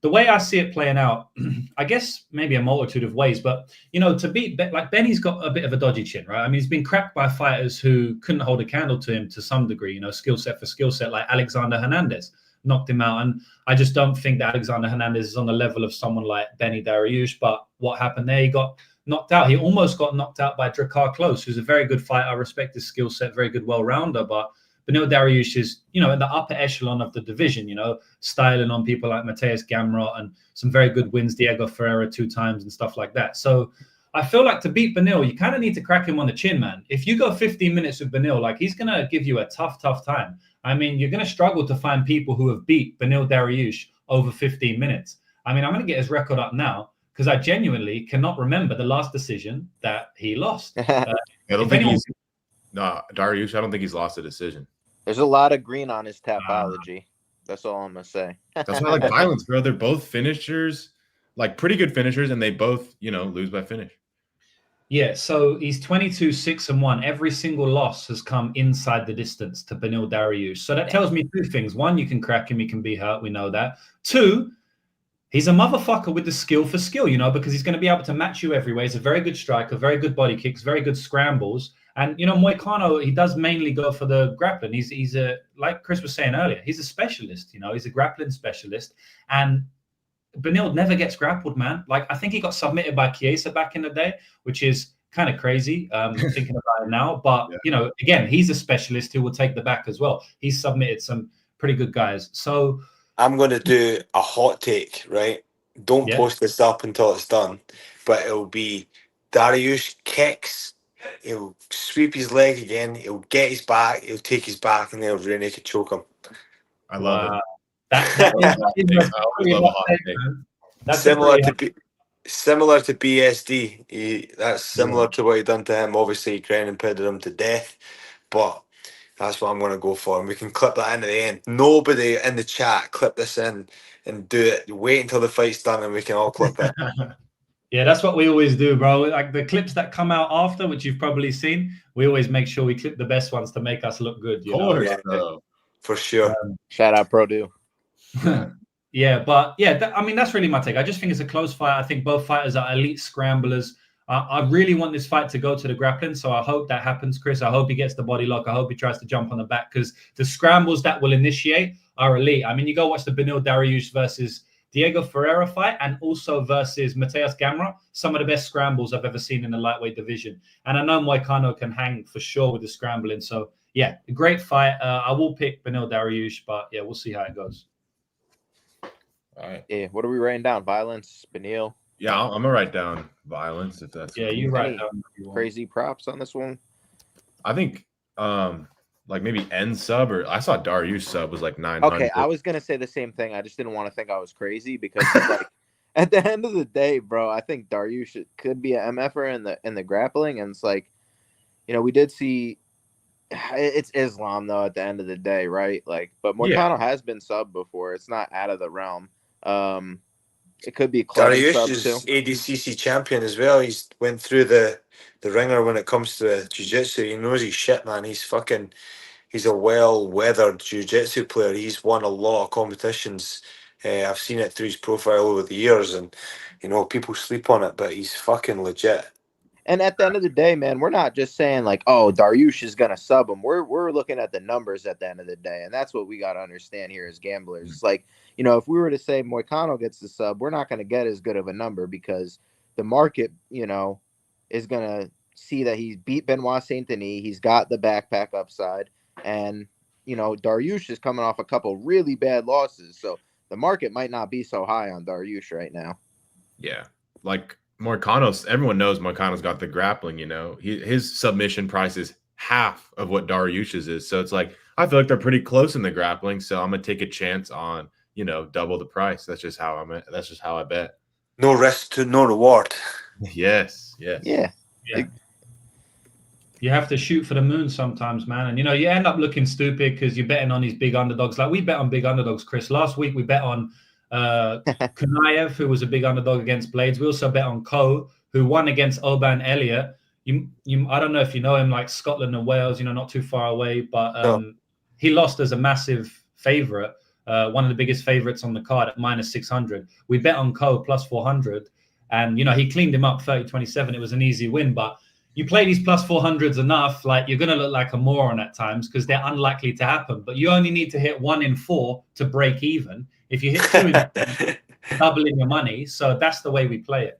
[SPEAKER 1] The way I see it playing out, I guess maybe a multitude of ways, but, to beat, like Benny's got a bit of a dodgy chin, right? I mean, he's been cracked by fighters who couldn't hold a candle to him to some degree, skill set for skill set, like Alexander Hernandez knocked him out. And I just don't think that Alexander Hernandez is on the level of someone like Benny Dariush. But what happened there? He got knocked out. He almost got knocked out by Drakkar Klose, who's a very good fighter. I respect his skill set, very good well-rounder, but Beneil Dariush is, in the upper echelon of the division, styling on people like Mateus Gamrot and some very good wins, Diego Ferreira 2 times and stuff like that. So I feel like to beat Beneil, you kind of need to crack him on the chin, man. If you go 15 minutes with Beneil, like he's going to give you a tough time. I mean, you're going to struggle to find people who have beat Beneil Dariush over 15 minutes. I mean, I'm going to get his record up now because I genuinely cannot remember the last decision that he lost.
[SPEAKER 3] Dariush, I don't think he's lost a decision.
[SPEAKER 2] There's a lot of green on his Tapology. That's all I'm going to say.
[SPEAKER 3] That's why I like violence, bro. They're both finishers, like pretty good finishers, and they both, lose by finish.
[SPEAKER 1] Yeah, so he's 22-6-1. Every single loss has come inside the distance to Beneil Dariush. So that tells me 2 things. 1, you can crack him, he can be hurt. We know that. 2, he's a motherfucker with the skill for skill, because he's going to be able to match you every way. He's a very good striker, very good body kicks, very good scrambles. And, Moicano, he does mainly go for the grappling. He's a, like Chris was saying earlier, he's a specialist, he's a grappling specialist. And Beneil never gets grappled, man. Like, I think he got submitted by Chiesa back in the day, which is kind of crazy thinking about it now. But, again, he's a specialist who will take the back as well. He's submitted some pretty good guys. So
[SPEAKER 4] I'm going to do a hot take, right? Don't post this up until it's done. But it'll be Dariush kicks. He'll sweep his leg again. He'll get his back. He'll take his back, and then he'll really choke him.
[SPEAKER 3] I love it.
[SPEAKER 4] That's similar to BSD. That's similar to what he done to him. Obviously, he ground and pounded him to death, but that's what I'm going to go for. And we can clip that into the end. Nobody in the chat clip this in and do it. Wait until the fight's done, and we can all clip it.
[SPEAKER 1] Yeah, that's what we always do, bro. Like the clips that come out after, which you've probably seen, we always make sure we clip the best ones to make us look good.
[SPEAKER 4] For sure.
[SPEAKER 2] Shout out Purdue.
[SPEAKER 1] Yeah, but that's really my take. I just think it's a close fight. I think both fighters are elite scramblers. I really want this fight to go to the grappling, so I hope that happens, Chris. I hope he gets the body lock. I hope he tries to jump on the back because the scrambles that will initiate are elite. I mean, you go watch the Beneil Dariush versus Diego Ferreira fight and also versus Mateus Gamrot, some of the best scrambles I've ever seen in the lightweight division. And I know Moicano can hang for sure with the scrambling. So, yeah, a great fight. I will pick Beneil Dariush, but, yeah, we'll see how it goes.
[SPEAKER 3] All right.
[SPEAKER 2] Yeah, what are we writing down? Violence, Beneil?
[SPEAKER 3] Yeah, I'm going to write down violence if that's...
[SPEAKER 1] Yeah, you write down.
[SPEAKER 2] Crazy props on this one?
[SPEAKER 3] I think... like maybe end sub, or I saw Dariush sub was like 900.
[SPEAKER 2] Okay, I was gonna say the same thing. I just didn't want to think I was crazy because like at the end of the day, bro, I think Dariush could be an MFer in the grappling, and it's like, we did see it's Islam though at the end of the day, right? Like, but Moicano has been sub before. It's not out of the realm. It could be
[SPEAKER 4] Dariush is ADCC champion as well. He's went through the ringer when it comes to jiu-jitsu. He knows his shit, man. He's a well-weathered jiu-jitsu player. He's won a lot of competitions. I've seen it through his profile over the years, and people sleep on it, but he's fucking legit.
[SPEAKER 2] And at the end of the day, man, we're not just saying like, oh, Dariush is gonna sub him. We're looking at the numbers at the end of the day, and that's what we got to understand here as gamblers. It's like, if we were to say Moicano gets the sub, we're not gonna get as good of a number because the market, is gonna see that he's beat Benoit Saint-Denis. He's got the backpack upside, and Dariush is coming off a couple really bad losses, so the market might not be so high on Dariush right now.
[SPEAKER 3] Yeah, like. Moicano's, everyone knows Moicano's got the grappling, his submission price is half of what Dariush's is. So it's like, I feel like they're pretty close in the grappling. So I'm going to take a chance on, double the price. That's just how I bet.
[SPEAKER 4] No risk to no reward.
[SPEAKER 3] Yes.
[SPEAKER 2] Yeah.
[SPEAKER 1] You have to shoot for the moon sometimes, man. And, you end up looking stupid because you're betting on these big underdogs. Like we bet on big underdogs, Chris. Last week we bet on Kunaev, who was a big underdog against Blades. We also bet on Ko, who won against Oban Elliott. I don't know if you know him, like Scotland and Wales, not too far away, but he lost as a massive favorite, one of the biggest favorites on the card at -600. We bet on Ko plus 400, and he cleaned him up 30-27. It was an easy win, but you play these plus 400s enough, like you're going to look like a moron at times because they're unlikely to happen. But you only need to hit 1 in 4 to break even. If you hit 2 in 4, doubling your money. So that's the way we play it.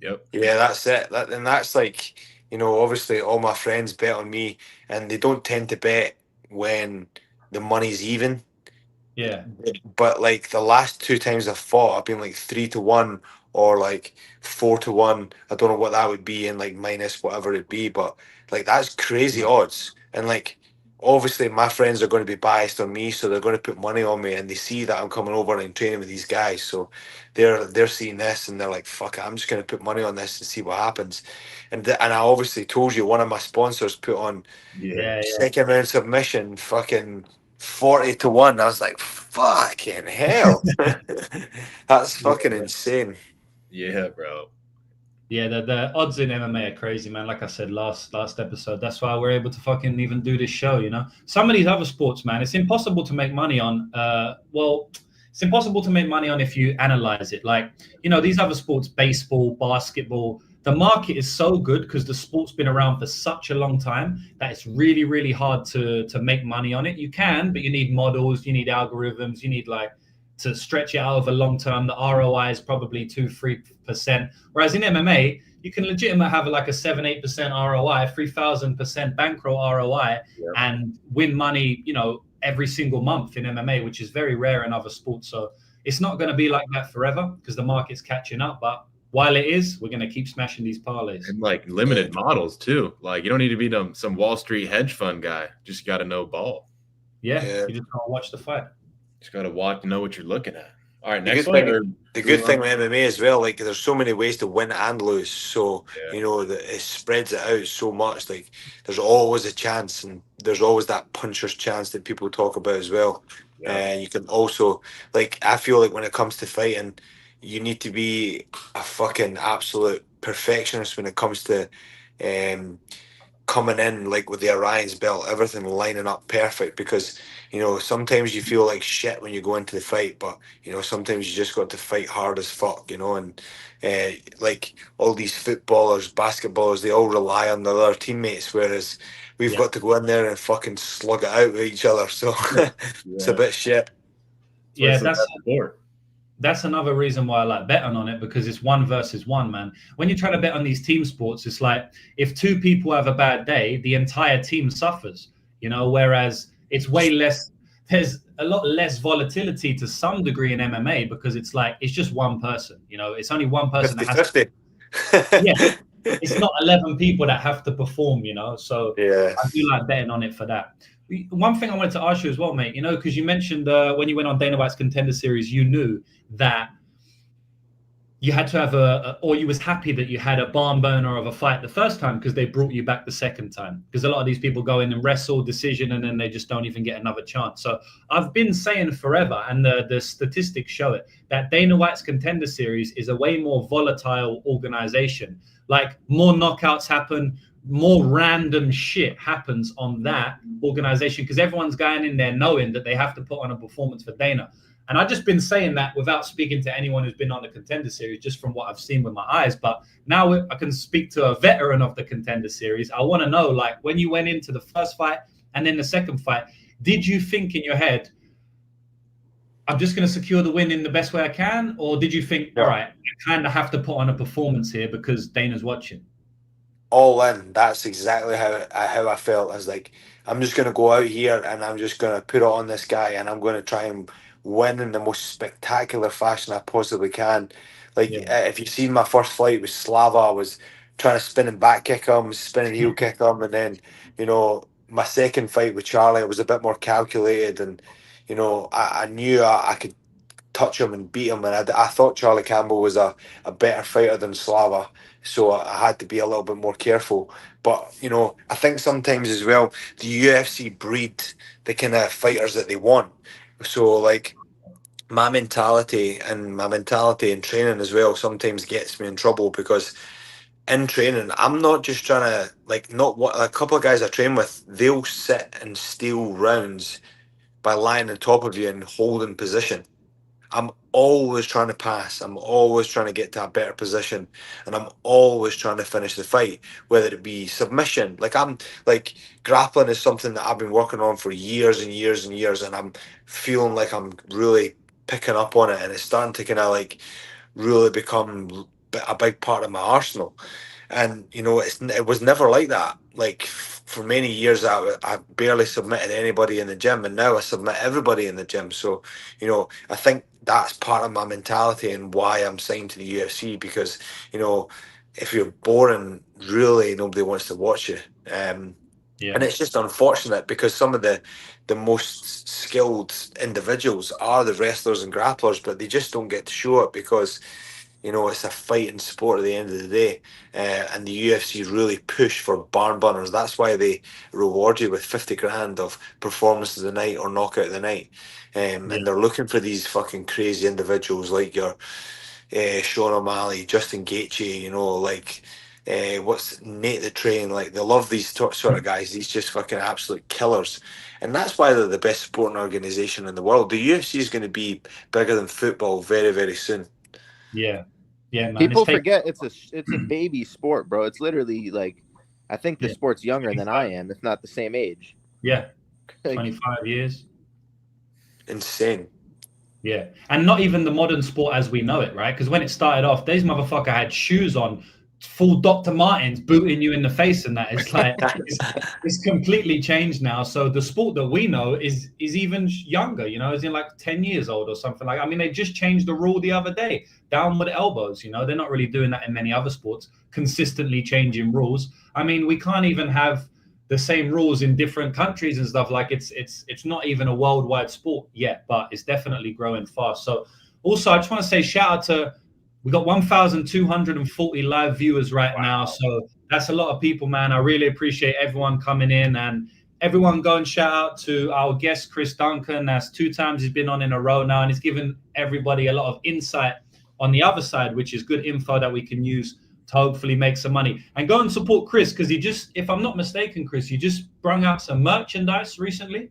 [SPEAKER 3] Yep.
[SPEAKER 4] Yeah, that's it. And that's like, obviously all my friends bet on me, and they don't tend to bet when the money's even.
[SPEAKER 1] Yeah.
[SPEAKER 4] But like the last 2 times I've fought, I've been like 3-1 or like 4-1. I don't know what that would be in like minus whatever it'd be, but like that's crazy odds. And like obviously my friends are going to be biased on me, so they're going to put money on me, and they see that I'm coming over and training with these guys, so they're seeing this and they're like, fuck it, I'm just going to put money on this and see what happens. And I obviously told you one of my sponsors put on second round submission fucking 40-1. I was like, fucking hell. That's fucking insane.
[SPEAKER 3] Yeah, bro.
[SPEAKER 1] Yeah, the odds in MMA are crazy, man. Like I said last episode, that's why we're able to fucking even do this show, Some of these other sports, man, it's impossible to make money on. It's impossible to make money on if you analyze it. Like, these other sports, baseball, basketball, the market is so good because the sport's been around for such a long time that it's really, really hard to make money on it. You can, but you need models, you need algorithms, you need to stretch it out over long term. The ROI is probably 2-3%. Whereas in MMA, you can legitimately have like a 7-8% ROI, 3,000% bankroll ROI, and win money, every single month in MMA, which is very rare in other sports. So it's not going to be like that forever because the market's catching up. But while it is, we're going to keep smashing these parlays.
[SPEAKER 3] And like limited models too. Like you don't need to be some Wall Street hedge fund guy. Just got to know ball.
[SPEAKER 1] Yeah, you just got to watch the fight.
[SPEAKER 3] Just got to watch and know what you're looking at. All right, next
[SPEAKER 4] one. The good thing with MMA as well, like there's so many ways to win and lose. So, it spreads it out so much. Like there's always a chance, and there's always that puncher's chance that people talk about as well. And you can also, like, I feel like when it comes to fighting, you need to be a fucking absolute perfectionist when it comes to coming in, like with the Orion's belt, everything lining up perfect, because sometimes you feel like shit when you go into the fight, but sometimes you just got to fight hard as fuck, and like all these footballers, basketballers, they all rely on their other teammates, whereas we've got to go in there and fucking slug it out with each other, so it's a bit shit.
[SPEAKER 1] Yeah, that's another reason why I like betting on it, because it's 1 versus 1, man. When you're trying to bet on these team sports, it's like if 2 people have a bad day, the entire team suffers, whereas it's way less, there's a lot less volatility to some degree in MMA because it's like, it's just one person, it's only one person
[SPEAKER 4] 50,
[SPEAKER 1] that has to, it's not 11 people that have to perform, so I do like betting on it for that. One thing I wanted to ask you as well, mate, because you mentioned when you went on Dana White's Contender Series, you knew that you had to have or you was happy that you had a barn burner of a fight the first time because they brought you back the second time. Because a lot of these people go in and wrestle, decision, and then they just don't even get another chance. So I've been saying forever, and the statistics show it, that Dana White's Contender Series is a way more volatile organization. Like more knockouts happen, more random shit happens on that organization because everyone's going in there knowing that they have to put on a performance for Dana. And I've just been saying that without speaking to anyone who's been on the Contender Series, just from what I've seen with my eyes. But now I can speak to a veteran of the Contender Series. I want to know, like, when you went into the first fight and then the second fight, did you think in your head, I'm just going to secure the win in the best way I can? Or did you think, all right, I kind of have to put on a performance here because Dana's watching?
[SPEAKER 4] All in. That's exactly how I felt. I was like, I'm just going to go out here and I'm just going to put it on this guy and I'm going to try and win in the most spectacular fashion I possibly can. Like, if you've seen my first fight with Slava, I was trying to spin and back kick him, spin and heel kick him. And then, my second fight with Charlie, it was a bit more calculated. And, I knew I could touch him and beat him. And I thought Charlie Campbell was a better fighter than Slava. So I had to be a little bit more careful. But, I think sometimes as well, the UFC breed the kind of fighters that they want. So, like, my mentality in training as well sometimes gets me in trouble, because in training I'm not just trying to, like, not what a couple of guys I train with, they'll sit and steal rounds by lying on top of you and holding position. I'm always trying to pass. I'm always trying to get to a better position, and I'm always trying to finish the fight, whether it be submission. Like grappling is something that I've been working on for years and years and years, and I'm feeling like I'm really picking up on it, and it's starting to kind of like really become a big part of my arsenal. And it was never like that. Like for many years, I barely submitted anybody in the gym, and now I submit everybody in the gym. So, I think that's part of my mentality and why I'm signed to the UFC, because if you're boring, really nobody wants to watch you. And it's just unfortunate, because some of the most skilled individuals are the wrestlers and grapplers, but they just don't get to show it, because it's a fighting sport at the end of the day. And the UFC really push for barn burners. That's why they reward you with 50 grand of performance of the night or knockout of the night. And they're looking for these fucking crazy individuals like your Sean O'Malley, Justin Gaethje, like what's Nate the Train. Like, they love these sort of guys. These just fucking absolute killers. And that's why they're the best sporting organization in the world. The UFC is going to be bigger than football very, very soon.
[SPEAKER 1] Yeah, man.
[SPEAKER 2] People forget it's a baby sport, bro. It's literally like, I think the sport's younger than I am, if not the same age.
[SPEAKER 1] Yeah, 25 years.
[SPEAKER 4] Insane.
[SPEAKER 1] Yeah, and not even the modern sport as we know it, right? Because when it started off, these motherfucker had shoes on, full Dr. Martens booting you in the face, and that it's like it's completely changed now. So the sport that we know is even younger, is in like 10 years old or something. Like, I mean, they just changed the rule the other day, downward elbows. They're not really doing that in many other sports, consistently changing rules. I mean, we can't even have the same rules in different countries and stuff. Like, it's not even a worldwide sport yet, but it's definitely growing fast. So also, I just want to say shout out to, we got 1,240 live viewers right now. So that's a lot of people, man. I really appreciate everyone coming in, and everyone go and shout out to our guest, Chris Duncan. That's 2 times he's been on in a row now, and he's given everybody a lot of insight on the other side, which is good info that we can use to hopefully make some money. And go and support Chris, because he just, if I'm not mistaken, Chris, you just sprung out some merchandise recently.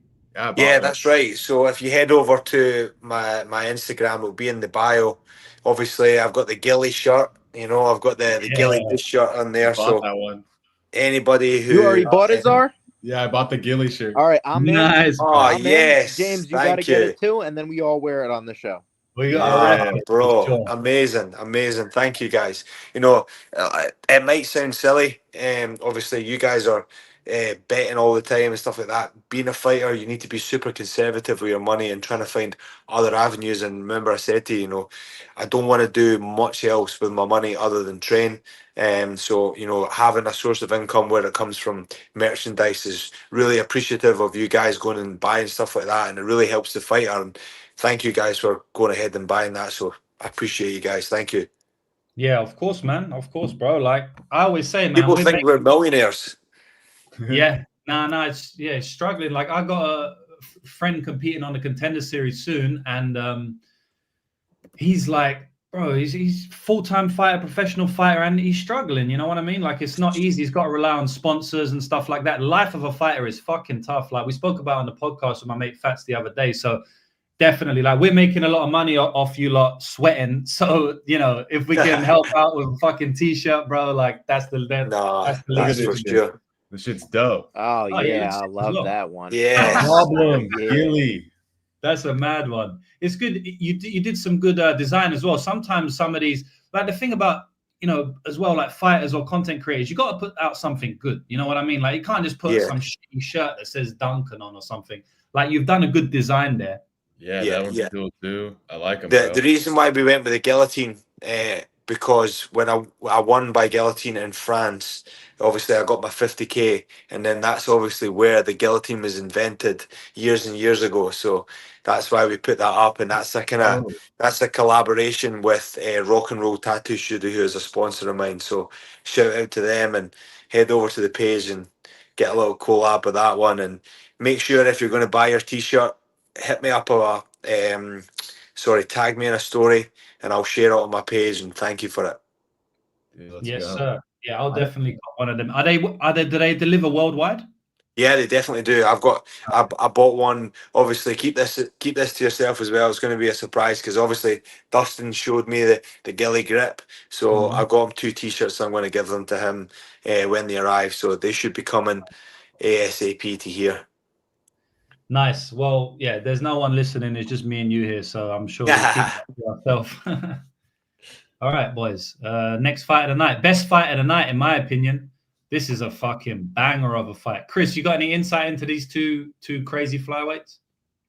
[SPEAKER 4] Yeah, that's right. So if you head over to my Instagram, it'll be in the bio. Obviously, I've got the Gilly shirt. I've got the Gilly shirt on there. So
[SPEAKER 3] that one.
[SPEAKER 4] Anybody who...
[SPEAKER 2] You already bought it, Czar?
[SPEAKER 3] Yeah, I bought the Gilly shirt.
[SPEAKER 2] All right, I'm
[SPEAKER 1] nice.
[SPEAKER 2] in.
[SPEAKER 4] Oh, yes.
[SPEAKER 2] James, you got to get it too, and then we all wear it on the show.
[SPEAKER 4] Bro, sure. Amazing. Thank you, guys. It might sound silly. Obviously, you guys are betting all the time and stuff like that. Being a fighter, you need to be super conservative with your money and trying to find other avenues. And remember, I said to you, I don't want to do much else with my money other than train. So, having a source of income where it comes from merchandise is really appreciative of you guys going and buying stuff like that. And it really helps the fighter. And thank you guys for going ahead and buying that. So I appreciate you guys. Thank you.
[SPEAKER 1] Yeah, of course, man. Of course, bro. Like I always say, man.
[SPEAKER 4] People think we're millionaires.
[SPEAKER 1] Yeah. No, it's struggling. Like, I got a friend competing on the Contender Series soon, and he's like, bro, he's full-time fighter, professional fighter, and he's struggling. You know what I mean? Like, it's not easy. He's got to rely on sponsors and stuff like that. Life of a fighter is fucking tough. Like we spoke about on the podcast with my mate Fats the other day. So definitely, like, we're making a lot of money off you lot sweating. So, if we can help out with a fucking t-shirt, bro, like that's the
[SPEAKER 4] for sure.
[SPEAKER 3] The shit's dope.
[SPEAKER 2] Oh yeah, I love that one.
[SPEAKER 4] Yeah.
[SPEAKER 3] Problem, Gilly.
[SPEAKER 1] That's a mad one. It's good. You did some good design as well. Sometimes some of these, like the thing about, as well, like fighters or content creators, you got to put out something good. You know what I mean? Like, you can't just put some shitty shirt that says Duncan on or something. Like, you've done a good design there.
[SPEAKER 3] Yeah, that one's cool too. I like them.
[SPEAKER 4] The reason why we went with the guillotine, because when I won by guillotine in France, obviously I got my 50K, and then that's obviously where the guillotine was invented years and years ago. So that's why we put that up, and that's that's a collaboration with Rock and Roll Tattoo Studio, who is a sponsor of mine. So shout out to them, and head over to the page and get a little collab with that one. And make sure if you're going to buy your t-shirt, hit me up tag me in a story, and I'll share it on my page. And thank you for it.
[SPEAKER 3] Dude, let's
[SPEAKER 1] Yes,
[SPEAKER 3] go.
[SPEAKER 1] sir. Yeah, I'll definitely got one of them. Do they deliver worldwide?
[SPEAKER 4] Yeah, they definitely do. I bought one. Obviously, keep this to yourself as well. It's going to be a surprise because obviously Dustin showed me the Gilly grip, so I got him 2 T-shirts. So I'm going to give them to him when they arrive. So they should be coming ASAP to here.
[SPEAKER 1] Nice. Well, yeah, there's no one listening. It's just me and you here, so I'm sure we'll keep it to ourselves. All right, boys. Next fight of the night. Best fight of the night, in my opinion. This is a fucking banger of a fight. Chris, you got any insight into these two crazy flyweights?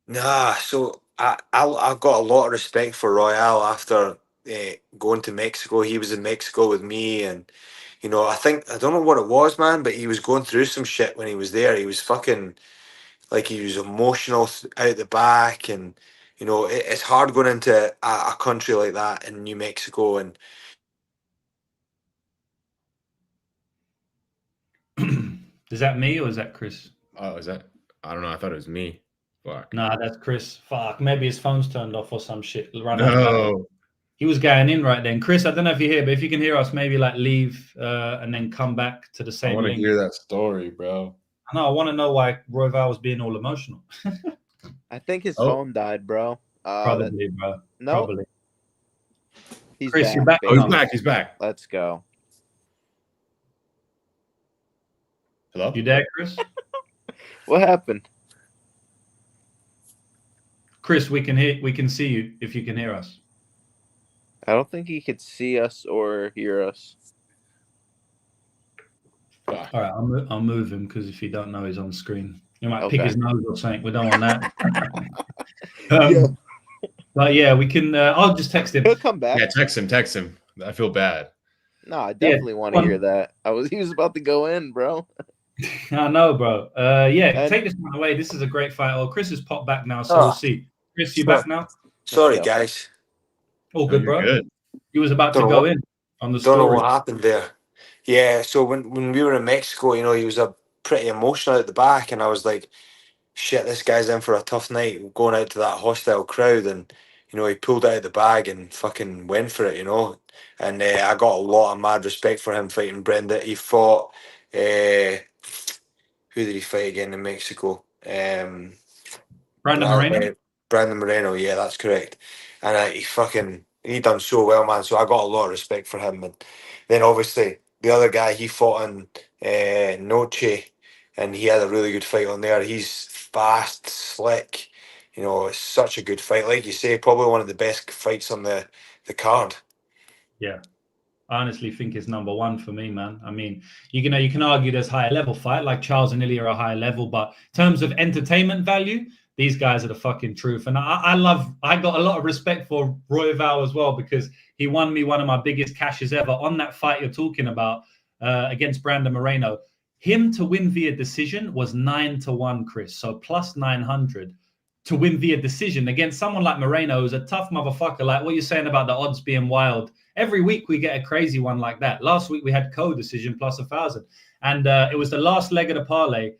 [SPEAKER 4] Nah, so I've got a lot of respect for Royval after going to Mexico. He was in Mexico with me, and I don't know what it was, man, but he was going through some shit when he was there. He was fucking like he was emotional out the back, and it's hard going into a country like that in New Mexico. And
[SPEAKER 1] Is that me or is that Chris?
[SPEAKER 3] Oh, is that? I don't know. I thought it was me. Fuck.
[SPEAKER 1] Nah, that's Chris. Fuck. Maybe his phone's turned off or some shit.
[SPEAKER 3] No.
[SPEAKER 1] He was going in right then. Chris, I don't know if you're here, but if you can hear us, maybe like leave and then come back to the same
[SPEAKER 5] I want to
[SPEAKER 1] link.
[SPEAKER 5] hear that story, bro.
[SPEAKER 1] I know. I want to know why Royval was being all emotional.
[SPEAKER 2] I think his phone died, bro.
[SPEAKER 1] Probably, bro.
[SPEAKER 2] No.
[SPEAKER 1] Probably.
[SPEAKER 2] He's
[SPEAKER 1] Chris,
[SPEAKER 2] back,
[SPEAKER 1] you're back.
[SPEAKER 3] Oh, he's
[SPEAKER 2] baby.
[SPEAKER 3] back. He's back.
[SPEAKER 2] Let's go.
[SPEAKER 3] Hello?
[SPEAKER 1] You there, Chris?
[SPEAKER 2] What happened?
[SPEAKER 1] Chris, we can see you if you can hear us.
[SPEAKER 2] I don't think he could see us or hear us.
[SPEAKER 3] Fuck.
[SPEAKER 1] All right, I'll move him because if you don't know, he's on screen. You might
[SPEAKER 2] Okay.
[SPEAKER 1] pick his nose or something. We don't want that. But yeah, we can. I'll just text him.
[SPEAKER 2] He'll come back.
[SPEAKER 3] Yeah, text him. I feel bad.
[SPEAKER 2] No, I definitely want to hear that. He was about to go in, bro.
[SPEAKER 1] I know, bro. Yeah,
[SPEAKER 2] And-
[SPEAKER 1] take this one away. This is a great fight. Oh, Chris has popped back now, so we'll see. Chris, you back now?
[SPEAKER 4] sorry,
[SPEAKER 2] Let's go.
[SPEAKER 4] guys.
[SPEAKER 1] All good,
[SPEAKER 3] You're
[SPEAKER 1] bro.
[SPEAKER 3] Good.
[SPEAKER 1] He was about to
[SPEAKER 4] Don't know
[SPEAKER 1] go
[SPEAKER 4] what-
[SPEAKER 1] in on the
[SPEAKER 4] Don't know
[SPEAKER 1] story.
[SPEAKER 4] what happened there. Yeah, so when we were in Mexico, he was pretty emotional at the back, and I was like, shit, this guy's in for a tough night going out to that hostile crowd. And he pulled out of the bag and fucking went for it, and I got a lot of mad respect for him fighting Brenda. He fought who did he fight again in Mexico?
[SPEAKER 1] Brandon Moreno?
[SPEAKER 4] Brandon Moreno, yeah, that's correct. And he done so well, man. So I got a lot of respect for him. And then obviously the other guy, he fought in Noche, and he had a really good fight on there. He's fast, slick. It's such a good fight. Like you say, probably one of the best fights on the card.
[SPEAKER 1] Yeah. I honestly think it's number one for me, man. I mean, you can argue there's higher level fight, like Charles and Ilya are a higher level, but in terms of entertainment value, these guys are the fucking truth. And I got a lot of respect for Royval as well, because he won me one of my biggest cashes ever on that fight you're talking about against Brandon Moreno. Him to win via decision was 9-1, Chris. So plus 900 to win via decision against someone like Moreno, who's a tough motherfucker. Like what you're saying about the odds being wild. Every week we get a crazy one like that. Last week we had co-decision plus 1,000. And it was the last leg of the parlay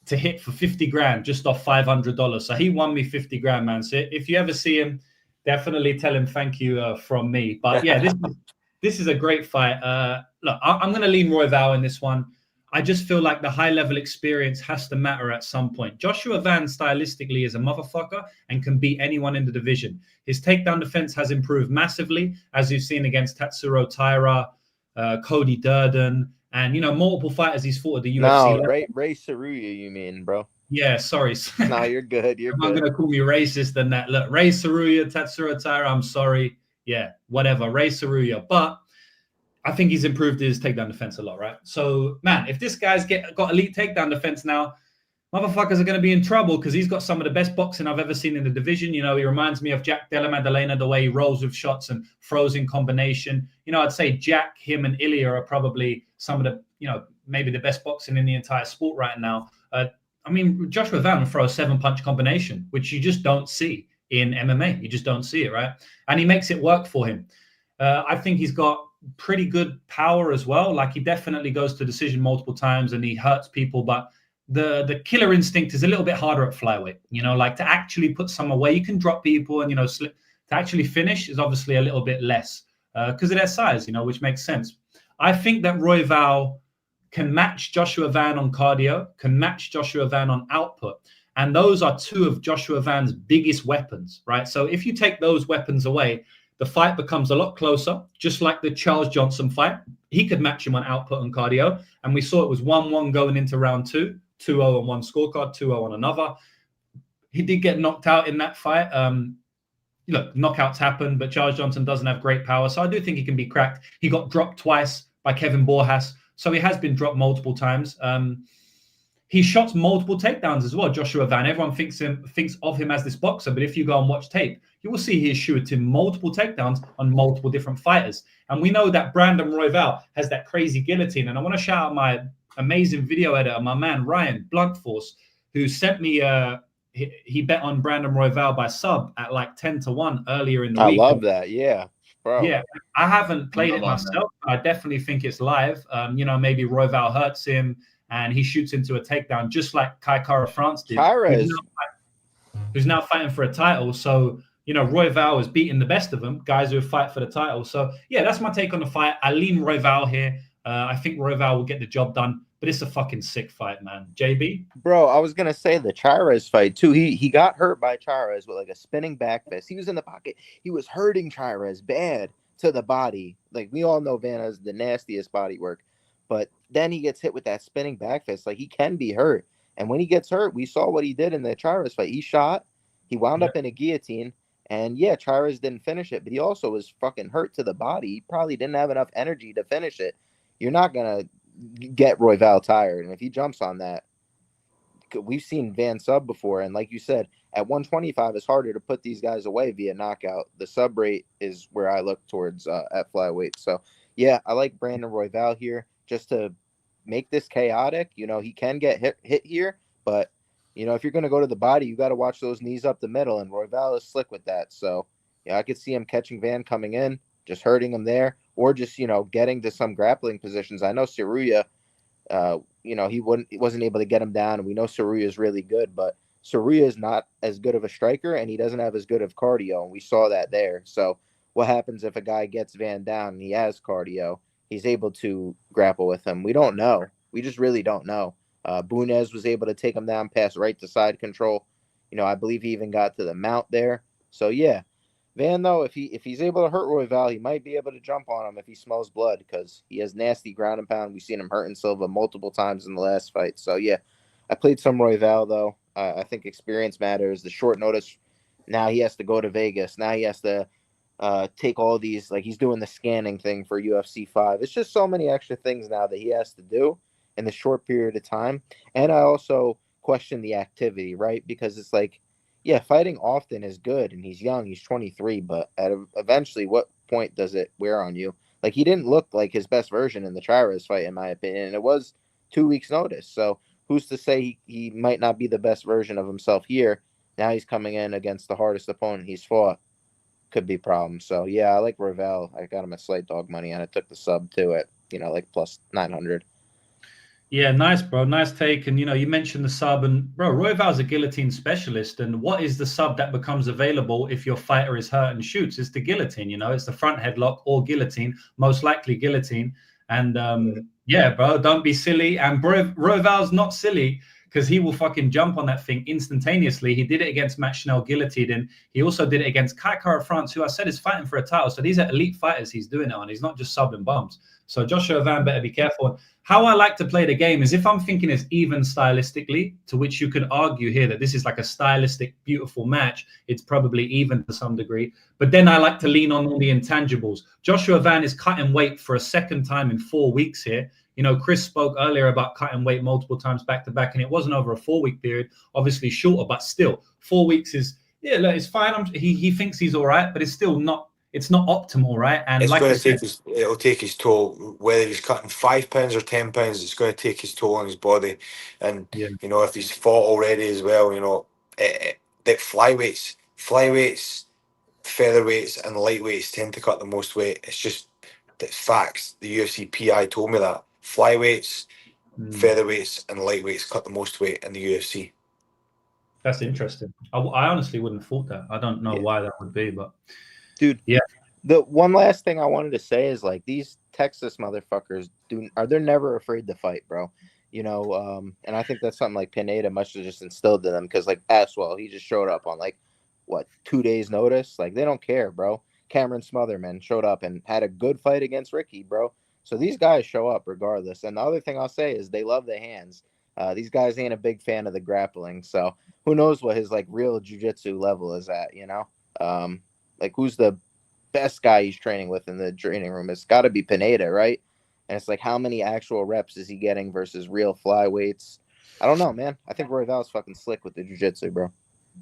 [SPEAKER 1] to hit for 50 grand just off $500. So he won me 50 grand, man. So if you ever see him, definitely tell him thank you from me. But yeah, this is a great fight. Look, I'm going to lean Royval in this one. I just feel like the high-level experience has to matter at some point. Joshua Van stylistically is a motherfucker and can beat anyone in the division. His takedown defense has improved massively, as you've seen against Tatsuro Taira, Cody Durden, and, multiple fighters he's fought at the UFC.
[SPEAKER 2] No, Ray Saruya, you mean, bro?
[SPEAKER 1] Yeah, sorry.
[SPEAKER 2] No, you're good. You're
[SPEAKER 1] I'm
[SPEAKER 2] good.
[SPEAKER 1] going to call me racist and that. Look, Ray Saruya, Tatsuro Taira, I'm sorry. Yeah, whatever, Ray Saruya. But I think he's improved his takedown defense a lot, right? So, man, if this guy's got elite takedown defense now, motherfuckers are going to be in trouble because he's got some of the best boxing I've ever seen in the division. He reminds me of Jack Della Maddalena, the way he rolls with shots and throws in combination. I'd say Jack, him, and Ilya are probably some of the, maybe the best boxing in the entire sport right now. Joshua Van will throw a 7-punch combination, which you just don't see in MMA. You just don't see it, right? And he makes it work for him. I think he's got pretty good power as well. Like he definitely goes to decision multiple times and he hurts people, but the killer instinct is a little bit harder at flyweight, like to actually put some away. You can drop people and, To actually finish is obviously a little bit less because of their size, which makes sense. I think that Royval can match Joshua Van on cardio, can match Joshua Van on output. And those are two of Joshua Van's biggest weapons, right? So if you take those weapons away, the fight becomes a lot closer, just like the Charles Johnson fight. He could match him on output and cardio. And we saw it was 1-1 going into round 2, 2-0 on one scorecard, 2-0 on another. He did get knocked out in that fight. Look, knockouts happen, but Charles Johnson doesn't have great power. So I do think he can be cracked. He got dropped twice by Kevin Borjas. So he has been dropped multiple times. He shots multiple takedowns as well, Joshua Van. Everyone thinks of him as this boxer, but if you go and watch tape, you will see he's shooting multiple takedowns on multiple different fighters. And we know that Brandon Royval has that crazy guillotine. And I want to shout out my amazing video editor, my man Ryan Bluntforce, who sent me he bet on Brandon Royval by sub at like 10-1 earlier in the week.
[SPEAKER 2] I love that. Yeah, bro.
[SPEAKER 1] Yeah, I haven't played it myself. But I definitely think it's live. Maybe Royval hurts him and he shoots into a takedown, just like Kai Kara France did. Who's now fighting for a title. So, Royval is beating the best of them, guys who fight for the title. So, yeah, that's my take on the fight. I lean Royval here. I think Royval will get the job done, but it's a fucking sick fight, man. JB?
[SPEAKER 2] Bro, I was going to say the Chairez fight, too. He got hurt by Chairez with like a spinning back fist. He was in the pocket. He was hurting Chairez bad to the body. Like, we all know Van has the nastiest body work. But then he gets hit with that spinning back fist. Like, he can be hurt. And when he gets hurt, we saw what he did in the Chairez fight. He shot. He wound up in a guillotine. And, yeah, Chairez didn't finish it. But he also was fucking hurt to the body. He probably didn't have enough energy to finish it. You're not going to get Royval tired. And if he jumps on that, we've seen Van sub before. And like you said, at 125, it's harder to put these guys away via knockout. The sub rate is where I look towards at flyweight. So, yeah, I like Brandon Royval here. Just to make this chaotic, he can get hit here, but if you're going to go to the body, you got to watch those knees up the middle, and Royval is slick with that. So, I could see him catching Van coming in, just hurting him there, or just getting to some grappling positions. I know Tsuruya, he wasn't able to get him down, and we know Tsuruya is really good, but Tsuruya is not as good of a striker, and he doesn't have as good of cardio, and we saw that there. So, what happens if a guy gets Van down and he has cardio? He's able to grapple with him. We don't know. We just really don't know. Bunez was able to take him down past right to side control. I believe he even got to the mount there. So, yeah. Van, though, if he's able to hurt Royval, he might be able to jump on him if he smells blood because he has nasty ground and pound. We've seen him hurting Silva multiple times in the last fight. So, yeah, I played some Royval, though. I think experience matters. The short notice, now he has to go to Vegas. Now he has to take all these, like he's doing the scanning thing for UFC 5. It's just so many extra things now that he has to do in the short period of time. And I also question the activity, right? Because it's like, yeah, fighting often is good, and he's young, he's 23, but eventually, what point does it wear on you? Like, he didn't look like his best version in the Chairez fight, in my opinion, and it was 2 weeks' notice. So who's to say he might not be the best version of himself here? Now he's coming in against the hardest opponent he's fought. Could be problems. So, yeah, I like Royval. I got him at slight dog money, and I took the sub to it, like plus 900.
[SPEAKER 1] Yeah, nice, bro. Nice take. And, you mentioned the sub. And, bro, Royval's a guillotine specialist. And what is the sub that becomes available if your fighter is hurt and shoots? It's the guillotine, It's the front headlock or guillotine, most likely guillotine. And, yeah, bro, don't be silly. And Royval's not silly because he will fucking jump on that thing instantaneously. He did it against Matt Schnell, guillotined, and he also did it against Kai Kara France, who I said is fighting for a title. So these are elite fighters he's doing it on. He's not just subbing bums. So Joshua Van better be careful. How I like to play the game is if I'm thinking it's even stylistically, to which you could argue here that this is like a stylistic, beautiful match. It's probably even to some degree. But then I like to lean on all the intangibles. Joshua Van is cutting weight for a second time in 4 weeks here. Chris spoke earlier about cutting weight multiple times back to back, and it wasn't over a 4-week period, obviously shorter, but still 4 weeks is, yeah, look, it's fine. He thinks he's all right, but it's still not, it's not optimal, right? And
[SPEAKER 4] it's
[SPEAKER 1] like
[SPEAKER 4] going to it'll take his toll, whether he's cutting 5 pounds or 10 pounds, it's going to take his toll on his body. And, if he's fought already as well, that flyweights, featherweights and lightweights tend to cut the most weight. It's just, it's facts. The UFC PI told me that. Flyweights, featherweights, and lightweights cut the most weight in the UFC.
[SPEAKER 1] That's interesting. I honestly wouldn't have thought that. I don't know why that would be, but
[SPEAKER 2] dude,
[SPEAKER 1] yeah.
[SPEAKER 2] The one last thing I wanted to say is like these Texas motherfuckers they're never afraid to fight, bro. You know, and I think that's something like Pineda must have just instilled in them because like Aswell, he just showed up on like what 2 days notice. Like they don't care, bro. Cameron Smotherman showed up and had a good fight against Ricky, bro. So these guys show up regardless. And the other thing I'll say is they love the hands. These guys ain't a big fan of the grappling, so who knows what his like real jiu-jitsu level is at, you know? Like who's the best guy he's training with in the training room? It's got to be Pineda, right? And it's like how many actual reps is he getting versus real flyweights? I don't know, man. I think Royval's fucking slick with the jiu-jitsu, bro.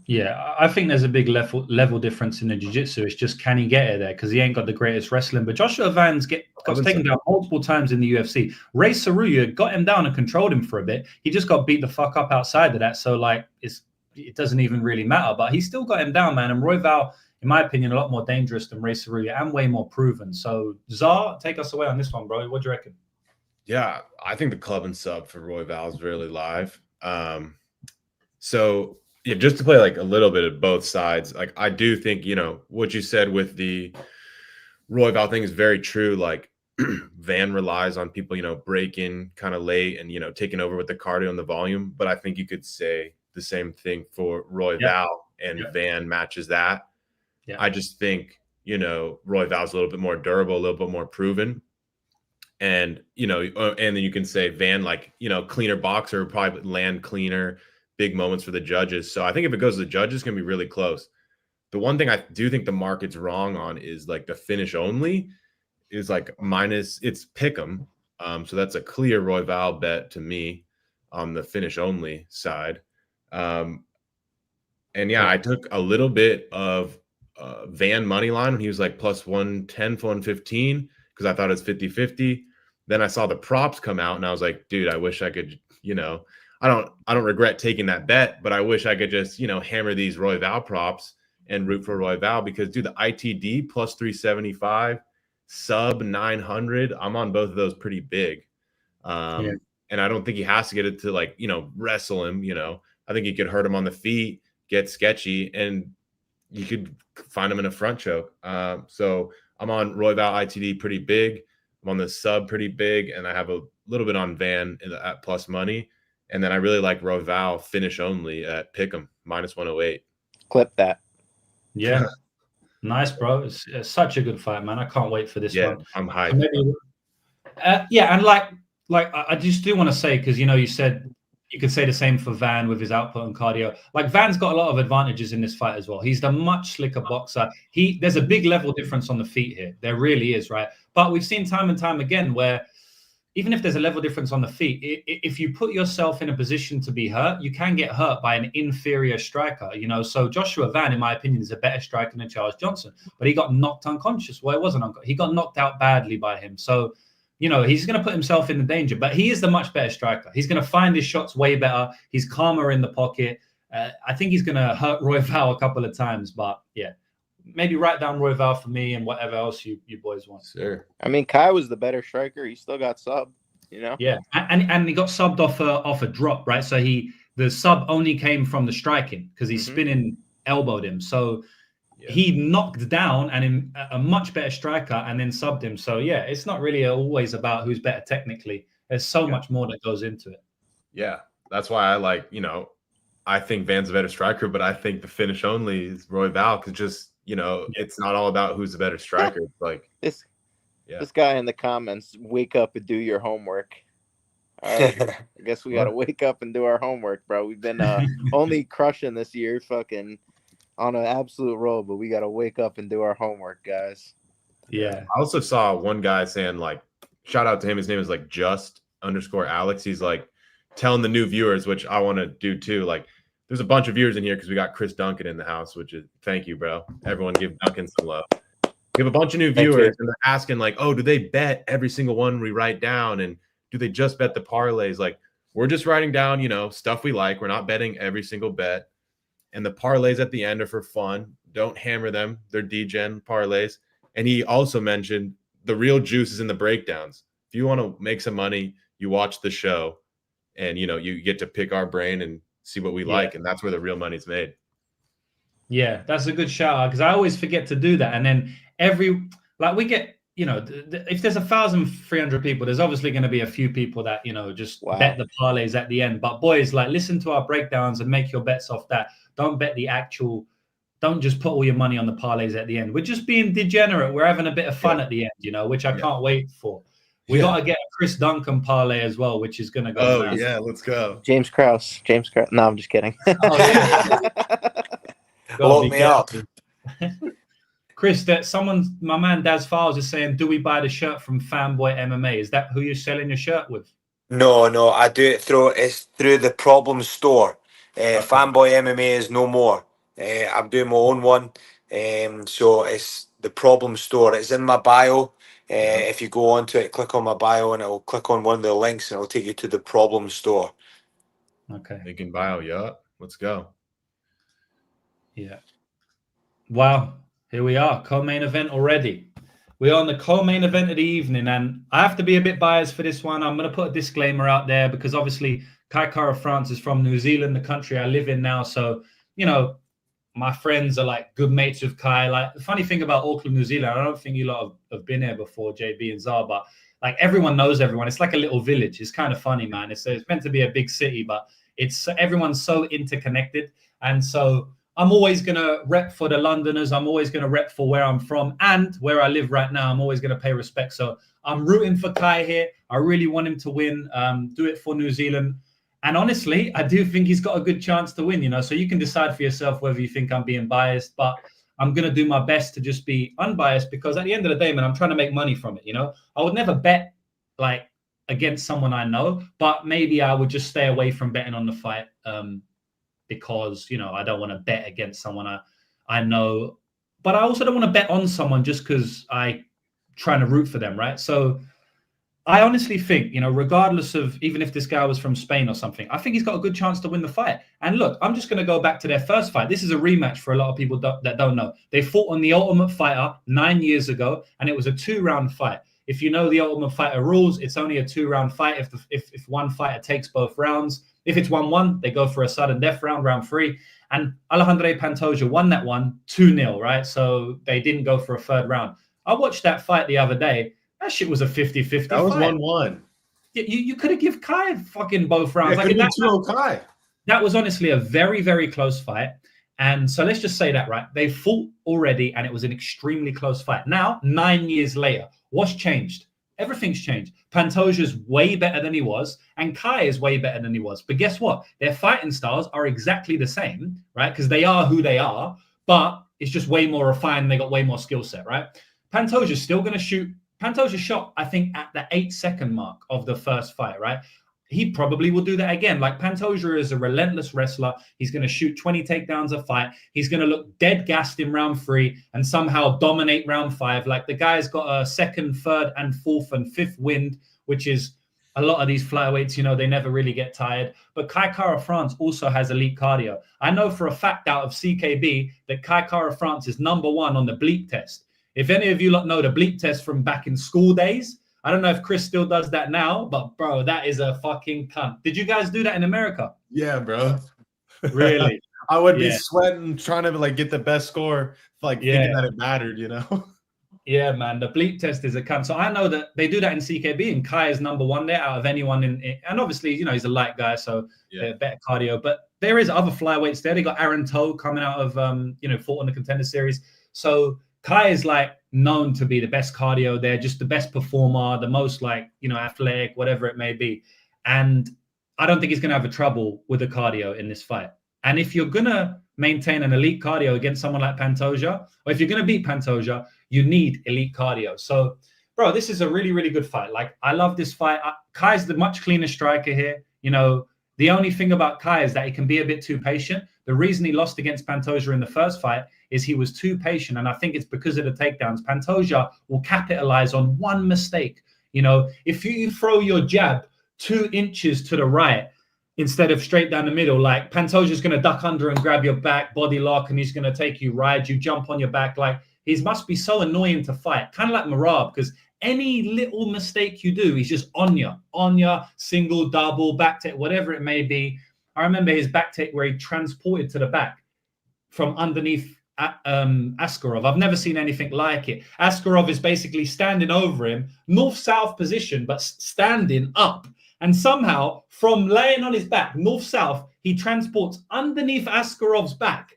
[SPEAKER 1] Yeah, I think there's a big level difference in the jiu-jitsu. It's just can he get it there because he ain't got the greatest wrestling. But Joshua Van's got taken down multiple times in the UFC. Ray Saruya got him down and controlled him for a bit. He just got beat the fuck up outside of that. So like it doesn't even really matter. But he still got him down, man. And Royval, in my opinion, a lot more dangerous than Ray Saruya and way more proven. So Czar, take us away on this one, bro. What do you reckon?
[SPEAKER 3] Yeah, I think the club and sub for Royval is really live. So yeah, just to play like a little bit of both sides, like I do think, you know, what you said with the Royval thing is very true. Like Van relies on people, you know, breaking kind of late and, you know, taking over with the cardio and the volume. But I think you could say the same thing for Royval and Van matches that. Yeah. I just think, you know, Royval's a little bit more durable, a little bit more proven. And, you know, and then you can say Van, like, you know, cleaner boxer, probably land cleaner, big moments for the judges. So I think if it goes to the judges, it's going to be really close. The one thing I do think the market's wrong on is like the finish only is like minus, it's pick 'em. So that's a clear Royval bet to me on the finish only side. And yeah, I took a little bit of Van money line when he was like plus 110 for 115 because I thought it was 50-50. Then I saw the props come out and I was like, dude, I wish I could, you know, I don't regret taking that bet, but I wish I could just, you know, hammer these Royval props and root for Royval because, dude, the ITD plus 375, sub 900, I'm on both of those pretty big. And I don't think he has to get it to like, you know, wrestle him, you know. I think he could hurt him on the feet, get sketchy, and you could find him in a front choke. So I'm on Royval ITD pretty big. I'm on the sub pretty big, and I have a little bit on Van at plus money. And then I really like Royval finish only at Pick'em minus 108.
[SPEAKER 2] Clip that.
[SPEAKER 1] Yeah. Nice, bro. It's such a good fight, man. I can't wait for this one.
[SPEAKER 3] I'm hyped.
[SPEAKER 1] And like I just do want to say, because, you know, you said you could say the same for Van with his output and cardio. Like Van's got a lot of advantages in this fight as well. He's the much slicker boxer. There's a big level difference on the feet here. There really is, right? But we've seen time and time again where even if there's a level difference on the feet, if you put yourself in a position to be hurt, you can get hurt by an inferior striker, you know. So Joshua Van, in my opinion, is a better striker than Charles Johnson, but he got knocked unconscious. Well, it wasn't unconscious. He got knocked out badly by him. So, you know, he's going to put himself in the danger, but he is the much better striker. He's going to find his shots way better. He's calmer in the pocket. I think he's going to hurt Royval a couple of times, but yeah. Maybe write down Royval for me and whatever else you boys want.
[SPEAKER 3] Sure.
[SPEAKER 2] I mean, Kai was the better striker. He still got subbed, you know?
[SPEAKER 1] Yeah, and he got subbed off a drop, right? So the sub only came from the striking because he spinning elbowed him. So he knocked down and a much better striker and then subbed him. So yeah, it's not really always about who's better technically. There's so much more that goes into it.
[SPEAKER 3] Yeah, that's why I like, you know, I think Van's a better striker, but I think the finish only is Royval because just, you know, it's not all about who's a better striker. It's like
[SPEAKER 2] this guy in the comments, wake up and do your homework. All right, I guess we got to wake up and do our homework, bro. We've been only crushing this year, fucking on an absolute roll, but we got to wake up and do our homework, guys.
[SPEAKER 1] Yeah.
[SPEAKER 3] I also saw one guy saying, like, shout out to him. His name is like just_Alex. He's like telling the new viewers, which I want to do too. Like, there's a bunch of viewers in here because we got Chris Duncan in the house, which is thank you, bro. Everyone give Duncan some love. We have a bunch of new viewers and they're asking, like, oh, do they bet every single one we write down? And do they just bet the parlays? Like, we're just writing down, you know, stuff we like. We're not betting every single bet. And the parlays at the end are for fun. Don't hammer them. They're degen parlays. And he also mentioned the real juice is in the breakdowns. If you want to make some money, you watch the show and, you know, you get to pick our brain and see what we like, and that's where the real money's made.
[SPEAKER 1] Yeah, that's a good shout out because I always forget to do that. And then we get, if there's 1,300 people, there's obviously going to be a few people that, just bet the parlays at the end. But boys, listen to our breakdowns and make your bets off that. Don't bet don't just put all your money on the parlays at the end. We're just being degenerate. We're having a bit of fun at the end, which I can't wait for. We got to get a Chris Duncan parlay as well, which is going to go.
[SPEAKER 3] Oh,
[SPEAKER 1] massive.
[SPEAKER 3] yeah, let's go.
[SPEAKER 2] James Krause. No, I'm just kidding.
[SPEAKER 4] Lock me up.
[SPEAKER 1] Chris, my man Daz Files is saying, do we buy the shirt from Fanboy MMA? Is that who you're selling your shirt with?
[SPEAKER 4] No, I do it through the Problem Store. Fanboy MMA is no more. I'm doing my own one. So it's the Problem Store. It's in my bio. If you go onto it, click on my bio and it'll click on one of the links and it'll take you to the Problem Store.
[SPEAKER 1] Okay.
[SPEAKER 3] Link in bio, yeah. Let's go.
[SPEAKER 1] Yeah. Wow. Here we are. Co-main event already. We're on the co-main event of the evening, and I have to be a bit biased for this one. I'm going to put a disclaimer out there because obviously Kai Kara-France is from New Zealand, the country I live in now. So, my friends are good mates with Kai. The funny thing about Auckland, New Zealand, I don't think you lot have been here before, JB and Zar, but everyone knows everyone. It's like a little village. It's kind of funny, man. It's meant to be a big city, but everyone's so interconnected. And so I'm always going to rep for the Londoners. I'm always going to rep for where I'm from and where I live right now. I'm always going to pay respect. So I'm rooting for Kai here. I really want him to win. Do it for New Zealand. And honestly, I do think he's got a good chance to win, So you can decide for yourself whether you think I'm being biased. But I'm going to do my best to just be unbiased because at the end of the day, man, I'm trying to make money from it, I would never bet against someone I know, but maybe I would just stay away from betting on the fight. Because, I don't want to bet against someone I know, but I also don't want to bet on someone just because I'm trying to root for them, right? So I honestly think, regardless of even if this guy was from Spain or something, I think he's got a good chance to win the fight. And look, I'm just going to go back to their first fight. This is a rematch for a lot of people that don't know. They fought on The Ultimate Fighter 9 years ago, and it was a 2-round fight. If you know The Ultimate Fighter rules, it's only a 2-round fight if one fighter takes both rounds. If it's 1-1, they go for a sudden death round 3. And Alejandro Pantoja won that one 2-0, right? So they didn't go for a third round. I watched that fight the other day. That shit was a 50-50
[SPEAKER 3] That was
[SPEAKER 1] fight.
[SPEAKER 3] 1-1.
[SPEAKER 1] You could have given Kai fucking both rounds.
[SPEAKER 3] Yeah, could have been 2-0 Kai.
[SPEAKER 1] That was honestly a very, very close fight. And so let's just say that, right? They fought already, and it was an extremely close fight. Now, 9 years later, what's changed? Everything's changed. Pantoja's way better than he was, and Kai is way better than he was. But guess what? Their fighting styles are exactly the same, right? Because they are who they are, but it's just way more refined. They got way more skill set, right? Pantoja's still going to shoot. Pantoja shot, I think, at the 8-second mark of the first fight, right? He probably will do that again. Pantoja is a relentless wrestler. He's going to shoot 20 takedowns a fight. He's going to look dead gassed in round 3 and somehow dominate round 5. The guy's got a 2nd, 3rd, and 4th and 5th wind, which is a lot of these flyweights, they never really get tired. But Kai Kara-France also has elite cardio. I know for a fact out of CKB that Kai Kara-France is number 1 on the bleep test. If any of you lot know the bleep test from back in school days, I don't know if Chris still does that now, but bro, that is a fucking cunt. Did you guys do that in America?
[SPEAKER 3] Yeah, bro.
[SPEAKER 1] Really?
[SPEAKER 3] I would be sweating, trying to get the best score, thinking that it mattered,
[SPEAKER 1] Yeah, man, the bleep test is a cunt. So I know that they do that in CKB, and Kai is number 1 there out of anyone and obviously, he's a light guy, so better cardio. But there is other flyweights there. They got Aaron Toe coming out of fought on the Contender Series. So Kai is known to be the best cardio there, just the best performer, the most athletic, whatever it may be. And I don't think he's going to have a trouble with the cardio in this fight. And if you're going to maintain an elite cardio against someone like Pantoja, or if you're going to beat Pantoja, you need elite cardio. So, bro, this is a really, really good fight. I love this fight. Kai's the much cleaner striker here. The only thing about Kai is that he can be a bit too patient. The reason he lost against Pantoja in the first fight is he was too patient, and I think it's because of the takedowns. Pantoja will capitalize on one mistake. If you throw your jab 2 inches to the right instead of straight down the middle, Pantoja's going to duck under and grab your back, body lock, and he's going to take you, ride you, jump on your back. He must be so annoying to fight, kind of like Marab, because any little mistake you do, he's just on you, single, double, back to whatever it may be. I remember his back take where he transported to the back from underneath Askarov. I've never seen anything like it. Askarov is basically standing over him, north-south position, but standing up. And somehow, from laying on his back, north-south, he transports underneath Askarov's back,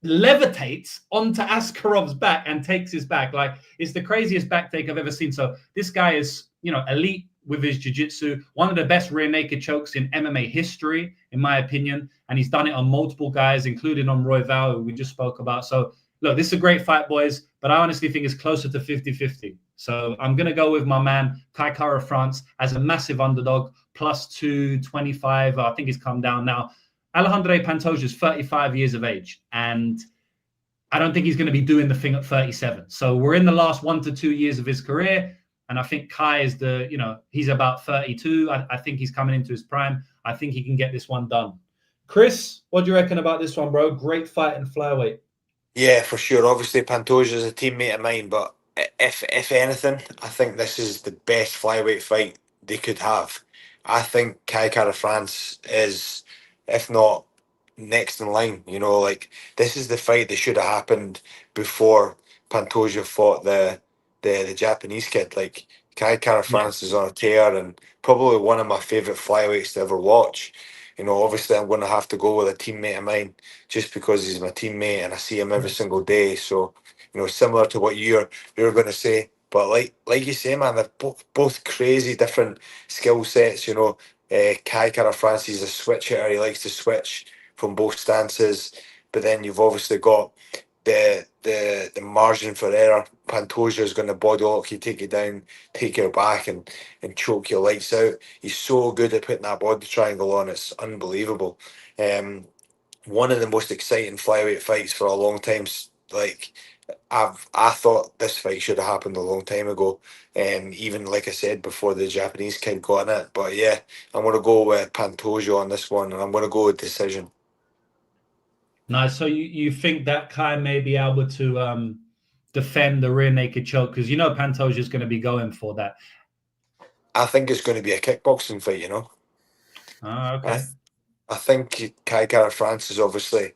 [SPEAKER 1] levitates onto Askarov's back and takes his back. Like, it's the craziest back take I've ever seen. So this guy is, elite with his jiu-jitsu, one of the best rear naked chokes in MMA history, in my opinion. And he's done it on multiple guys, including on Royval, who we just spoke about. So, look, this is a great fight, boys, but I honestly think it's closer to 50-50. So I'm going to go with my man, Kai Kara France, as a massive underdog, plus 225. I think he's come down now. Alejandro Pantoja is 35 years of age, and I don't think he's going to be doing the thing at 37. So we're in the last 1 to 2 years of his career, and I think Kai is he's about 32. I think he's coming into his prime. I think he can get this one done. Chris, what do you reckon about this one, bro? Great fight in flyweight.
[SPEAKER 4] Yeah, for sure. Obviously, Pantoja is a teammate of mine, but if anything, I think this is the best flyweight fight they could have. I think Kai Kara France is, if not next in line, this is the fight that should have happened before Pantoja fought the Japanese kid. Like, Kai Kara France is on a tear and probably one of my favorite flyweights to ever watch. Obviously I'm going to have to go with a teammate of mine just because he's my teammate and I see him every single day. So, similar to what you're going to say, but like you say, man, they're both crazy different skill sets. Kai Kara France is a switch hitter. He likes to switch from both stances, but then you've obviously got the margin for error. Pantoja is going to body lock you, take you down, take your back, and choke your lights out. He's so good at putting that body triangle on. It's unbelievable. One of the most exciting flyweight fights for a long time. Like, I thought this fight should have happened a long time ago. Even like I said before, the Japanese kid got in it. But yeah, I'm going to go with Pantoja on this one, and I'm going to go with decision.
[SPEAKER 1] Nice. So you think that Kai may be able to defend the rear naked choke? Because Pantoja is going to be going for that.
[SPEAKER 4] I think it's going to be a kickboxing fight,
[SPEAKER 1] Okay.
[SPEAKER 4] I think Kai Kara France is obviously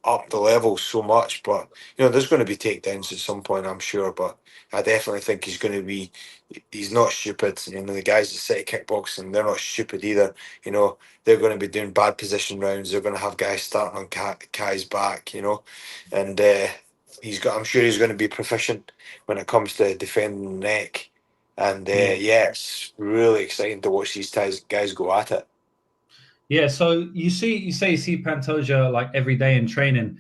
[SPEAKER 4] up the level so much, but there's going to be takedowns at some point, I'm sure. But I definitely think he's not stupid. The guys that sit kickboxing, they're not stupid either. They're going to be doing bad position rounds. They're going to have guys starting on Kai's back, and I'm sure he's going to be proficient when it comes to defending the neck. And it's really exciting to watch these guys go at it.
[SPEAKER 1] Yeah, so you say you see Pantoja like every day in training.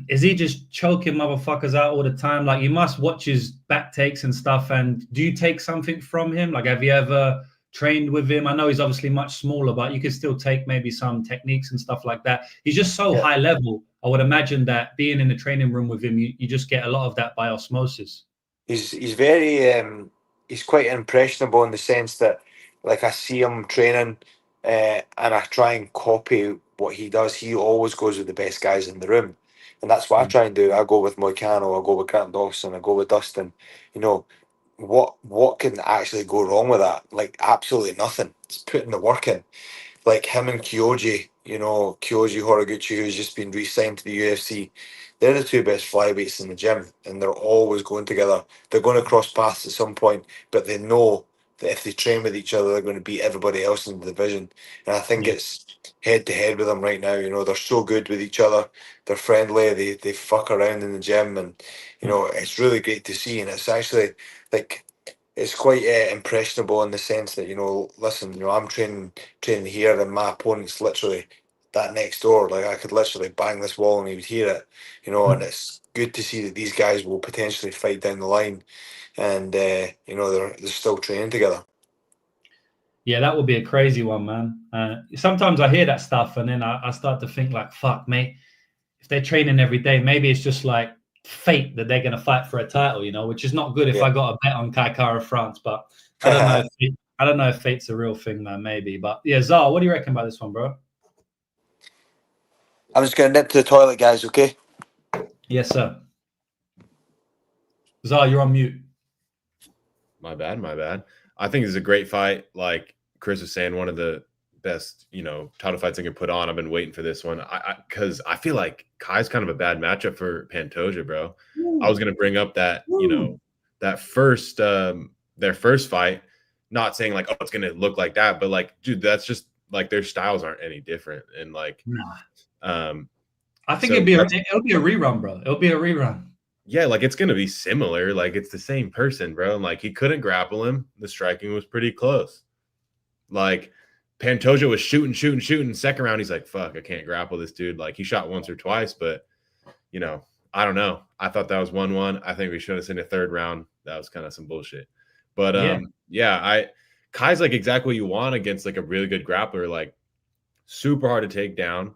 [SPEAKER 1] Is he just choking motherfuckers out all the time? Like, you must watch his back takes and stuff. And do you take something from him? Like, have you ever trained with him? I know he's obviously much smaller, but you can still take maybe some techniques and stuff like that. He's just so high level. I would imagine that being in the training room with him, you just get a lot of that by osmosis.
[SPEAKER 4] He's very he's quite impressionable in the sense that, like, I see him training and I try and copy what he does. He always goes with the best guys in the room, and that's what I try and do. I go with Moicano, I go with Grant Dawson, I go with Dustin. What can actually go wrong with that? Like, absolutely nothing. It's putting the work in. Like him and Kyoji, Kyoji Horiguchi, who's just been re-signed to the UFC. They're the two best flyweights in the gym, and they're always going together. They're going to cross paths at some point, but they know that if they train with each other, they're going to beat everybody else in the division. And I think it's head to head with them right now. They're so good with each other. They're friendly. They fuck around in the gym, and it's really great to see. And it's actually like, it's quite impressionable in the sense that, listen, I'm training here, and my opponent's literally that next door. Like, I could literally bang this wall and he would hear it, and it's good to see that these guys will potentially fight down the line, and they're still training together.
[SPEAKER 1] Yeah, that would be a crazy one, man. Sometimes I hear that stuff and then I start to think like, fuck, mate, if they're training every day, maybe it's just like fate that they're going to fight for a title, which is not good if I got a bet on Kai Kara France, but I don't know if fate's a real thing, man, maybe. But yeah, Zar, what do you reckon about this one, bro?
[SPEAKER 4] I'm just going to nip to the toilet, guys, okay?
[SPEAKER 1] Yes, sir. Zar, you're on mute.
[SPEAKER 3] My bad. I think this is a great fight. Like Chris was saying, one of the best, title fights I can put on. I've been waiting for this one. Because I feel like Kai's kind of a bad matchup for Pantoja, bro. I was gonna bring up that, that first their first fight, not saying like, oh, it's gonna look like that, but like, dude, that's just like their styles aren't any different. And like
[SPEAKER 1] I think it'll be a rerun, bro. It'll be a rerun.
[SPEAKER 3] Yeah, like it's gonna be similar. Like it's the same person, bro. And like he couldn't grapple him. The striking was pretty close. Like Pantoja was shooting. Second round, he's like, fuck, I can't grapple this dude. Like he shot once or twice, but I don't know. I thought that was 1-1. I think we should have seen a third round. That was kind of some bullshit. But Kai's like exactly what you want against like a really good grappler, like super hard to take down.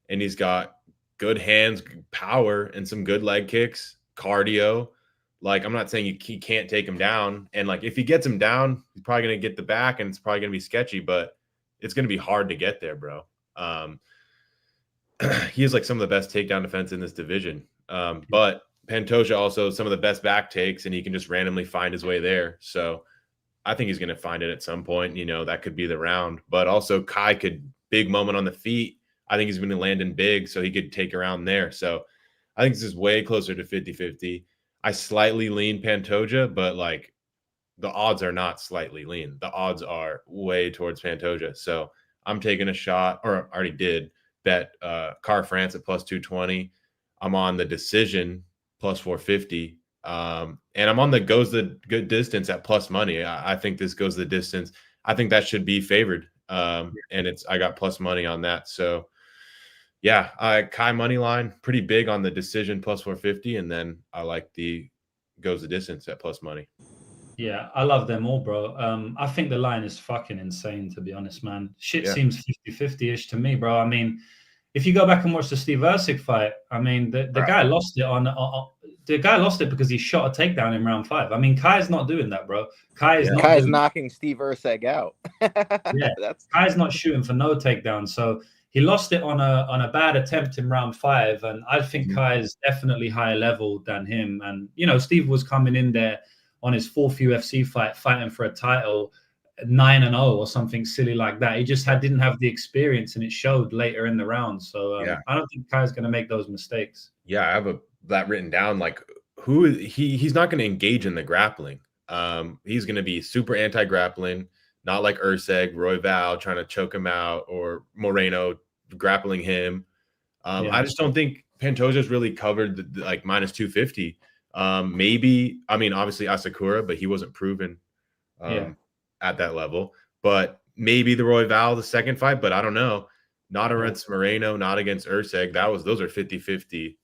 [SPEAKER 3] And he's got good hands, power, and some good leg kicks, cardio. Like, I'm not saying he can't take him down. And like, if he gets him down, he's probably going to get the back and it's probably going to be sketchy, but it's going to be hard to get there, bro. He has like some of the best takedown defense in this division. But Pantoja also some of the best back takes, and he can just randomly find his way there. So I think he's going to find it at some point. That could be the round. But also Kai could big moment on the feet. I think he's going to land in big, so he could take around there. So I think this is way closer to 50-50. I slightly lean Pantoja, but like the odds are not slightly lean. The odds are way towards Pantoja. So I'm taking a shot, or already did bet Car France at plus 220. I'm on the decision plus 450. And I'm on the goes the good distance at plus money. I think this goes the distance. I think that should be favored. And I got plus money on that. So yeah, Kai money line, pretty big on the decision plus 450. And then I like the goes the distance at plus money.
[SPEAKER 1] Yeah, I love them all, bro. I think the line is fucking insane, to be honest, man. Seems 50-50-ish to me, bro. I mean, if you go back and watch the Steve Erceg fight, I mean, the guy lost it the guy lost it because he shot a takedown in round 5. I mean, Kai's not doing that, bro. Kai's
[SPEAKER 2] knocking Steve Erceg out.
[SPEAKER 1] Kai's not shooting for no takedown. So he lost it on a bad attempt in round 5, and I think Kai's definitely higher level than him. And Steve was coming in there on his 4th UFC fight, fighting for a title, 9-0 or something silly like that. He just didn't have the experience, and it showed later in the round. So I don't think Kai's going to make those mistakes.
[SPEAKER 3] Yeah, I have that written down. Like he's not going to engage in the grappling. He's going to be super anti-grappling. Not like Erceg, Royval trying to choke him out, or Moreno grappling him. I just don't think Pantoja's really covered the like minus 250. Maybe, I mean, obviously Asakura, but he wasn't proven at that level. But maybe the Royval, the second fight, but I don't know. Not against Moreno, not against Erceg. Those are 50-50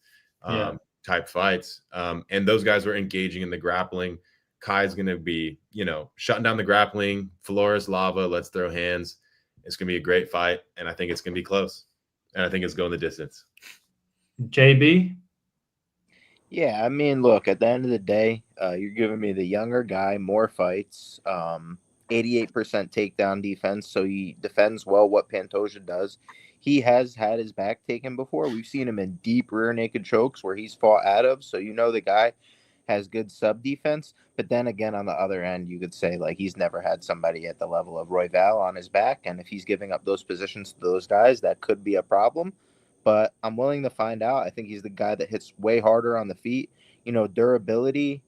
[SPEAKER 3] type fights. And those guys were engaging in the grappling. Kai's going to be, shutting down the grappling. Flores, lava, let's throw hands. It's going to be a great fight, and I think it's going to be close. And I think it's going the distance.
[SPEAKER 1] JB?
[SPEAKER 2] Yeah, I mean, look, at the end of the day, you're giving me the younger guy, more fights, 88% takedown defense, so he defends well what Pantoja does. He has had his back taken before. We've seen him in deep rear naked chokes where he's fought out of, so the guy has good sub defense. But then again, on the other end, you could say like he's never had somebody at the level of Royval on his back, and if he's giving up those positions to those guys, that could be a problem. But I'm willing to find out. I think he's the guy that hits way harder on the feet. Durability.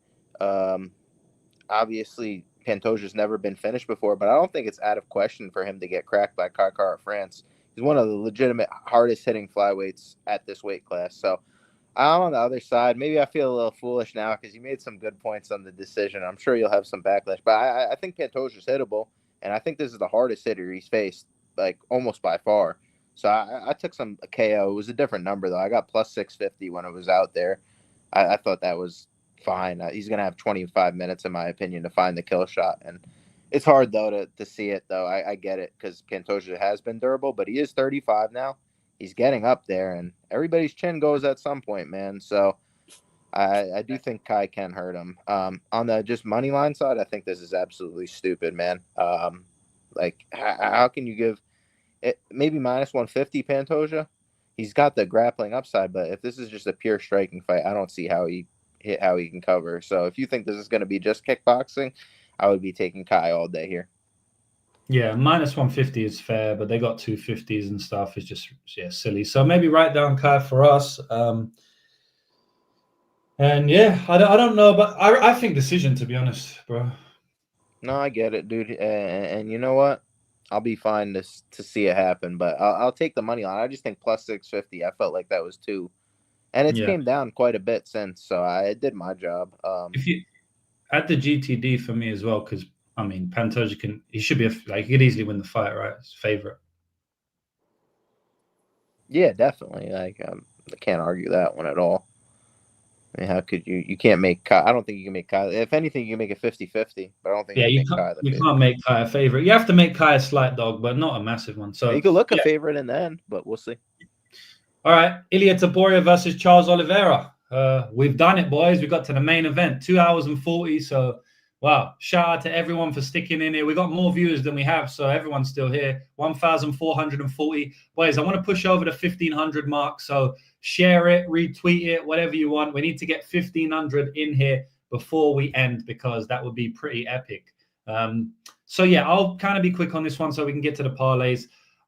[SPEAKER 2] Obviously, Pantoja's never been finished before, but I don't think it's out of question for him to get cracked by Car France. He's one of the legitimate hardest hitting flyweights at this weight class. So I'm on the other side. Maybe I feel a little foolish now because you made some good points on the decision. I'm sure you'll have some backlash, but I think Pantoja's hittable, and I think this is the hardest hitter he's faced, like almost by far. So I took some KO. It was a different number, though. I got plus 650 when it was out there. I thought that was fine. He's going to have 25 minutes, in my opinion, to find the kill shot. And it's hard, though, to see it, though. I get it because Pantoja has been durable, but he is 35 now. He's getting up there, and everybody's chin goes at some point, man. So I do think Kai can hurt him. On the just money line side, I think this is absolutely stupid, man. How can you give it maybe minus 150 Pantoja? He's got the grappling upside, but if this is just a pure striking fight, I don't see how he can cover. So if you think this is going to be just kickboxing, I would be taking Kai all day here.
[SPEAKER 1] Yeah, minus 150 is fair, but they got 250s and stuff. It's just silly. So maybe write down Kai for us. And yeah, I don't know, but I think decision, to be honest, bro.
[SPEAKER 2] No, I get it, dude. And you know what? I'll be fine to see it happen, but I'll take the money line. I just think plus 650. I felt like that was too, and it's came down quite a bit since. So I did my job.
[SPEAKER 1] If you add the GTD for me as well, because I mean, Pantoja he should be he could easily win the fight, right? His favorite.
[SPEAKER 2] Yeah, definitely. Like I can't argue that one at all. I mean, how could you? You can't make Kai. I don't think you can make Kai. If anything, you can make it 50-50, but I don't think
[SPEAKER 1] you can't make Kai a favorite. You have to make Kai a slight dog, but not a massive one. So
[SPEAKER 2] you could look a favorite in the end, but we'll see.
[SPEAKER 1] All right, Ilia Topuria versus Charles Oliveira. We've done it, boys. We got to the main event, 2 hours and 40. So, wow, shout out to everyone for sticking in here. We got more viewers than we have, so everyone's still here. 1,440. Boys, I want to push over the 1,500 mark, so share it, retweet it, whatever you want. We need to get 1,500 in here before we end because that would be pretty epic. So, yeah, I'll kind of be quick on this one so we can get to the parlays.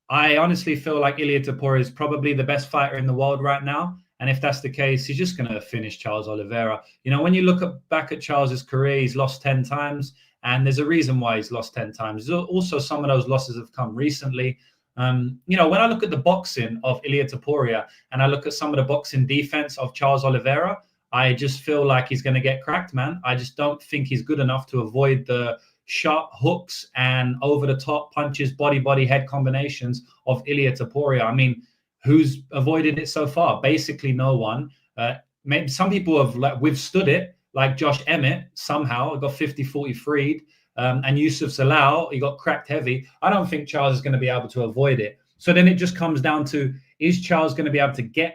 [SPEAKER 1] I honestly feel like Ilia Topuria is probably the best fighter in the world right now. And if that's the case, he's just going to finish Charles Oliveira. You know, when you look back at Charles's career, he's lost 10 times. And there's a reason why he's lost 10 times. Also, some of those losses have come recently. You know, when I look at the boxing of Ilia Topuria and I look at some of the boxing defense of Charles Oliveira, I just feel like he's going to get cracked, man. I just don't think he's good enough to avoid the sharp hooks and over-the-top punches, body, head combinations of Ilia Topuria. I mean, who's avoided it so far? Basically no one. Maybe some people have withstood it, like Josh Emmett somehow got 50-40 freed, and Yusuf Salau, he got cracked heavy. I don't think Charles is going to be able to avoid it. So then it just comes down to, is Charles going to be able to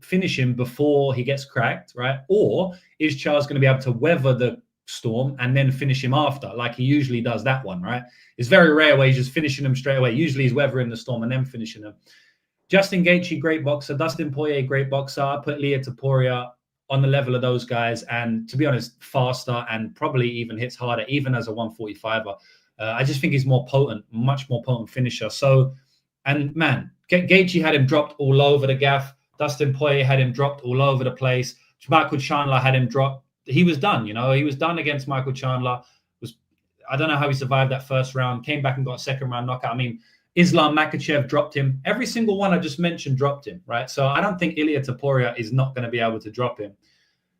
[SPEAKER 1] finish him before he gets cracked, right? Or is Charles going to be able to weather the storm and then finish him after, like he usually does that one, right? It's very rare where he's just finishing him straight away. Usually he's weathering the storm and then finishing him. Justin Gaethje, great boxer. Dustin Poirier, great boxer. I put Ilia Topuria on the level of those guys, and to be honest, faster and probably even hits harder, even as a 145er. I just think he's more potent, much more potent finisher. So, and man, Gaethje had him dropped all over the gaff. Dustin Poirier had him dropped all over the place. Michael Chandler had him dropped. He was done, you know. He was done against Michael Chandler. I don't know how he survived that first round. Came back and got a second round knockout. I mean, Islam Makhachev dropped him. Every single one I just mentioned dropped him, right? So I don't think Ilia Topuria is not going to be able to drop him.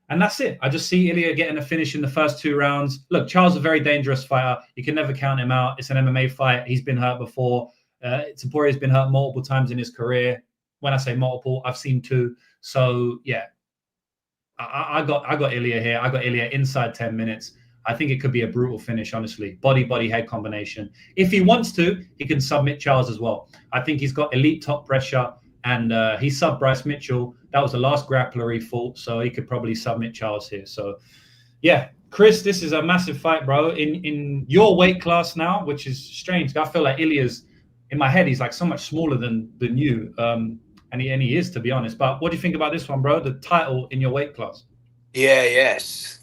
[SPEAKER 1] And that's it. I just see Ilia getting a finish in the first 2 rounds. Look, Charles is a very dangerous fighter. You can never count him out. It's an MMA fight. He's been hurt before. Topuria's been hurt multiple times in his career. When I say multiple, I've seen 2. So, yeah. I got Ilia here. I got Ilia inside 10 minutes. I think it could be a brutal finish, honestly. Body, head combination. If he wants to, he can submit Charles as well. I think he's got elite top pressure, and he subbed Bryce Mitchell. That was the last grappler he fought, so he could probably submit Charles here. So, yeah, Chris, this is a massive fight, bro. In your weight class now, which is strange. I feel like Ilia's, in my head, he's like so much smaller than you. And he is, to be honest. But what do you think about this one, bro? The title in your weight class.
[SPEAKER 4] Yeah, yes.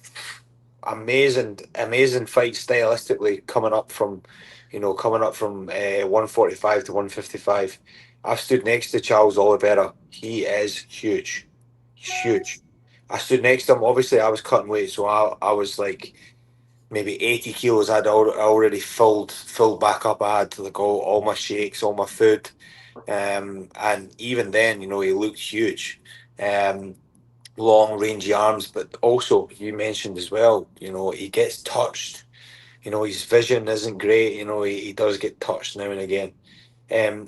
[SPEAKER 4] Amazing fight stylistically coming up from 145 to 155. I've stood next to Charles Oliveira. He is huge. He's huge. I stood next to him. Obviously, I was cutting weight, so I was like maybe 80 kilos. I'd already filled back up. I had like all my shakes, all my food. And even then, he looked huge. Long rangy arms, but also you mentioned as well, he gets touched. His vision isn't great. He does get touched now and again.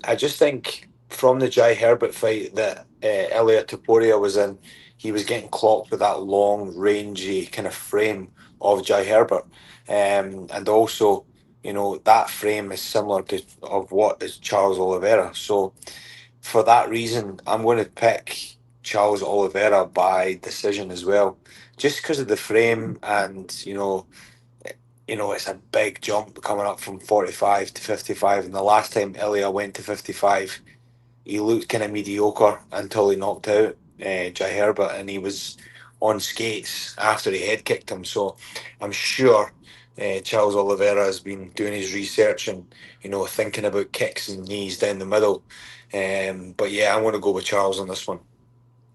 [SPEAKER 4] I just think from the Jai Herbert fight that Ilia Topuria was in, he was getting clocked with that long rangy kind of frame of Jai Herbert, and also that frame is similar to of what is Charles Oliveira. So for that reason, I'm going to pick Charles Oliveira by decision as well, just because of the frame, and it's a big jump coming up from 45 to 55. And the last time Ilia went to 55, he looked kind of mediocre until he knocked out Jai Herbert, and he was on skates after he head kicked him. So I'm sure Charles Oliveira has been doing his research and, thinking about kicks and knees down the middle. But yeah, I'm going to go with Charles on this one.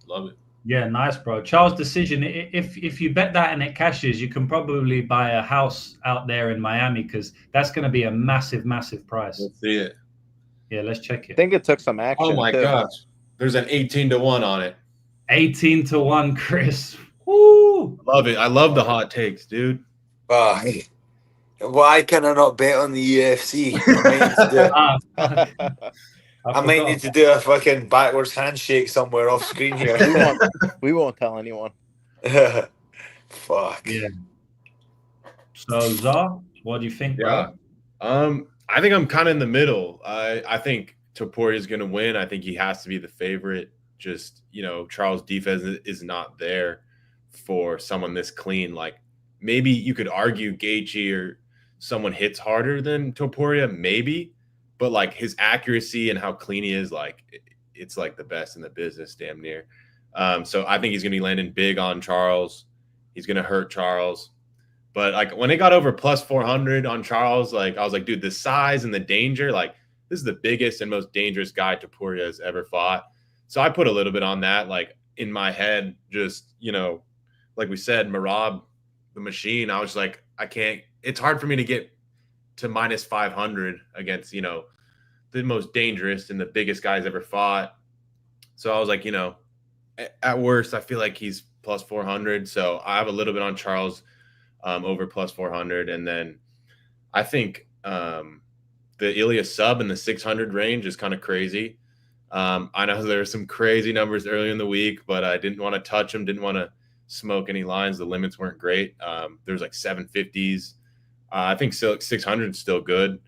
[SPEAKER 5] Love it.
[SPEAKER 1] Yeah, nice, bro. Charles' decision. If you bet that and it cashes, you can probably buy a house out there in Miami because that's going to be a massive, massive price.
[SPEAKER 5] Let's see it.
[SPEAKER 1] Yeah, let's check
[SPEAKER 2] I
[SPEAKER 1] it.
[SPEAKER 2] think it took some action.
[SPEAKER 3] Oh my
[SPEAKER 2] too.
[SPEAKER 3] gosh. There's an 18-1 on it.
[SPEAKER 1] 18-1, Chris. Woo!
[SPEAKER 3] Love it. I love the hot takes, dude.
[SPEAKER 4] Why can I not bet on the UFC? I might need to do a fucking backwards handshake somewhere off screen here.
[SPEAKER 2] we won't tell anyone.
[SPEAKER 4] Fuck.
[SPEAKER 1] Yeah. So, Zah, what do you think, bro?
[SPEAKER 3] I think I'm kind of in the middle. I think Topuria is going to win. I think he has to be the favorite. Just, Charles' defense is not there for someone this clean. Like, maybe you could argue Gaethje or someone hits harder than Topuria, maybe. But, like, his accuracy and how clean he is, like, it's, like, the best in the business, damn near. So I think he's going to be landing big on Charles. He's going to hurt Charles. But, like, when it got over plus 400 on Charles, like, I was like, dude, the size and the danger, like, this is the biggest and most dangerous guy Topuria has ever fought. So I put a little bit on that, like, in my head, just, like we said, Merab, the machine, I was like, I can't – it's hard for me to get to minus 500 against, the most dangerous and the biggest guys ever fought. So I was like, at worst, I feel like he's plus 400. So I have a little bit on Charles over plus 400. And then I think the Ilya sub in the 600 range is kind of crazy. I know there are some crazy numbers earlier in the week, but I didn't want to touch them, didn't want to smoke any lines. The limits weren't great. There's like 750s. I think 600 is still good.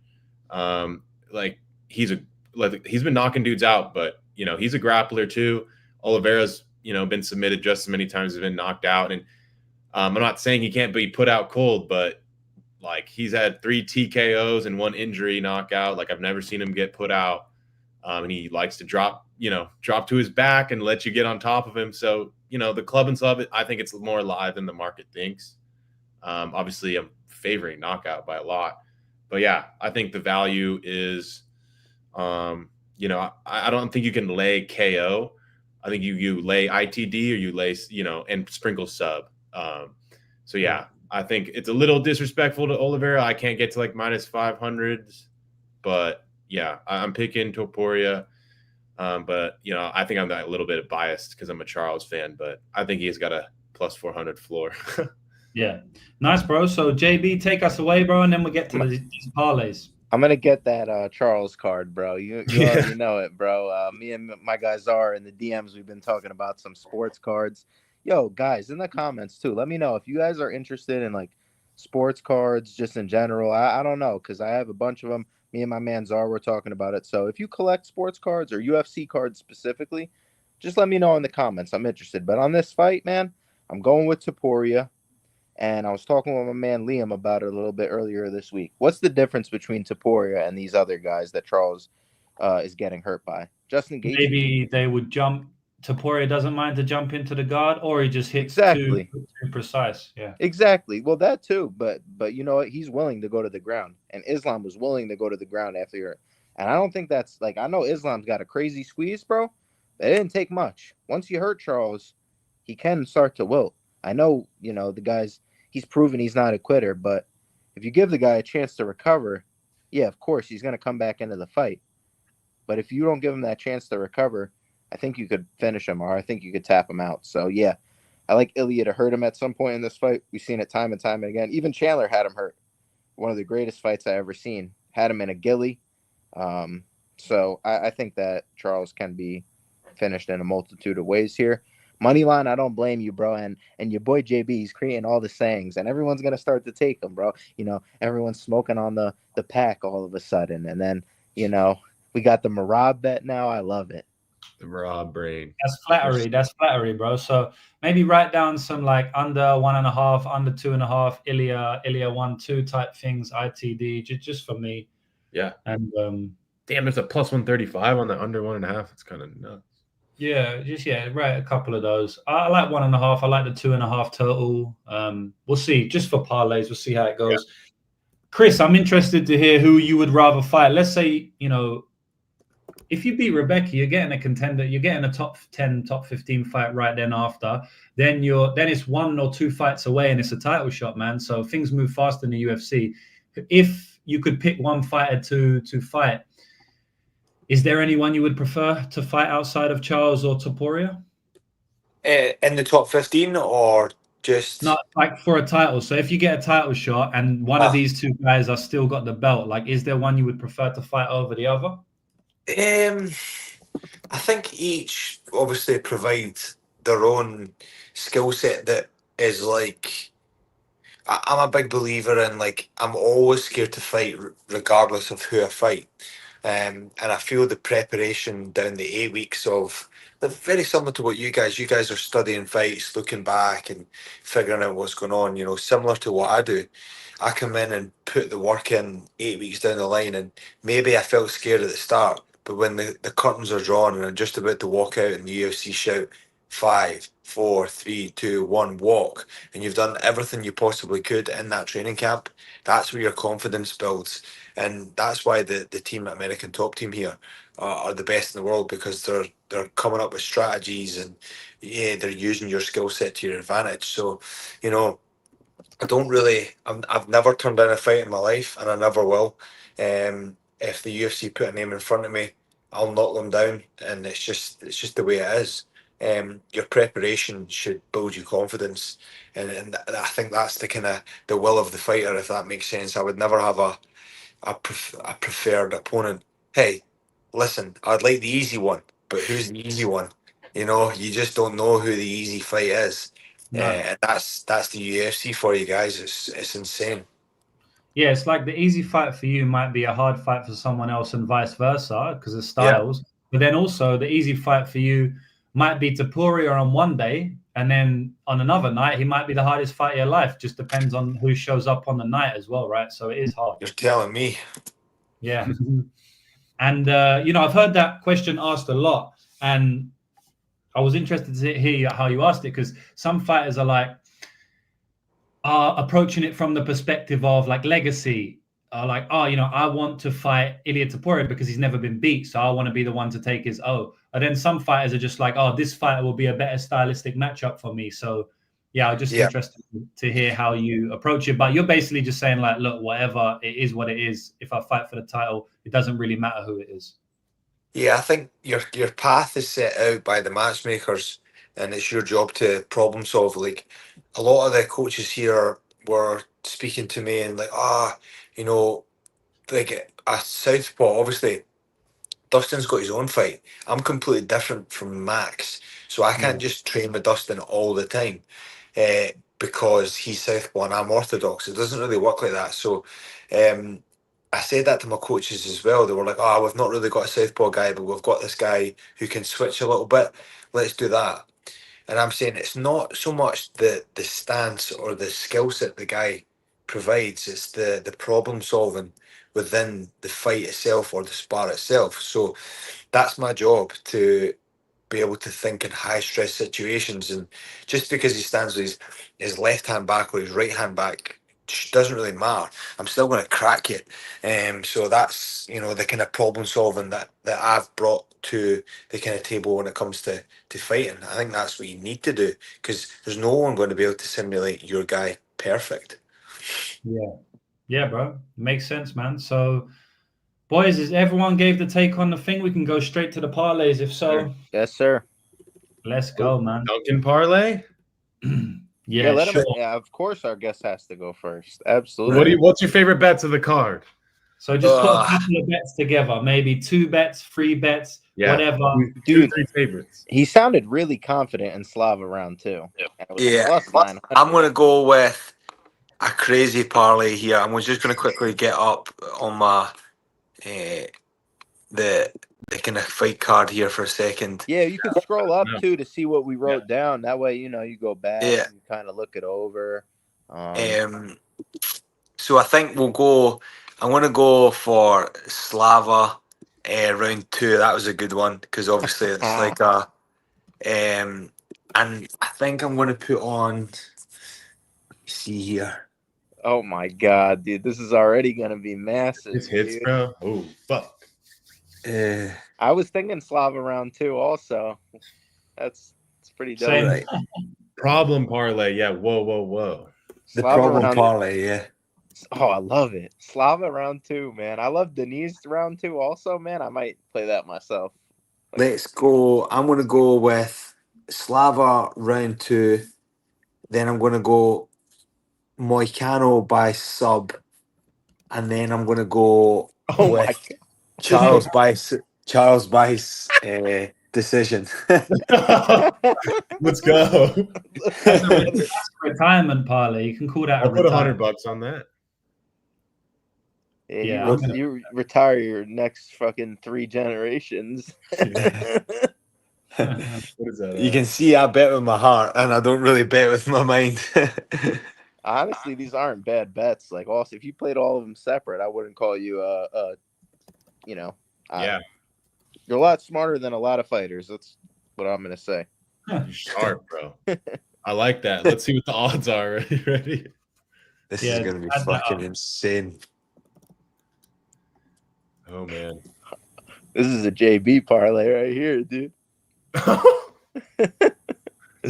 [SPEAKER 3] He's been knocking dudes out, but he's a grappler too. Oliveira's been submitted just as many times as been knocked out, and I'm not saying he can't be put out cold, but like he's had 3 TKOs and 1 injury knockout. Like I've never seen him get put out, and he likes to drop to his back and let you get on top of him. So the club and sub, I think it's more alive than the market thinks. Obviously, I'm favoring knockout by a lot, but yeah, I think the value is. I don't think you can lay KO. I think you lay ITD or you lay, and sprinkle sub. So yeah, I think it's a little disrespectful to Oliveira. I can't get to like minus 500s, but yeah, I'm picking Topuria. But I think I'm a little bit biased because I'm a Charles fan, but I think he's got a plus 400 floor.
[SPEAKER 1] Yeah, nice, bro. So JB, take us away, bro, and then we'll get to these parlays.
[SPEAKER 2] I'm gonna get that Charles card, bro. You already know it, bro. Me and my guys are in the DMs. We've been talking about some sports cards. Yo, guys, in the comments too, let me know if you guys are interested in like sports cards just in general. I don't know, because I have a bunch of them. Me and my man Czar were talking about it. So if you collect sports cards or UFC cards specifically, just let me know in the comments. I'm interested. But on this fight, man, I'm going with Topuria. And I was talking with my man Liam about it a little bit earlier this week. What's the difference between Topuria and these other guys that Charles is getting hurt by? Justin Gaethje?
[SPEAKER 1] Maybe they would jump. Topuria doesn't mind to jump into the guard, or he just hits
[SPEAKER 2] exactly
[SPEAKER 1] too precise. Yeah,
[SPEAKER 2] exactly. Well, that too. But you know what? He's willing to go to the ground, and Islam was willing to go to the ground after your. And I don't think that's like I know Islam's got a crazy squeeze, bro. It didn't take much. Once you hurt Charles, he can start to wilt. I know, the guy's he's proven he's not a quitter, but if you give the guy a chance to recover, yeah, of course, he's going to come back into the fight. But if you don't give him that chance to recover, I think you could finish him, or I think you could tap him out. So, yeah, I like Ilya to hurt him at some point in this fight. We've seen it time and time again. Even Chandler had him hurt. One of the greatest fights I ever seen. Had him in a ghillie. So I think that Charles can be finished in a multitude of ways here. Moneyline, I don't blame you, bro. And your boy JB, he's creating all the sayings, and everyone's gonna start to take them, bro. Everyone's smoking on the pack all of a sudden, and then we got the Merab bet now. I love it.
[SPEAKER 3] The Merab brain.
[SPEAKER 1] That's flattery. That's flattery, bro. So maybe write down some like under 1.5, under 2.5, Ilya 1-2 type things, ITD, just for me.
[SPEAKER 3] Yeah.
[SPEAKER 1] And
[SPEAKER 3] damn, there's a plus 135 on the under 1.5. It's kind of nuts.
[SPEAKER 1] Yeah, right. A couple of those. I like 1.5. I like the 2.5 total. We'll see. Just for parlays, we'll see how it goes. Chris, I'm interested to hear who you would rather fight. Let's say, if you beat Rebecca, you're getting a contender, you're getting a top 10, top 15 fight right then after. Then it's 1 or 2 fights away and it's a title shot, man. So things move fast in the UFC. If you could pick one fighter to fight, is there anyone you would prefer to fight outside of Charles or Topuria?
[SPEAKER 4] In the top 15 or just
[SPEAKER 1] not like for a title? So if you get a title shot and one of these 2 guys are still got the belt, like is there one you would prefer to fight over the other?
[SPEAKER 4] I think each obviously provide their own skill set that is like I'm a big believer in like I'm always scared to fight regardless of who I fight. And I feel the preparation down the 8 weeks of very similar to what you guys are studying fights, looking back and figuring out what's going on, similar to what I do. I come in and put the work in 8 weeks down the line, and maybe I felt scared at the start, but when the curtains are drawn and I'm just about to walk out and the UFC shout 5, 4, 3, 2, 1, walk, and you've done everything you possibly could in that training camp, that's where your confidence builds. And that's why the team, American Top Team here, are the best in the world, because they're coming up with strategies and they're using your skill set to your advantage. So, I've never turned down a fight in my life, and I never will. If the UFC put a name in front of me, I'll knock them down, and it's just the way it is. Your preparation should build you confidence, and I think that's the kind of the will of the fighter, if that makes sense. I would never have a preferred opponent. Hey, listen, I'd like the easy one, but who's the easy one? You just don't know who the easy fight is.
[SPEAKER 1] No.
[SPEAKER 4] And that's the UFC for you guys. It's insane.
[SPEAKER 1] Yeah, it's like the easy fight for you might be a hard fight for someone else and vice versa because of styles. Yeah. But then also the easy fight for you might be Topuria on one day, and then on another night, he might be the hardest fight of your life. Just depends on who shows up on the night as well, right? So it is hard.
[SPEAKER 4] You're telling me.
[SPEAKER 1] Yeah. And, I've heard that question asked a lot, and I was interested to hear how you asked it, because some fighters are approaching it from the perspective of like legacy. I want to fight Ilia Topuria because he's never been beat, so I want to be the one to take his O. And then some fighters are just like, this fight will be a better stylistic matchup for me. So, I'm just interested to hear how you approach it. But you're basically just saying like, look, whatever, it is what it is. If I fight for the title, it doesn't really matter who it is.
[SPEAKER 4] Yeah, I think your path is set out by the matchmakers, and it's your job to problem solve. Like a lot of the coaches here were speaking to me and like, like a southpaw, obviously Dustin's got his own fight. I'm completely different from Max, so I can't just train with Dustin all the time because he's southpaw and I'm orthodox. It doesn't really work like that. So I said that to my coaches as well. They were like, we've not really got a southpaw guy, but we've got this guy who can switch a little bit. Let's do that. And I'm saying it's not so much the stance or the skill set the guy provides, it's the problem solving within the fight itself or the spar itself. So that's my job, to be able to think in high stress situations. And just because he stands with his left hand back or his right hand back doesn't really matter. I'm still going to crack it. So that's the kind of problem solving that I've brought to the kind of table when it comes to fighting. I think that's what you need to do, because there's no one going to be able to simulate your guy perfect.
[SPEAKER 1] Yeah, bro, makes sense, man. So boys, is everyone gave the take on the thing? We can go straight to the parlays if so.
[SPEAKER 2] Yes, sir.
[SPEAKER 1] Let's go, man.
[SPEAKER 3] Duncan parlay.
[SPEAKER 2] Let him. Yeah, of course our guest has to go first. Absolutely.
[SPEAKER 3] What's your favorite bets of the card?
[SPEAKER 1] So just put a couple of bets together, maybe 2 bets, 3 bets, whatever.
[SPEAKER 2] Dude,
[SPEAKER 3] 2-3 favorites.
[SPEAKER 2] He sounded really confident in Slava round 2.
[SPEAKER 4] Yeah, I'm going to go with a crazy parlay here. I'm just going to quickly get up on my the kind of fight card here for a second.
[SPEAKER 2] Yeah, you can scroll up too to see what we wrote down. That way, you go back and you kind of look it over.
[SPEAKER 4] So I think I'm going to go for Slava round 2. That was a good one, because obviously it's like a and I think I'm going to put on. See here.
[SPEAKER 2] Oh my god, dude, this is already gonna be massive.
[SPEAKER 3] This hits,
[SPEAKER 2] dude.
[SPEAKER 3] bro. Oh fuck.
[SPEAKER 2] I was thinking Slava round 2 also. It's pretty dope.
[SPEAKER 1] Same.
[SPEAKER 4] Right.
[SPEAKER 3] Problem parlay. Yeah. Whoa.
[SPEAKER 4] The
[SPEAKER 2] Slava
[SPEAKER 4] problem
[SPEAKER 2] round-
[SPEAKER 4] parlay, yeah.
[SPEAKER 2] Oh, I love it. Slava round 2, man. I love Diniz round 2 also, man. I might play that myself.
[SPEAKER 4] Let's go. I'm going to go with Slava round 2. Then I'm going to go Moicano by sub. And then I'm going to go
[SPEAKER 2] Oh my
[SPEAKER 4] with
[SPEAKER 2] god.
[SPEAKER 4] Charles by decision.
[SPEAKER 3] Let's go.
[SPEAKER 1] That's a retirement parlay. You can call that
[SPEAKER 3] I'll
[SPEAKER 1] a
[SPEAKER 3] put
[SPEAKER 1] retirement.
[SPEAKER 3] $100 on that.
[SPEAKER 2] Yeah,
[SPEAKER 1] Yeah,
[SPEAKER 2] you retire your next fucking 3 generations.
[SPEAKER 3] What is that?
[SPEAKER 4] You can see I bet with my heart and I don't really bet with my mind.
[SPEAKER 2] Honestly, these aren't bad bets. Like, also, if you played all of them separate, I wouldn't call you
[SPEAKER 3] Yeah.
[SPEAKER 2] you're a lot smarter than a lot of fighters. That's what I'm gonna say.
[SPEAKER 3] You're sharp, bro. I like that. Let's see what the odds are. Ready?
[SPEAKER 4] This
[SPEAKER 1] Yeah,
[SPEAKER 4] is going to be
[SPEAKER 1] add that
[SPEAKER 4] fucking
[SPEAKER 1] up.
[SPEAKER 4] insane.
[SPEAKER 3] Oh man.
[SPEAKER 2] This is a JB parlay right here, dude.
[SPEAKER 3] Is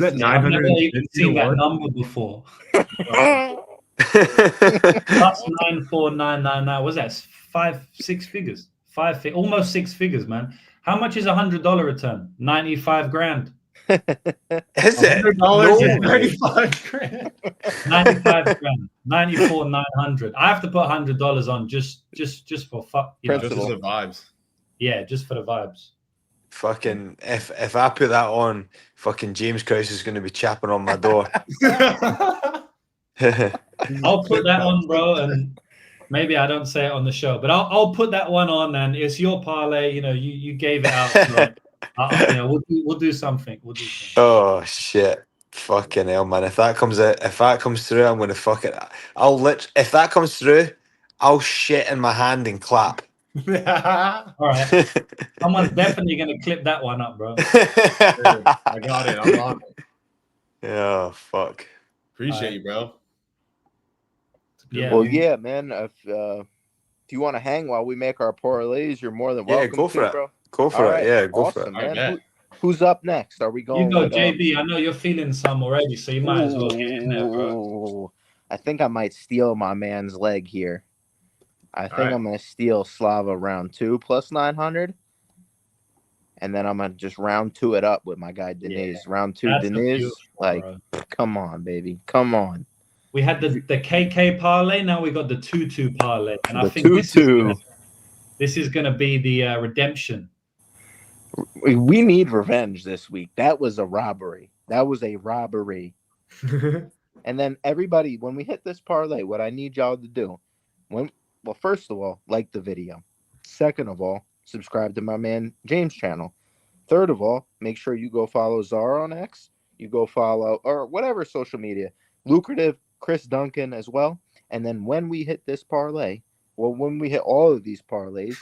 [SPEAKER 3] that
[SPEAKER 1] I've never even
[SPEAKER 3] 950
[SPEAKER 1] seen that
[SPEAKER 3] one?
[SPEAKER 1] number before.
[SPEAKER 4] Plus
[SPEAKER 1] Plus 94999. What's that? 6 figures. Almost 6 figures, man. How much is $100 return? 95 grand.
[SPEAKER 4] Is it?
[SPEAKER 3] $100
[SPEAKER 4] No
[SPEAKER 3] is
[SPEAKER 4] way.
[SPEAKER 3] 35 grand.
[SPEAKER 1] 95 grand. 94,900. I have to put $100 on just for fuck. You know,
[SPEAKER 3] Just
[SPEAKER 2] Principle.
[SPEAKER 3] for the vibes.
[SPEAKER 1] yeah, just for the vibes.
[SPEAKER 4] Fucking if I put that on, fucking James Krause is going to be chapping on my door.
[SPEAKER 1] I'll put that on, bro, and maybe I don't say it on the show, but I'll put that one on, and it's your parlay. You know, you gave it out. So, we'll do something. We'll do something.
[SPEAKER 4] Oh shit! Fucking hell, man! If that comes through, I'm going to fuck it. If that comes through, I'll shit in my hand and clap.
[SPEAKER 1] All right, someone's definitely gonna clip that one up, bro.
[SPEAKER 3] I got it. I'm on it.
[SPEAKER 4] Oh fuck!
[SPEAKER 3] Appreciate you, bro.
[SPEAKER 1] Yeah.
[SPEAKER 2] Well, yeah, man. If you want to hang while we make our parlays, you're more than
[SPEAKER 4] Yeah,
[SPEAKER 2] welcome.
[SPEAKER 4] go for
[SPEAKER 2] to,
[SPEAKER 4] it.
[SPEAKER 2] bro.
[SPEAKER 4] Go for
[SPEAKER 2] All
[SPEAKER 4] it.
[SPEAKER 2] right,
[SPEAKER 4] Yeah, go for
[SPEAKER 2] awesome,
[SPEAKER 4] it.
[SPEAKER 3] I
[SPEAKER 2] man.
[SPEAKER 3] bet.
[SPEAKER 2] Who's up next? Are we going?
[SPEAKER 1] You go,
[SPEAKER 2] with,
[SPEAKER 1] JB. I know you're feeling some already, so you might as well get in there, bro.
[SPEAKER 2] Ooh, I think I might steal my man's leg here. I think
[SPEAKER 3] right.
[SPEAKER 2] I'm gonna steal Slava round 2 plus 900, and then I'm gonna just round 2 it up with my guy Diniz. Round 2
[SPEAKER 1] That's the
[SPEAKER 2] Diniz,
[SPEAKER 1] beautiful,
[SPEAKER 2] like,
[SPEAKER 1] bro.
[SPEAKER 2] come on, baby, come on.
[SPEAKER 1] We had the KK parlay. Now we got the 2-2 parlay, and I
[SPEAKER 2] The
[SPEAKER 1] think
[SPEAKER 2] 2-2.
[SPEAKER 1] this is gonna be the redemption.
[SPEAKER 2] We need revenge this week. That was a robbery. And then everybody, when we hit this parlay, what I need y'all to do, first of all, like the video. Second of all, subscribe to my man James' channel. Third of all, make sure you go follow Zara on X. You go follow, or whatever social media, Lucrative, Chris Duncan as well. And then when we hit this parlay, when we hit all of these parlays,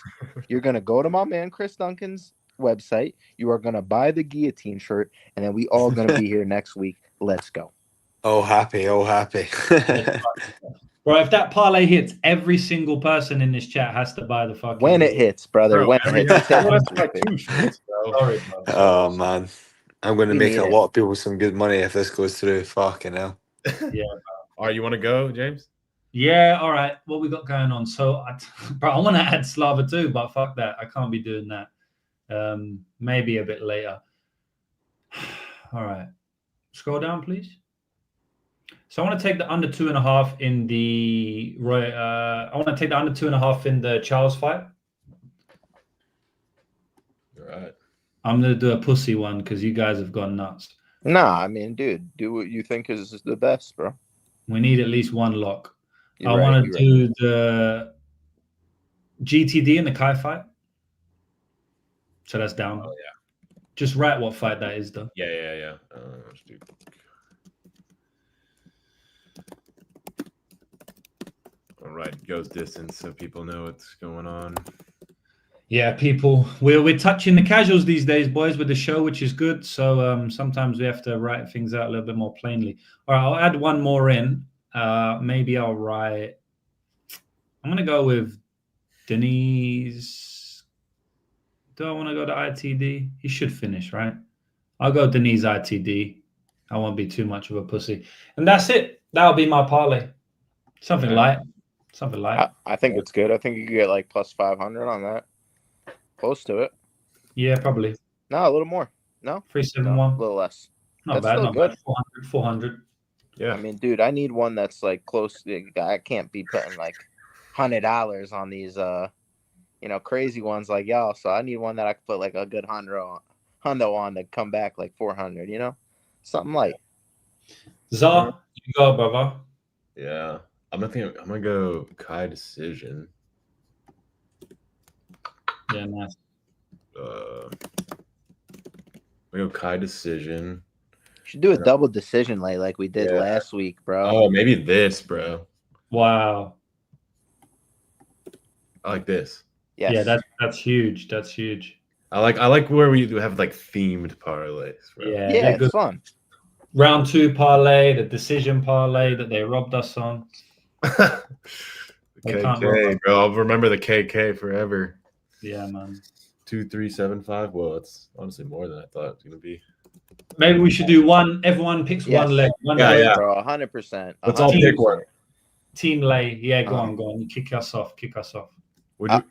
[SPEAKER 2] you're going to go to my man Chris Duncan's website. You are going to buy the guillotine shirt, and then we all going to be here next week. Let's go.
[SPEAKER 4] Oh, happy.
[SPEAKER 1] Bro, if that parlay hits, every single person in this chat has to buy the fucking.
[SPEAKER 2] When it hits, brother.
[SPEAKER 3] Bro,
[SPEAKER 2] when it hits.
[SPEAKER 3] that's like 2 shirts, bro.
[SPEAKER 1] Sorry, bro.
[SPEAKER 4] Oh man, I'm going to
[SPEAKER 2] We
[SPEAKER 4] make
[SPEAKER 2] need
[SPEAKER 4] a
[SPEAKER 2] it.
[SPEAKER 4] lot of people some good money if this goes through. Fucking hell.
[SPEAKER 3] All right, you want to go, James?
[SPEAKER 1] Yeah, all right. What we got going on? So, bro, I want to add Slava too, but fuck that. I can't be doing that. Maybe a bit later. All right. Scroll down, please. So I want to take the under 2.5 in the I want to take the under 2.5 in the Charles fight.
[SPEAKER 3] All right.
[SPEAKER 1] I'm gonna do a pussy one because you guys have gone nuts.
[SPEAKER 2] Nah, I mean, dude, do what you think is the best, bro.
[SPEAKER 1] We need at least one lock.
[SPEAKER 2] You're
[SPEAKER 1] I
[SPEAKER 2] right,
[SPEAKER 1] want
[SPEAKER 2] you're
[SPEAKER 1] to do the GTD in the Kai fight. So that's down.
[SPEAKER 3] Oh, yeah.
[SPEAKER 1] Just write what fight that is, though.
[SPEAKER 3] Yeah. Let's do. All right, goes distance so people know what's going on.
[SPEAKER 1] Yeah, people, we're touching the casuals these days, boys, with the show, which is good. So sometimes we have to write things out a little bit more plainly. All right, I'll add one more in. maybe I'll write. I'm gonna go with Diniz. Do I want to go to ITD? He should finish, right? I'll go Diniz ITD. I won't be too much of a pussy, and that's it. That'll be my parlay. Something light. Something light.
[SPEAKER 2] I think it's good. I think you could get like plus 500 on that. Close to it.
[SPEAKER 1] Yeah, probably.
[SPEAKER 2] No, a little more. No?
[SPEAKER 1] 371.
[SPEAKER 2] A little less.
[SPEAKER 1] Not
[SPEAKER 2] That's
[SPEAKER 1] bad.
[SPEAKER 2] still
[SPEAKER 1] Not
[SPEAKER 2] good.
[SPEAKER 1] bad. 400.
[SPEAKER 3] Yeah.
[SPEAKER 2] I mean, dude, I need one that's like close. I can't be putting like $100 on these, crazy ones like y'all. So I need one that I can put like a good hundo on to come back like 400. Something light.
[SPEAKER 1] Zah, you go, brother.
[SPEAKER 3] Yeah. I'm gonna go Kai decision.
[SPEAKER 1] Yeah, nice.
[SPEAKER 3] I'm gonna go Kai decision.
[SPEAKER 2] Should do a double decision like we did last week, bro.
[SPEAKER 3] Oh, maybe this, bro.
[SPEAKER 1] Wow.
[SPEAKER 3] I like this.
[SPEAKER 2] Yes.
[SPEAKER 1] Yeah, that's huge. That's huge.
[SPEAKER 3] I like where we have like themed parlays, bro.
[SPEAKER 1] Yeah,
[SPEAKER 2] Yeah,
[SPEAKER 1] they're
[SPEAKER 2] it's
[SPEAKER 1] good.
[SPEAKER 2] fun.
[SPEAKER 1] Round 2 parlay, the decision parlay that they robbed us on.
[SPEAKER 3] The
[SPEAKER 1] They can't rob
[SPEAKER 3] KK,
[SPEAKER 1] us.
[SPEAKER 3] bro. I'll remember the KK forever.
[SPEAKER 1] Yeah, man.
[SPEAKER 3] 2-3-7-5. Well, it's honestly more than I thought it was gonna be.
[SPEAKER 1] Maybe we should do one. Everyone picks
[SPEAKER 2] Yes.
[SPEAKER 1] one leg. One
[SPEAKER 3] Yeah,
[SPEAKER 1] leg.
[SPEAKER 3] yeah.
[SPEAKER 2] Bro, 100%.
[SPEAKER 3] Let's all pick one.
[SPEAKER 1] Team lay. Yeah, go
[SPEAKER 2] Uh-huh.
[SPEAKER 1] on, go on. You kick us off.
[SPEAKER 3] Would you?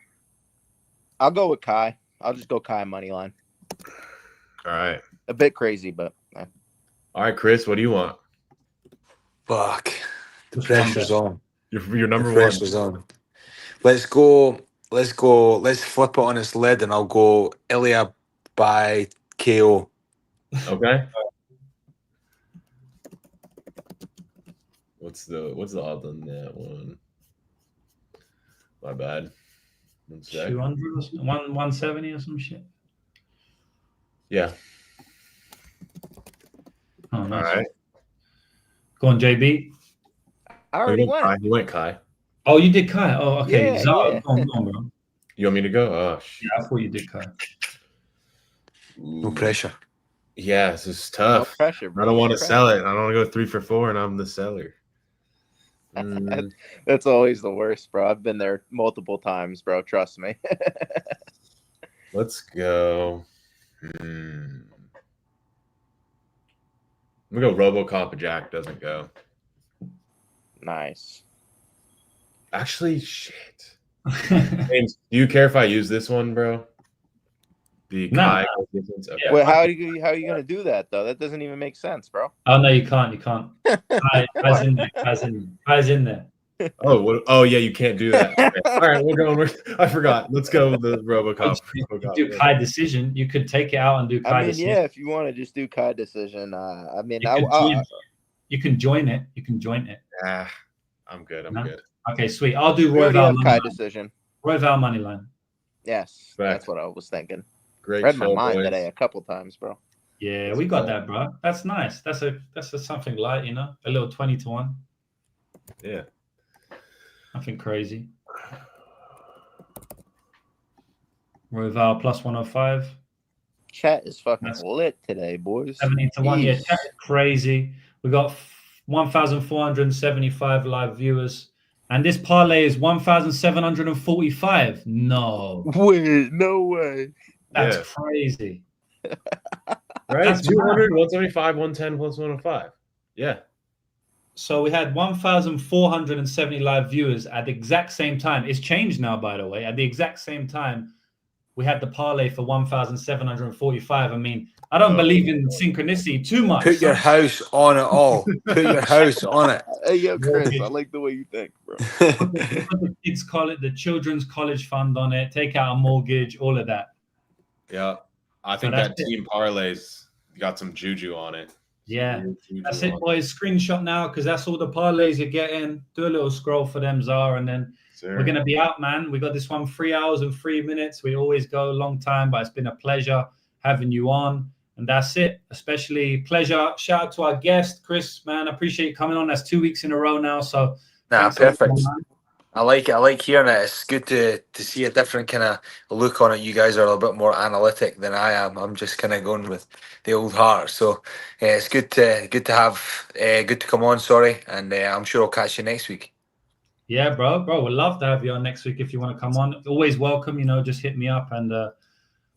[SPEAKER 2] I'll go with Kai. I'll just go Kai money line.
[SPEAKER 3] All right.
[SPEAKER 2] A bit crazy, but
[SPEAKER 3] All right, Chris. What do you want?
[SPEAKER 4] Fuck. The pressure's on.
[SPEAKER 3] Your number
[SPEAKER 4] The
[SPEAKER 3] one.
[SPEAKER 4] pressure's on. Let's go. Let's flip it on its lid, and I'll go Ilya by KO.
[SPEAKER 3] Okay. What's the odds on that one? My bad. 1 sec.
[SPEAKER 1] 200 or something, 170 or some shit.
[SPEAKER 3] Yeah.
[SPEAKER 1] Oh, nice.
[SPEAKER 3] All right.
[SPEAKER 1] Go on, JB.
[SPEAKER 2] I already went.
[SPEAKER 3] You went Kai.
[SPEAKER 1] Oh, you did Kai. Oh, okay.
[SPEAKER 2] Yeah,
[SPEAKER 1] Zah,
[SPEAKER 2] yeah.
[SPEAKER 1] Go on, bro.
[SPEAKER 3] You want me to go? Oh, shit.
[SPEAKER 1] Yeah, I thought you did Kai.
[SPEAKER 4] No pressure.
[SPEAKER 3] Yeah, this is
[SPEAKER 2] No
[SPEAKER 3] tough.
[SPEAKER 2] pressure, bro.
[SPEAKER 3] I don't want
[SPEAKER 2] No
[SPEAKER 3] to
[SPEAKER 2] pressure.
[SPEAKER 3] sell it. I don't want to go 3 for 4, and I'm the seller.
[SPEAKER 2] That's always the worst, bro. I've been there multiple times, bro. Trust me.
[SPEAKER 3] Let's go. I'm gonna go RoboCop. Jack doesn't go.
[SPEAKER 2] Nice.
[SPEAKER 3] Actually, shit. James, do you care if I use this one, bro? The
[SPEAKER 1] No.
[SPEAKER 3] Kai distance? Okay.
[SPEAKER 1] Yeah.
[SPEAKER 2] Well, how are you gonna do that though? That doesn't even make sense, bro.
[SPEAKER 1] Oh, no, you can't. Kai's in there. Kai's in there.
[SPEAKER 3] Oh, yeah, you can't do that. Okay. All right, we're going. I forgot. Let's go with the RoboCop.
[SPEAKER 1] You do Kai decision. You could take it out and do Kai
[SPEAKER 2] I mean,
[SPEAKER 1] decision.
[SPEAKER 2] yeah, if you want to just do Kai decision, I mean,
[SPEAKER 1] You can join it.
[SPEAKER 3] I'm good. I'm
[SPEAKER 1] No?
[SPEAKER 3] good.
[SPEAKER 1] Okay, sweet. I'll do
[SPEAKER 2] we already
[SPEAKER 1] Royval
[SPEAKER 2] have
[SPEAKER 1] money
[SPEAKER 2] Kai
[SPEAKER 1] line.
[SPEAKER 2] decision.
[SPEAKER 1] Royval money line.
[SPEAKER 2] Yes,
[SPEAKER 3] Back.
[SPEAKER 2] that's what I was thinking.
[SPEAKER 3] Great
[SPEAKER 2] Read my
[SPEAKER 3] show,
[SPEAKER 2] mind
[SPEAKER 3] boys.
[SPEAKER 2] today a couple times, bro.
[SPEAKER 1] Yeah, we got that, bro. That's nice. That's a something light, a little 20-1.
[SPEAKER 3] Yeah.
[SPEAKER 1] Nothing crazy. Royval plus 105.
[SPEAKER 2] Chat is fucking
[SPEAKER 1] That's-
[SPEAKER 2] lit today, boys.
[SPEAKER 1] 70-1. Yeah,
[SPEAKER 2] Jeez.
[SPEAKER 1] that's crazy. We got 1,475 live viewers. And this parlay is 1,745. No.
[SPEAKER 2] Wait, no way.
[SPEAKER 1] That's
[SPEAKER 3] Yeah.
[SPEAKER 1] crazy.
[SPEAKER 3] Right?
[SPEAKER 1] That's
[SPEAKER 3] 200, 175, 110 plus 105. Yeah.
[SPEAKER 1] So we had 1,470 live viewers at the exact same time. It's changed now, by the way. At the exact same time, we had the parlay for 1,745. I mean, I don't believe in synchronicity too much.
[SPEAKER 4] Put your house on it all. Put your house on it.
[SPEAKER 2] Hey, yo, Chris, I like the way you think, bro.
[SPEAKER 1] Put the kids' college, the children's college fund on it. Take out a mortgage, all of that.
[SPEAKER 3] Yeah. I think
[SPEAKER 1] that's
[SPEAKER 3] that
[SPEAKER 1] it.
[SPEAKER 3] team parlays got some juju on it.
[SPEAKER 1] Yeah.
[SPEAKER 3] Juju
[SPEAKER 1] That's
[SPEAKER 3] on
[SPEAKER 1] it, boys. Screenshot now because that's all the parlays you're getting. Do a little scroll for them, Zara, and then
[SPEAKER 3] Sir.
[SPEAKER 1] we're going to be out, man. We got this one 3 hours and 3 minutes. We always go a long time, but it's been a pleasure having you on. And that's it. Especially pleasure. Shout out to our guest, Chris, man. I appreciate you coming on. That's 2 weeks in a row now. So
[SPEAKER 4] Nah,
[SPEAKER 1] thanks a lot,
[SPEAKER 4] perfect.
[SPEAKER 1] man.
[SPEAKER 4] I like it. I like hearing it. It's good to see a different kind of look on it. You guys are a little bit more analytic than I am. I'm just kind of going with the old heart. So it's good to have good to come on. Sorry, and I'm sure I'll catch you next week.
[SPEAKER 1] Yeah, bro, we'd love to have you on next week if you want to come on. Always welcome. You know, just hit me up and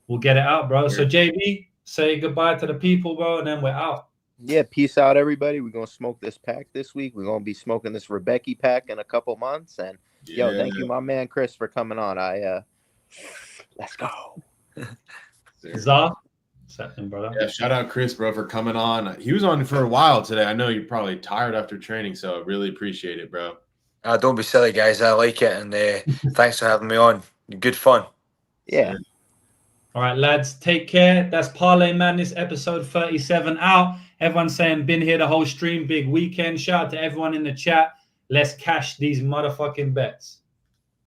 [SPEAKER 1] we'll get it out, bro. So JB, say goodbye to the people, bro, and then we're out.
[SPEAKER 2] Yeah, peace out, everybody. We're gonna smoke this pack this week. We're gonna be smoking this Rebecca pack in a couple months. And yo, thank you, my man Chris, for coming on. Let's go.
[SPEAKER 1] Zah, second, brother.
[SPEAKER 3] Yeah, shout out Chris, bro, for coming on. He was on for a while today. I know you're probably tired after training, so I really appreciate it, bro.
[SPEAKER 4] Don't be silly, guys. I like it, and thanks for having me on. Good fun.
[SPEAKER 2] Yeah.
[SPEAKER 1] All right, lads, take care. That's Parlay Madness episode 37 out. Everyone's saying been here the whole stream. Big weekend. Shout out to everyone in the chat. Let's cash these motherfucking bets.